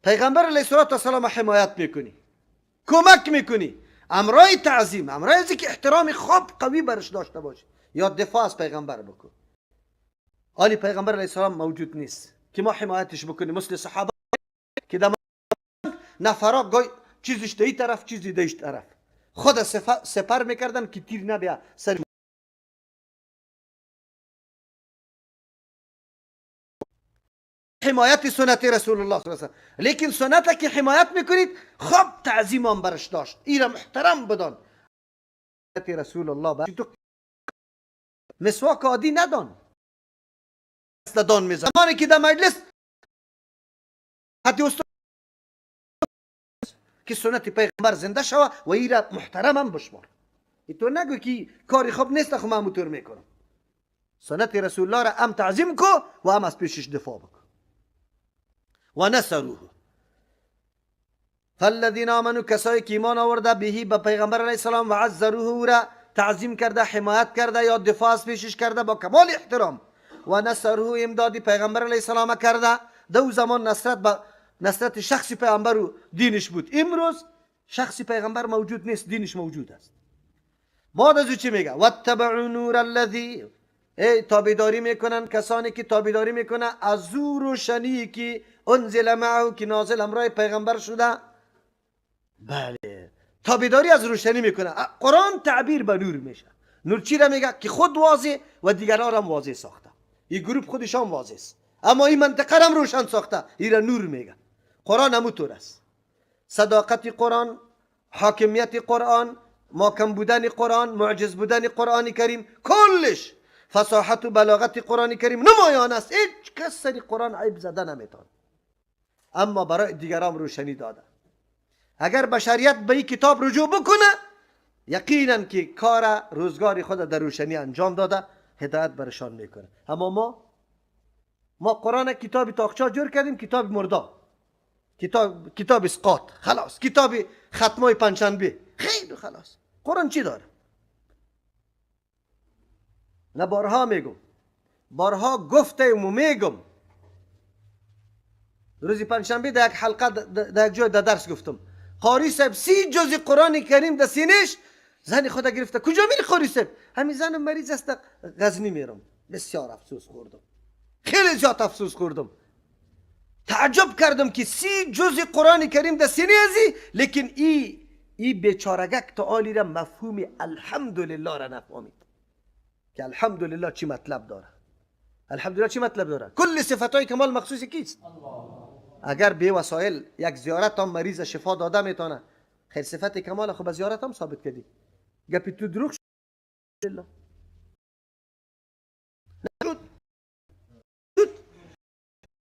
پیغمبر علیه السلام حمایت میکنی، کمک میکنی، امرای تعظیم، امرای از که احترام خوب قوی برش داشته باشی یا دفاع از پیغمبر بکن. آلی پیغمبر علیه السلام موجود نیست که ما حمایتش بکنیم مثل صحابه که در نفرا گای چیزش دی طرف چیزی دیش طرف خود سپر میکردن که تیر نبیا سر حمایت سنت رسول الله صلی الله علیه و سلم. لیکن سنت که حمایت میکنید خب تعظیم هم برش داشت، ایرا محترم بدان. سنت رسول الله مسواک عادی ندان، دان میزن زمانی که در مجلس حتی استاد که سنت پیغمبر زنده شوه و ایرا محترم هم بشمار. تو نگو که کاری خوب نیست خو من موتور میکنم. سنت رسول الله را هم تعظیم کو و هم از پیشش دفاع بکن. و نصروه، فالذین آمنوا، کسایی که ایمان آورده بهی به پیغمبر علیه السلام و عزروه را تعظیم کرده، حمایت کرده یا دفاع از پیشش کرده با کمال احترام. و نصروه، امدادی پیغمبر علیه السلام کرده. دو زمان نصرت شخصی پیغمبر و دینش بود. امروز شخصی پیغمبر موجود نیست، دینش موجود است. بعد از او چی میگه؟ واتبعوا نور الذی، تابعداری میکنن کسانی که تابعداری میکنن از او روشنی که انزل معه، که نازل همراه پیغمبر شده. بله، تابعداری از روشنی میکنه. قرآن تعبیر به نور میشه. نور چی را میگه؟ که خود واضح و دیگران هم واضح ساخته. این گروه خودش هم واضح است اما این منطقه هم روشن ساخته، این را نور میگه. قرآن همونطور است. صداقت قرآن، حاکمیت قرآن، محکم بودن قرآن، معجز بودن قرآن کریم، کلش فصاحت و بلاغت قرآن کریم نمایان است. هیچ کس سری قرآن عیب زده نمیتونه، اما برای دیگران روشنی داده. اگر بشریت به این کتاب رجوع بکنه یقینا که کار روزگاری خود در روشنی انجام داده، هدایت برشان میکنه. اما ما قرآن کتاب تاقچه جور کردیم، کتاب مردا، کتاب اسقاط، خلاص، کتاب ختمای پنجشنبه، خیلی خلاص. قرآن چی داره؟ نه بارها میگم، بارها گفتم و میگم. روزی پنجشنبه در یک حلقه در یک جای در درس گفتم قاری صاحب 30 جز قرآن کریم در سینش. زن خدا گرفته کجا میری قاری صاحب؟ همین زنم مریض است غزنی میرم. بسیار افسوس خوردم، خیلی زیاد افسوس خوردم. تعجب کردم که 30 جز قرآن کریم در سینه ازی، لیکن ای بیچارگک تعالی را مفهوم الحمدلله را نفهمید که الحمدلله چی مطلب داره. الحمدلله چی مطلب داره؟ کل صفتای کمال مخصوص کیست؟ اگر به وسایل یک زیارت هم مریض شفا داده میتونه، خیر صفت کمال خب زیارت هم ثابت کردی. گپی تو دروغ شد.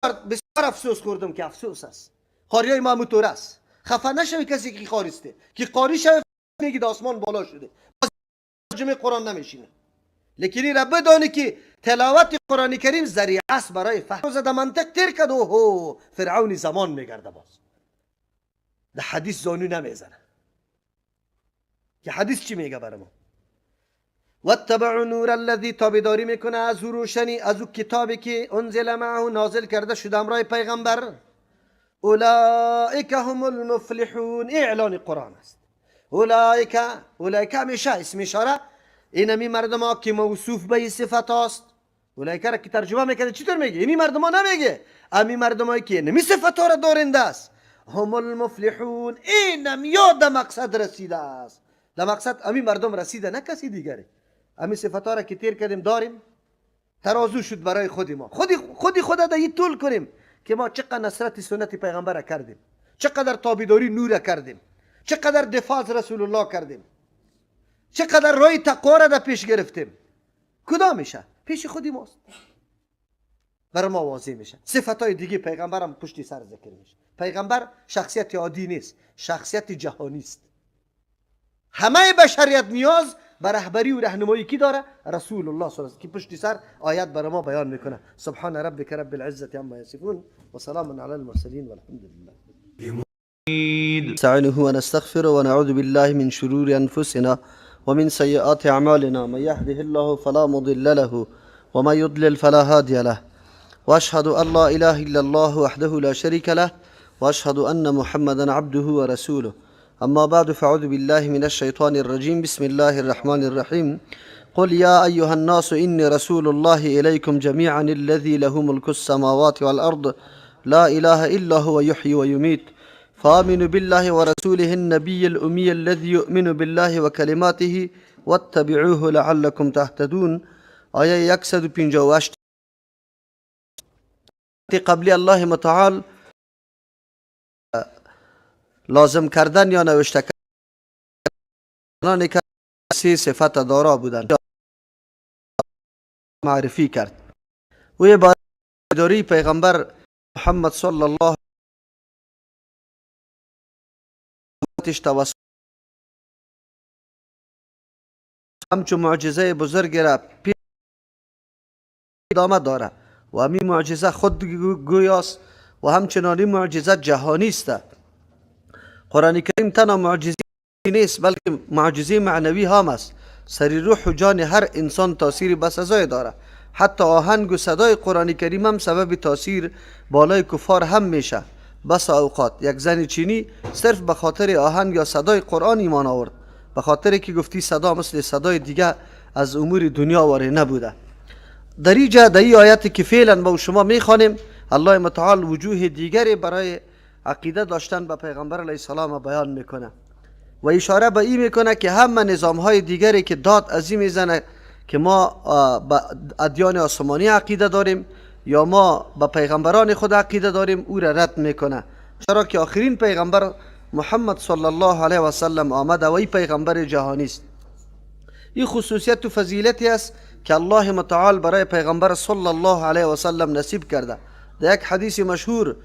بسیار افسوس خوردم که افسوس است. قاریای ما همونطور است. خفه نشوی کسی که قاریسته، که قاری شوی میگی آسمان بالا شده، ترجمه قرآن نمیشینه. لیکن این را بدانی که تلاوت قرآن کریم ذریعه است برای فهم. روز در منطق تیر کد و فرعون زمان میگرده، باز در حدیث زانو نمیزنه که حدیث چی میگه برای ما؟ واتبعوا نور الذی، تابعداری میکنه از روشنی، از او کتابی که انزل معه، نازل کرده شده امرای پیغمبر. اولئک هم المفلحون، اعلان قرآن است. اولئک همیشه اسم اشاره اینمی مردم ها که موصوف به این صفت است. اولئک را که ترجمه میکنه چطور میگه؟ اینی مردم ها نمیگه، امی مردم هایی که نمی صفت ها را دارنده است. هم المفلحون، اینم یاد مقصد رسیده است. در مقصد امی مردم رسیده، نه کسی دیگره. امی صفت ها را که تیر کردیم داریم، ترازو شد برای خودی ما. خود در این طول کنیم که ما چقدر نصرت سنت پیغمبر کردیم، چقدر تابعداری نور کردیم، چقدر دفاع از رسول الله کردیم. چقدر رای تقوا را در پیش گرفتیم. کدامشه؟ پیش خودی ماست. برای ما واضح میشه. صفتای دیگه پیغمبر هم پشتی سر ذکر میشه. پیغمبر شخصیت عادی نیست، شخصیت جهانی است. همه بشریت نیاز به رهبری و رهنمایی کی داره؟ رسول الله صلی الله علیه و که پشتی سر آیت برای ما بیان میکنه. سبحان ربک رب العزة عما یصفون و سلام علی المرسلین والحمد لله. نستعينه ونستغفره ونعوذ بالله من شرور أنفسنا ومن سيئات أعمالنا. من يهده الله فلا مضل له ومن يضلل فلا هادي له وأشهد أن لا إله إلا الله وحده لا شريك له وأشهد أن محمدا عبده ورسوله. أما بعد فأعوذ بالله من الشيطان الرجيم. بسم الله الرحمن الرحيم. قل يا أيها الناس إني رسول الله إليكم جميعا الذي له ملك السماوات والأرض لا إله إلا هو يحيي ويميت فآمنوا بالله ورسوله النبي الأمي الذي يؤمن بالله وكلماته واتبعوه لعلكم تهتدون. آية 158 قبلی الله متعال لازم کردن یا نوشته کردن سه صفت دارا بودند معرفی کرد. و باری پیغمبر محمد صلی الله علیه و همچون معجزه بزرگ را ادامه داره و همین معجزه خود گویاست و همچنان این معجزه جهانی است. قرآن کریم تنها معجزه نیست بلکه معجزه معنوی هم است. سر روح و جان هر انسان تاثیر بسزای داره. حتی آهنگ و صدای قرآن کریم هم سبب تاثیر بالای کفار هم میشه. بس اوقات یک زن چینی صرف به خاطر آهنگ یا صدای قرآن ایمان آورد، به خاطر که گفتی صدا مثل صدای دیگه از امور دنیا واره نبوده. در اینجا در این آیت که فعلا با شما میخوانیم الله متعال وجوه دیگری برای عقیده داشتن به پیغمبر علیه السلام بیان میکنه و اشاره به این میکنه که همه نظام های دیگری که داد از این میزنه که ما به ادیان آسمانی عقیده داریم یا ما به پیغمبران خود عقیده داریم او را رد میکنه، چرا که آخرین پیغمبر محمد صلی الله علیه و سلم آمده و این پیغمبر جهانی است. این خصوصیت و فضیلتی است که الله متعال برای پیغمبر صلی الله علیه و سلم نصیب کرده. در یک حدیث مشهور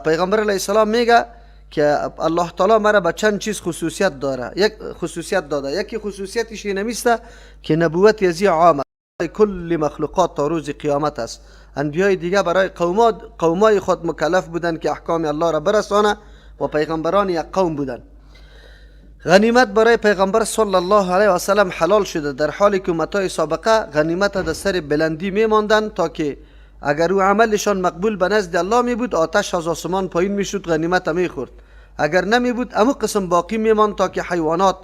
پیغمبر علیه السلام میگه که الله تعالی مرا به چند چیز خصوصیت داره. یک خصوصیت داده، یکی خصوصیتش این نمیسته که نبوت یزی عام کل مخلوقات تا روز قیامت است. انبیای دیگه برای قومای خود مکلف بودن که احکام الله را برسانه و پیغمبران یک قوم بودن. غنیمت برای پیغمبر صلی الله علیه و سلم حلال شده، در حالی که امتای سابقه غنیمت در سر بلندی میماندن تا که اگر او عملشان مقبول به نزد الله می بود آتش از آسمان پایین میشد غنیمت می خورد، اگر نمی بود امو قسم باقی میماند تا که حیوانات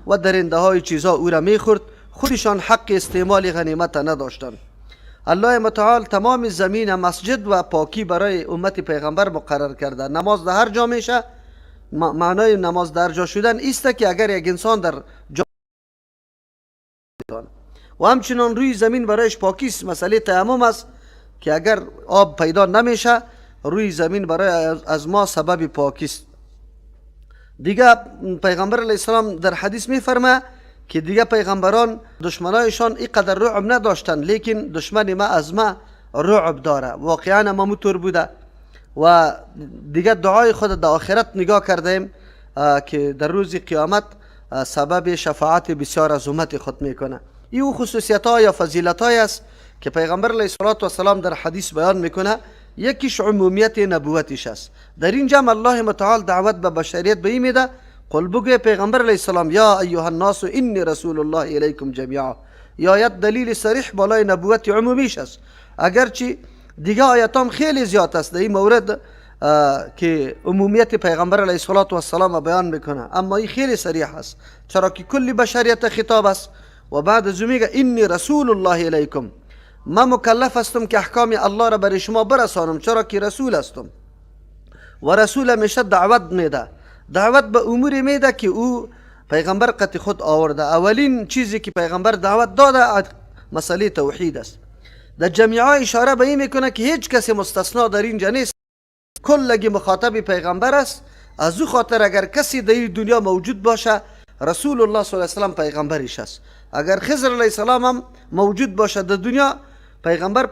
و درنده های چیزا او را می خورد، خودشان حق استعمال غنیمت نداشتند. الله متعال تمام زمین مسجد و پاکی برای امت پیغمبر مقرر کرده. نماز در هر جا میشه. معنای نماز در جا شدن است که اگر یک انسان در جا و همچنان روی زمین برایش پاکی است. مسئله تیمم است که اگر آب پیدا نمیشه روی زمین برای از ما سبب پاکی است. دیگه پیغمبر علیه السلام در حدیث میفرمه که دیگه پیغمبران دشمنایشان اینقدر رعب نداشتن، لیکن دشمن ما از ما رعب داره. واقعا ما مطور بوده و دیگه دعای خود در آخرت نگاه کردیم که در روز قیامت سبب شفاعت بسیار از امت خود میکنه. این خصوصیت ها یا فضیلت های است که پیغمبر علیه السلام در حدیث بیان میکنه. یکیش عمومیت نبوتش است. در اینجا الله متعال دعوت به بشریت به این میده، قل بگوی پیغمبر علیه السلام یا ایها الناس انی رسول الله الیکم جمیعا. یا آیت دلیل صریح بالای نبوت عمومیش است، اگرچه دیگه آیاتام خیلی زیاد است در این مورد که عمومیت پیغمبر علیه السلام بیان میکنه، اما این خیلی صریح است چرا که کلی بشریت خطاب است. و بعد از میگه انی رسول الله الیکم، من مکلف هستم که احکام الله را برای شما برسانم، چرا که رسول هستم و رسول همیشه دعوت میده، دعوت به امور میده که او پیغمبر قط خود آورده. اولین چیزی که پیغمبر دعوت داده مسئله توحید است. در جمیعه اشاره به این میکنه که هیچ کسی مستثنا در اینجا نیست، کلگی مخاطب پیغمبر است. از او خاطر اگر کسی در این دنیا موجود باشه رسول الله صلی الله علیه و پیغمبرش است. اگر خضر علیه السلام هم موجود باشه در دنیا،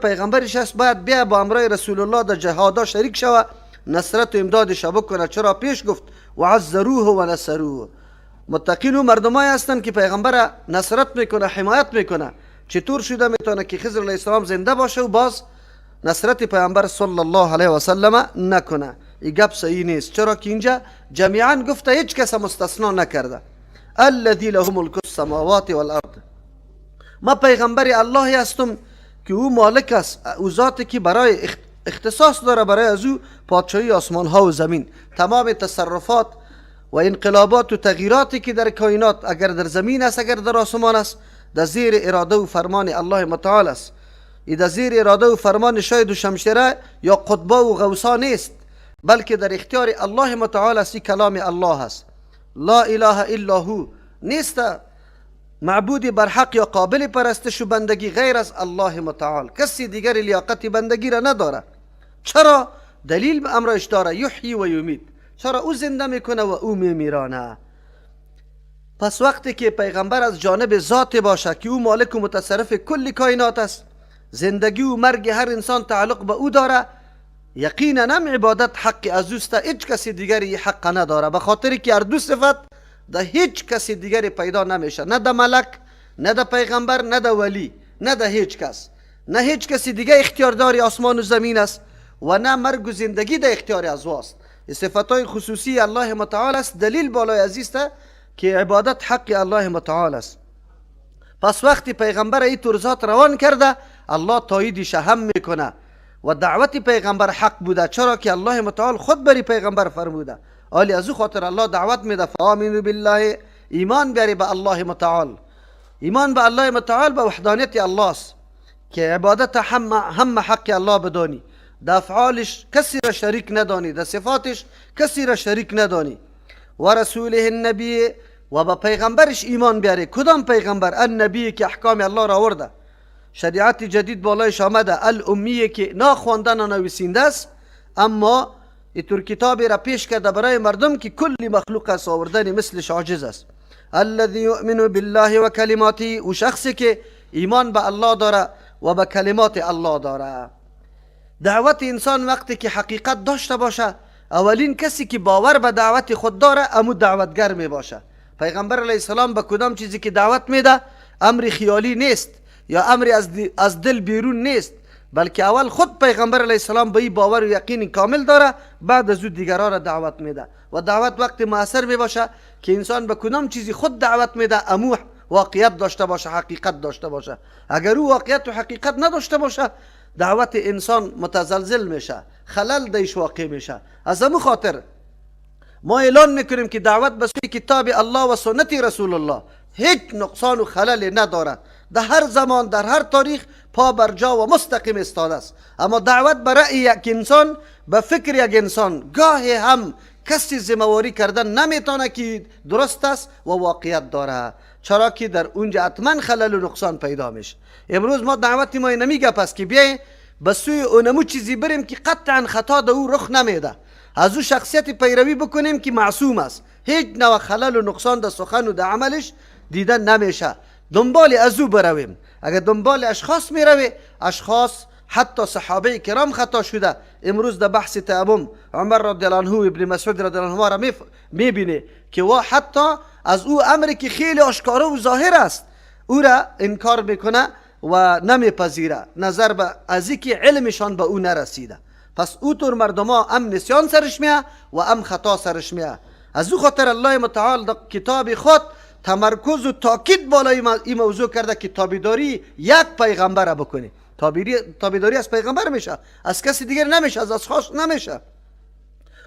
پیغمبرش است، باید بیا با امرای رسول الله در جهادا شریک شود، نصرت و امدادش بکنه. چرا پیش گفت و عزروه و نصروه. متقین و مردمایی هستند که پیغمبر نصرت میکنه، حمایت میکنه. چطور شده میتونه که خضر علیه السلام زنده باشه و باز نصرت پیغمبر صلی الله علیه و سلم نکنه؟ این گپ صحیح نیست، چرا که اینجا جمیعا گفته، هیچ کس مستثنا نکرده. الذی له ملک السماوات والارض. ما پیغمبر الله هستم که او مالک است، او ذاتی که برای اختصاص داره برای از او پادشاهی آسمان ها و زمین. تمام تصرفات و انقلابات و تغییراتی که در کائنات، اگر در زمین است اگر در آسمان است، در زیر اراده و فرمان الله متعال است. این در زیر اراده و فرمان شاید و شمشیره یا قطبا و غوثا نیست، بلکه در اختیار الله متعال است. کلام الله است. لا اله الا هو، نیست معبودی بر حق یا قابل پرستش و بندگی غیر از الله متعال. کسی دیگر لیاقت بندگی را نداره. چرا؟ دلیل به امرش داره، یحیی و یمیت. چرا؟ او زنده میکنه و او میمیرانه. پس وقتی که پیغمبر از جانب ذات باشه که او مالک و متصرف کل کائنات است، زندگی و مرگ هر انسان تعلق به او داره، یقینا هم عبادت حق از اوست، هیچ کسی دیگری حق نداره. به خاطر که هر دو صفت ده هیچ کسی دیگری پیدا نمیشه، نه ده ملک، نه ده پیغمبر، نه ده ولی، نه ده هیچ کس. نه هیچ کسی دیگه اختیارداری آسمان و زمین است و نه مرگ و زندگی ده اختیار از واست. صفتای خصوصی الله متعال است. دلیل بالای عزیز است که عبادت حق الله متعال است. پس وقتی پیغمبر این طور ذات روان کرده، الله تاییدش هم میکنه و دعوت پیغمبر حق بوده. چرا که الله متعال خود بری پیغمبر فرموده. آلی از او خاطر الله دعوت میده، فآمنوا بالله، ایمان بیاری به الله متعال. ایمان به الله متعال به وحدانیت الله است که عبادت هم حق الله بدانی، در افعالش کسی را شریک ندانی، در صفاتش کسی را شریک ندانی. و رسوله النبی، و به پیغمبرش ایمان بیاری. کدام پیغمبر؟ النبی که احکام الله را آورده، شریعت جدید بالایش آمده. الامی که ناخوانده ننویسنده است، اما اینطور کتابی را پیش کرده برای مردم که کلی مخلوق است، آوردن مثلش عاجز است. الذي یؤمن بالله و کلماته، او شخصی که ایمان به الله داره و به کلمات الله داره. دعوت انسان وقتی که حقیقت داشته باشه، اولین کسی که باور به دعوت خود داره امو دعوتگر می باشه. پیغمبر علیه السلام به کدام چیزی که دعوت میده امر خیالی نیست یا امری از دل بیرون نیست، بلکه اول خود پیغمبر علیه السلام به این باور و یقین کامل داره، بعد از او دیگران را دعوت میده. و دعوت وقتی مؤثر می باشه که انسان به کدام چیزی خود دعوت میده امو واقعیت داشته باشه، حقیقت داشته باشه. اگر او واقعیت و حقیقت نداشته باشه، دعوت انسان متزلزل میشه، خلل دیش واقع میشه. از همون خاطر ما اعلان میکنیم که دعوت به سوی کتاب الله و سنت رسول الله هیچ نقصان و خلل ندارد. در هر زمان در هر تاریخ پا بر جا و مستقیم استاده است. اما دعوت به رأی یک انسان، به فکر یک انسان، گاهی هم کسی ذمه‌واری کردن نمیتونه که درست است و واقعیت داره، چرا که در اونجا حتما خلل و نقصان پیدا میشه. امروز ما دعوت ما نمیگه پس که بیای به سوی اونمو چیزی بریم که قطعا خطا در او رخ نمیده، از او شخصیت پیروی بکنیم که معصوم است، هیچ نوع خلل و نقصان در سخن و در عملش دیدن نمیشه، دنبال از او برویم. اگر دنبال اشخاص میروی، اشخاص حتی صحابه کرام خطا شده. امروز در بحث تیمم عمر رضی الله عنه و ابن مسعود رضی الله عنه را میبینه که و حتی از او امری که خیلی آشکارا و ظاهر است او را انکار میکنه و نمیپذیره، نظر به از اینکه علمشان به او نرسیده. پس او طور مردما ام نسیان سرش میه و ام خطا سرش میه. از او خاطر الله متعال در کتاب خود تمرکز و تاکید بالای این موضوع کرده که تابعداری یک پیغمبر بکنی. تابعداری از پیغمبر میشه، از کسی دیگر نمیشه، از اشخاص نمیشه.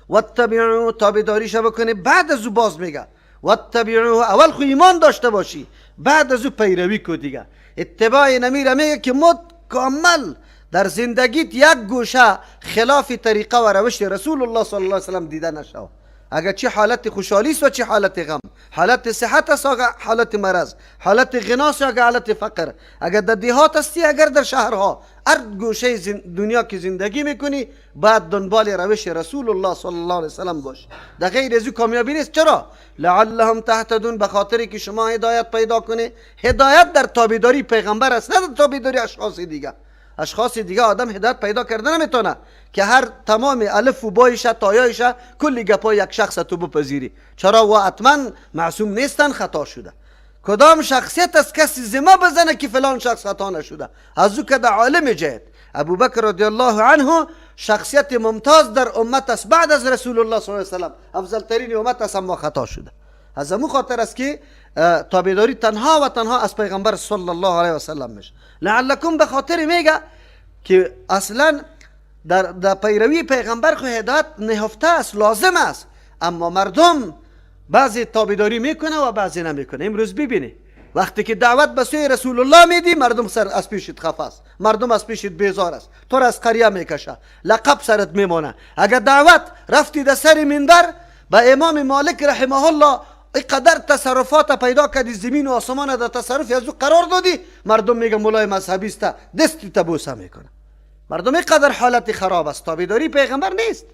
واتبعوه، تابعداریش بکنی. بعد از او باز میگه واتبعوه، اول خو ایمان داشته باشی، بعد از او پیروی کو دیگه. اتباع نمیره میگه که مکمل در زندگیت یک گوشه خلاف طریقه و روش رسول الله صلی الله علیه و سلم دیده نشو. اگر چی حالت خوشحالی است و چی حالت غم، حالت صحت است و حالت مرض، حالت غنا است و حالت فقر. اگر در دیهات هستی، اگر در شهرها، هر گوشه دنیا که زندگی میکنی باید دنبال روش رسول الله صلی الله علیه وسلم باش. در غیر از او کامیابی نیست. چرا؟ لعلهم تهتدون، به خاطری که شما هدایت پیدا کنی. هدایت در تابعداری پیغمبر است، نه در تابعداری اشخاص دیگه. اشخاص دیگه آدم هدایت پیدا کرده نمیتونه که هر تمام الف و بایش تایایش کلی گپای یک شخص تو بپذیری. چرا؟ و حتما معصوم نیستن، خطا شده. کدام شخصیت از کسی زما بزنه که فلان شخص خطا نشده؟ از او که در عالم جهد ابوبکر رضی الله عنه شخصیت ممتاز در امت است، بعد از رسول الله صلی الله علیه و سلم افضل ترین امت است، اما خطا شده. از امو خاطر است که تابعداری تنها و تنها از پیغمبر صلی الله علیه و سلم میشه. لعلکم به خاطر میگه که اصلا در پیروی پیغمبر خو هدایت نهفته است، لازم است، اما مردم بعضی تابعداری میکنه و بعضی نمیکنه. امروز ببینی وقتی که دعوت به سوی رسول الله میدی، مردم سر از پیشت خفه است، مردم از پیشت بیزار است، تو را از قریه میکشه، لقب سرت میمونه. اگر دعوت رفتی در سر منبر، به امام مالک رحمه الله اینقدر تصرفات پیدا کردی، زمین و آسمان در تصرف از او قرار دادی، مردم میگه مولای مذهبی است، دستی تبوسه میکنه. مردم اینقدر حالت خراب است. تابعداری پیغمبر نیست.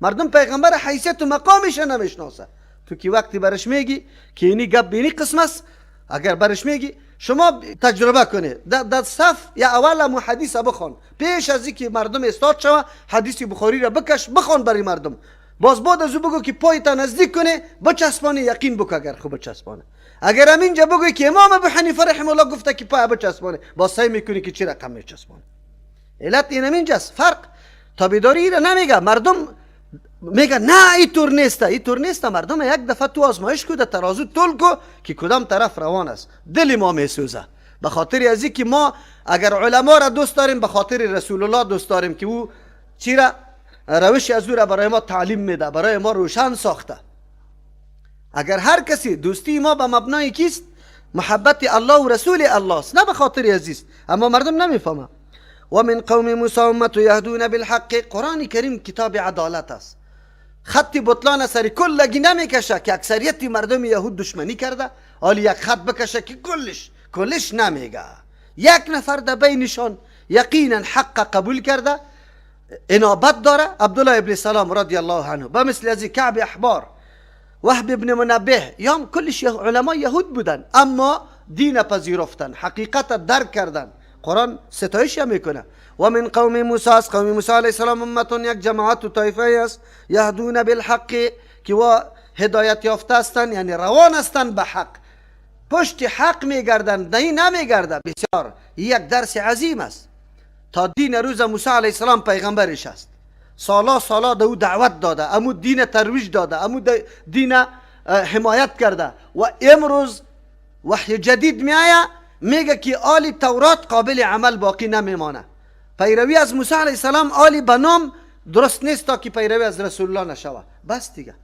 مردم پیغمبر حیثیت و مقامش نمیشناسه. تو که وقتی برش میگی که اینی گپ بینی قسم است، اگر برش میگی شما تجربه کنید، در صف یا اول مو حدیث بخون، پیش از اینکه مردم استاد شوه حدیث بخاری را بکش بخون برای مردم. باز بعد از او بگو که پایت نزدیک کنه بچسبانه، یقین بک اگر خوب بچسبانه. اگر همینجا بگوی که امام ابو حنیفه رحمه الله گفته که پای بچسبانه، باز سعی میکنی که چی رقم میچسبانه. علت این همینجاست. فرق تابعداری را نمیگه. مردم میگه نه این طور نیسته، این طور نیسته. مردم یک دفعه تو آزمایش کو، در ترازو تول کو که کدام طرف روان است. دل ما میسوزه به خاطر از اینکه ما اگر علما را دوست داریم، به خاطر رسول الله دوست داریم که او چی را روش از او را برای ما تعلیم میده، برای ما روشن ساخته. اگر هر کسی دوستی ما به مبنای کیست؟ محبت الله و رسول الله است، نه به خاطر عزیز. اما مردم نمیفهمه. و من قوم موسی امة یهدون بالحق. قرآن کریم کتاب عدالت است. خط بطلان سری کلگی نمیکشه که اکثریت مردم یهود دشمنی کرده، حالی یک خط بکشه که کلش نمیگه. یک نفر در بینشان یقینا حق قبول کرده، انابت داره، عبدالله ابن سلام رضی الله عنه، به مثل از کعب احبار، وهب ابن منبه، یا کلش علماء یهود بودن، اما دین پذیرفتن، حقیقت درک کردن. قرآن ستایش میکنه. و من قوم موسی، از قوم موسی علیه السلام امتون، یک جماعت و طایفه است، یهدون بالحق، که و هدایت یافته هستند، یعنی روان هستند به حق، پشت حق میگردند، نه نمیگرده. بسیار یک درس عظیم است. تا دین روز موسی علیه السلام پیغمبرش است، سالا دو دعوت داده، امو دین ترویج داده، امو دین حمایت کرده، و امروز وحی جدید میآید میگه که آل تورات قابل عمل باقی نمیمانه. پیروی از موسی علیه السلام آلی به نام درست نیست تا که پیروی از رسول الله نشوه. بس دیگه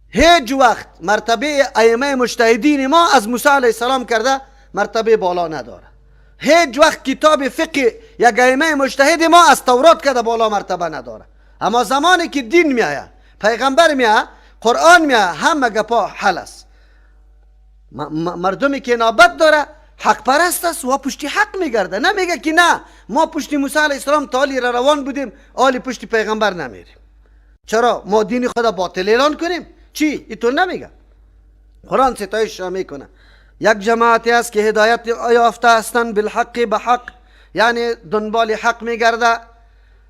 هیچ وقت مرتبه ائمه مجتهدین ما از موسی علیه السلام کرده مرتبه بالا نداره. هیچ وقت کتاب فقه یک ائمه مجتهد ما از تورات کرده بالا مرتبه نداره. اما زمانی که دین میآید، پیغمبر میآید، قرآن میآید، همه گپا حل است. مردمی که نابت داره حق پرست است و پشتی حق میگرده، نمیگه که نه ما پشتی موسی علیه السلام تالی روان بودیم، آلی پشتی پیغمبر نمیریم. چرا ما دین خدا باطل اعلان کنیم؟ چی؟ اینطور نمیگه. قرآن ستایش را میکنه. یک جماعتی است که هدایت یافته هستند بالحق، به حق، یعنی دنبال حق میگرده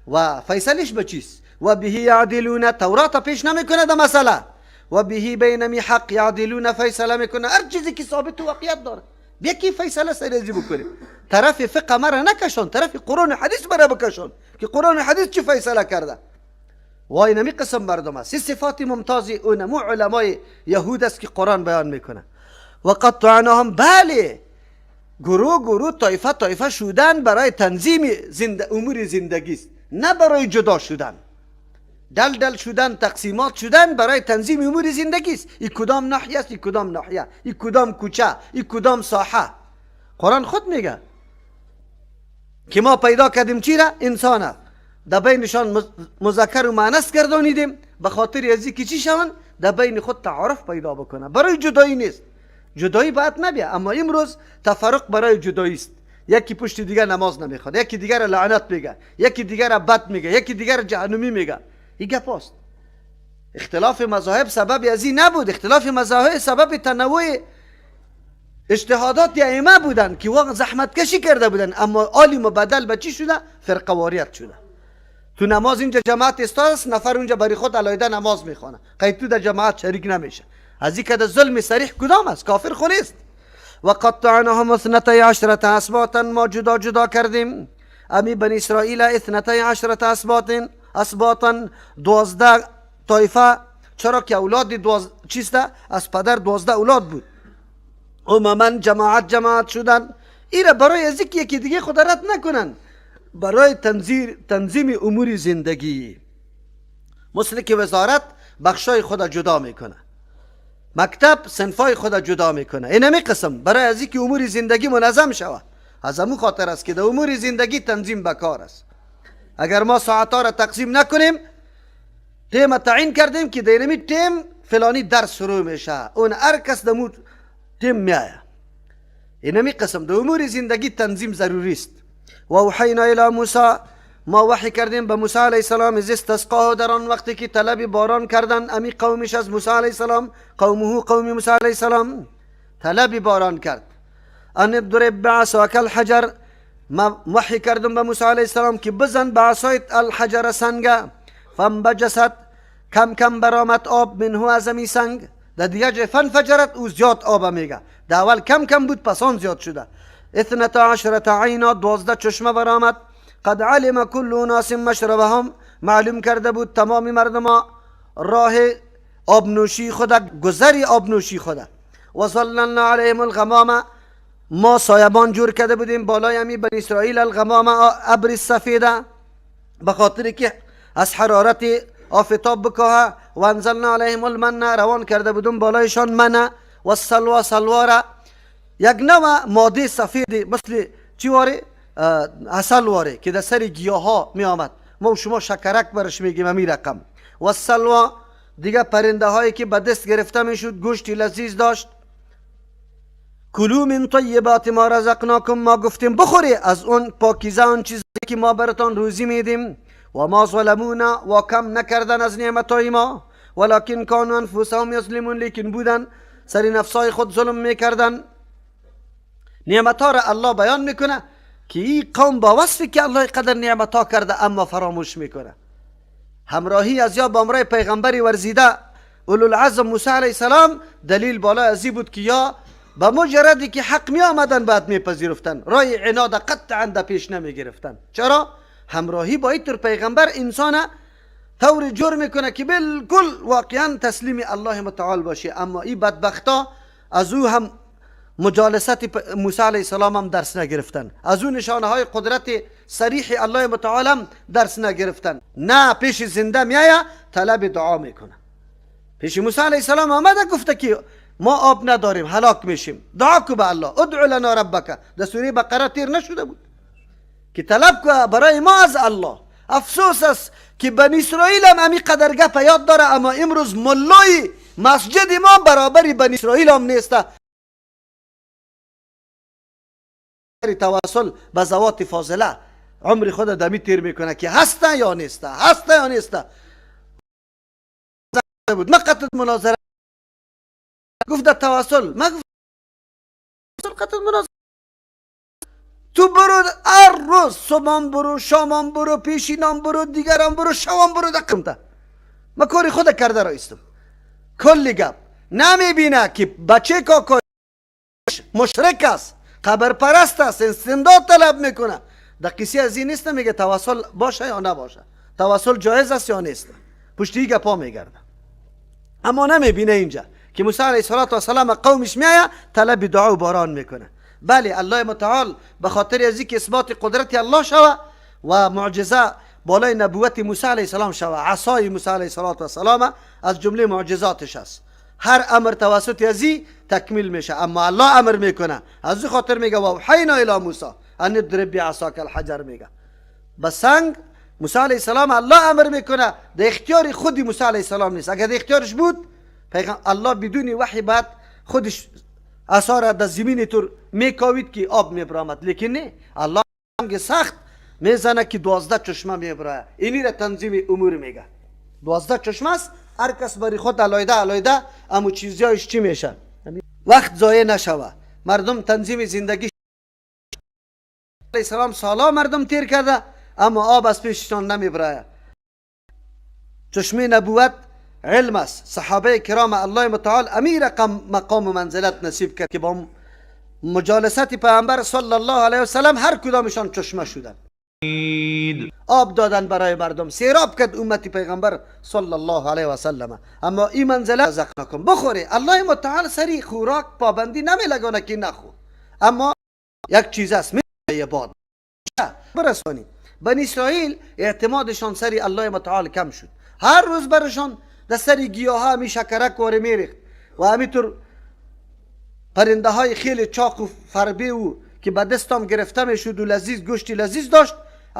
و فیصلش به چیست؟ و به یعدلون، تورات پیش نمیکنه در مسئله، و به بینمی حق یعدلون، فیصله میکنه هر چیزی که ثابت و واقعیت داره. یکی فیصله سریزی بکنیم، طرف فقه مرا نکشون، طرف قرآن حدیث مرا بکشون که قرآن حدیث چی فیصله کرده. وای نمی قسم مردم است. صفات ممتازی اونمو علمای یهود است که قرآن بیان میکنه. و قطعناهم، بله گروه طایفه شدن برای تنظیم امور زندگی است، نه برای جدا شدن. دل شدن، تقسیمات شدن برای تنظیم امور زندگی است. این کدام ناحیه است، این کدام ناحیه، این کدام کوچه، این کدام ساحه. قرآن خود میگه که ما پیدا کردیم چی را؟ انسانه، در بینشان مذکر و مؤنث گردانیدیم، به خاطر ازی که چی شون در بین خود تعارف پیدا بکنه. برای جدایی نیست، جدایی باید نبیه، اما امروز تفرق برای جدایی است. یکی پشت دیگر نماز نمیخواد، یکی دیگر لعنت میگه، یکی دیگر بد میگه، یکی دیگر جهنمی میگه. این گپ است. اختلاف مذاهب سبب ازی نبود، اختلاف مذاهب سبب تنوع اجتهادات ائمه بودن که واقعا زحمت کشی کرده بودن، اما عالی مبدل به چی شده؟ فرقه واریت شده. تو نماز اینجا جماعت استاست، نفر اونجا برای خود علیحده نماز میخونه، قید تو در جماعت شریک نمیشه. از این که ظلم صریح کدام است؟ کافر خو نیست. و قطعناهم 12 اسباطا، ما جدا جدا کردیم امی بنی اسرائیل 12 اسباطا 12 طایفه. چرا که اولاد چیسته از پدر 12 اولاد بود. امما جماعت شدن. ایره برای از یکی دیگه خود رد نکنن، برای تنظیم امور زندگی. مثل که وزارت بخشای خود جدا میکنه، مکتب صنفای خود جدا میکنه، اینمی قسم برای از اینکه امور زندگی منظم شود. از همون خاطر است که در امور زندگی تنظیم بکار است. اگر ما ساعتها را تقسیم نکنیم، تیم تعیین کردیم که در اینمی تیم فلانی درس شروع میشه، اون هر کس دمو تیم میایه. اینمی قسم در امور زندگی تنظیم ضروری است. و اوحینا الی موسی، ما وحی کردیم به موسی علیه السلام از استسقاه، در آن وقتی که طلب باران کردن امی قومش از موسی علیه السلام، قوم موسی علیه السلام طلب باران کرد. ان اضرب بعصاک الحجر، ما وحی کردم به موسی علیه السلام که بزن بعصایت الحجر سنگ، فانبجست، کم کم برآمد آب منه از امی سنگ. در دیگه جای فانفجرت، او زیاد آب میگه، در اول کم کم بود پس آن زیاد شده. 12 عینا، 12 چشمه برآمد. قد علم كل اناس مشربهم، معلوم کرده بود تمام مردم راه آبنوشی خود، گذری آبنوشی خود. و ظللنا علیهم الغمام، ما سایبان جور کرده بودیم بالای امی بنی اسرائیل الغمام، ابر سفیده، به خاطر که از حرارت آفتاب بکاه. و انزلنا علیهم المن، روان کرده بودیم بالایشان من. و السلوا، سلواره یک نوع ماده سفید مثل چی واره؟ عسل واره که در سر گیاه ها می آمد، ما و شما شکرک برش میگیم امی رقم. و السلوا دیگه پرنده هایی که به دست گرفته میشد، گوشتی لذیذ داشت. کلوا من طیبات ما رزقناکم، ما گفتیم بخوری از اون پاکیزه اون چیزی که ما براتان روزی میدیم. و ما ظلمونا، و کم نکردن از نعمتهای ما، ولکن کانوا انفسهم یظلمون، لیکن بودن سری نفسای خود ظلم میکردن. نعمتها را الله بیان میکنه که این قوم با وصفی که الله قدر نعمتها کرده اما فراموش میکنه. همراهی از یا با امرای پیغمبری ورزیده اولوالعزم موسی علیه السلام، دلیل بالا ازی بود که یا با مجردی که حق می آمدن بعد میپذیرفتن، رای عناد قطعا در پیش نمی گرفتن. چرا؟ همراهی با این پیغمبر انسان طور جور میکنه که بالکل واقعا تسلیم الله متعال باشه. اما این بدبختا از او هم مجالست موسی علیه السلام هم درس نگرفتن، از اون نشانه های قدرت صریح الله متعال هم درس نگرفتن. نه، پیش زنده میایه طلب دعا میکنه. پیش موسی علیه السلام آمده گفته که ما آب نداریم هلاک میشیم، دعا کو به الله، ادعو لنا ربک. در سوره بقره تیر نشده بود که طلب کو برای ما از الله. افسوس است که بنی اسرائیل هم امی قدر گپ یاد داره، اما امروز ملای مسجد ما برابری بنی اسرائیل هم نیسته. تواصل به ذوات فاضله عمر خود دمی تیر میکنه که هسته یا نیسته، هسته یا نیسته. بود مقطع مناظره گفت در تواصل، ما گفت قطع مناظره. تو برو هر روز، صبحم برو، شامم برو، پیشینام برو، دیگرم برو، شوام برو، دقیقم. ما کاری خود کرده رایستم. کلی گپ نمیبینه که بچه که مشرک است، قبر پرست است، استمداد طلب میکنه. در کسی از این نیست میگه تواصل باشه یا نباشه، تواصل جایز است یا نیست، پشتی گپا میگرده. اما نمیبینه اینجا که موسی علیه السلام قومش میایه طلب دعا و باران میکنه. بله، الله متعال به خاطر از اینکه اثبات قدرت الله شوه و معجزه بالای نبوت موسی علیه السلام شوه، عصای موسی علیه السلام از جمله معجزاتش است. هر امر توسط ازی تکمیل میشه، اما الله امر میکنه. از خاطر میگه و اوحینا الی موسی ان اضرب بعصاک الحجر، میگه به سنگ موسی علیه السلام الله امر میکنه، در اختیار خودی موسی علیه السلام نیست. اگر در اختیارش بود الله بدون وحی بعد خودش اثار در زمین طور میکاوید که آب میبرامد، لیکن نه، الله که سخت میزنه که 12 چشمه میبراه. اینی را تنظیم امور میگه. 12 چشمه است، هر کس برای خود علایده امو چیزیایش چی میشه، وقت ضایع نشوه. مردم تنظیم زندگی علیه السلام سالا مردم تیر کرده اما آب از پیششان نمیبراه. چشمه نبوت علم است. صحابه کرام الله متعال امیر مقام و منزلت نصیب کرد که با مجالست پیامبر صلی الله علیه و سلم هر کدامشان چشمه شدن، آب دادن برای مردم، سیراب کرد امتی پیغمبر صلی الله علیه و سلم. اما این منزلت رزق نکن بخوری. الله متعال سری خوراک پابندی نمیلگانه که نخو، اما یک چیز است میگه باد برسانی. بنی اسرائیل اعتمادشان سری الله متعال کم شد، هر روز برشان در سری گیاه ها همی شکرک واره میریخت و همینطور پرنده های خیلی چاق و فربه و که به دستم گرفته میشد و لذیذ گوشتی لذیذ داشت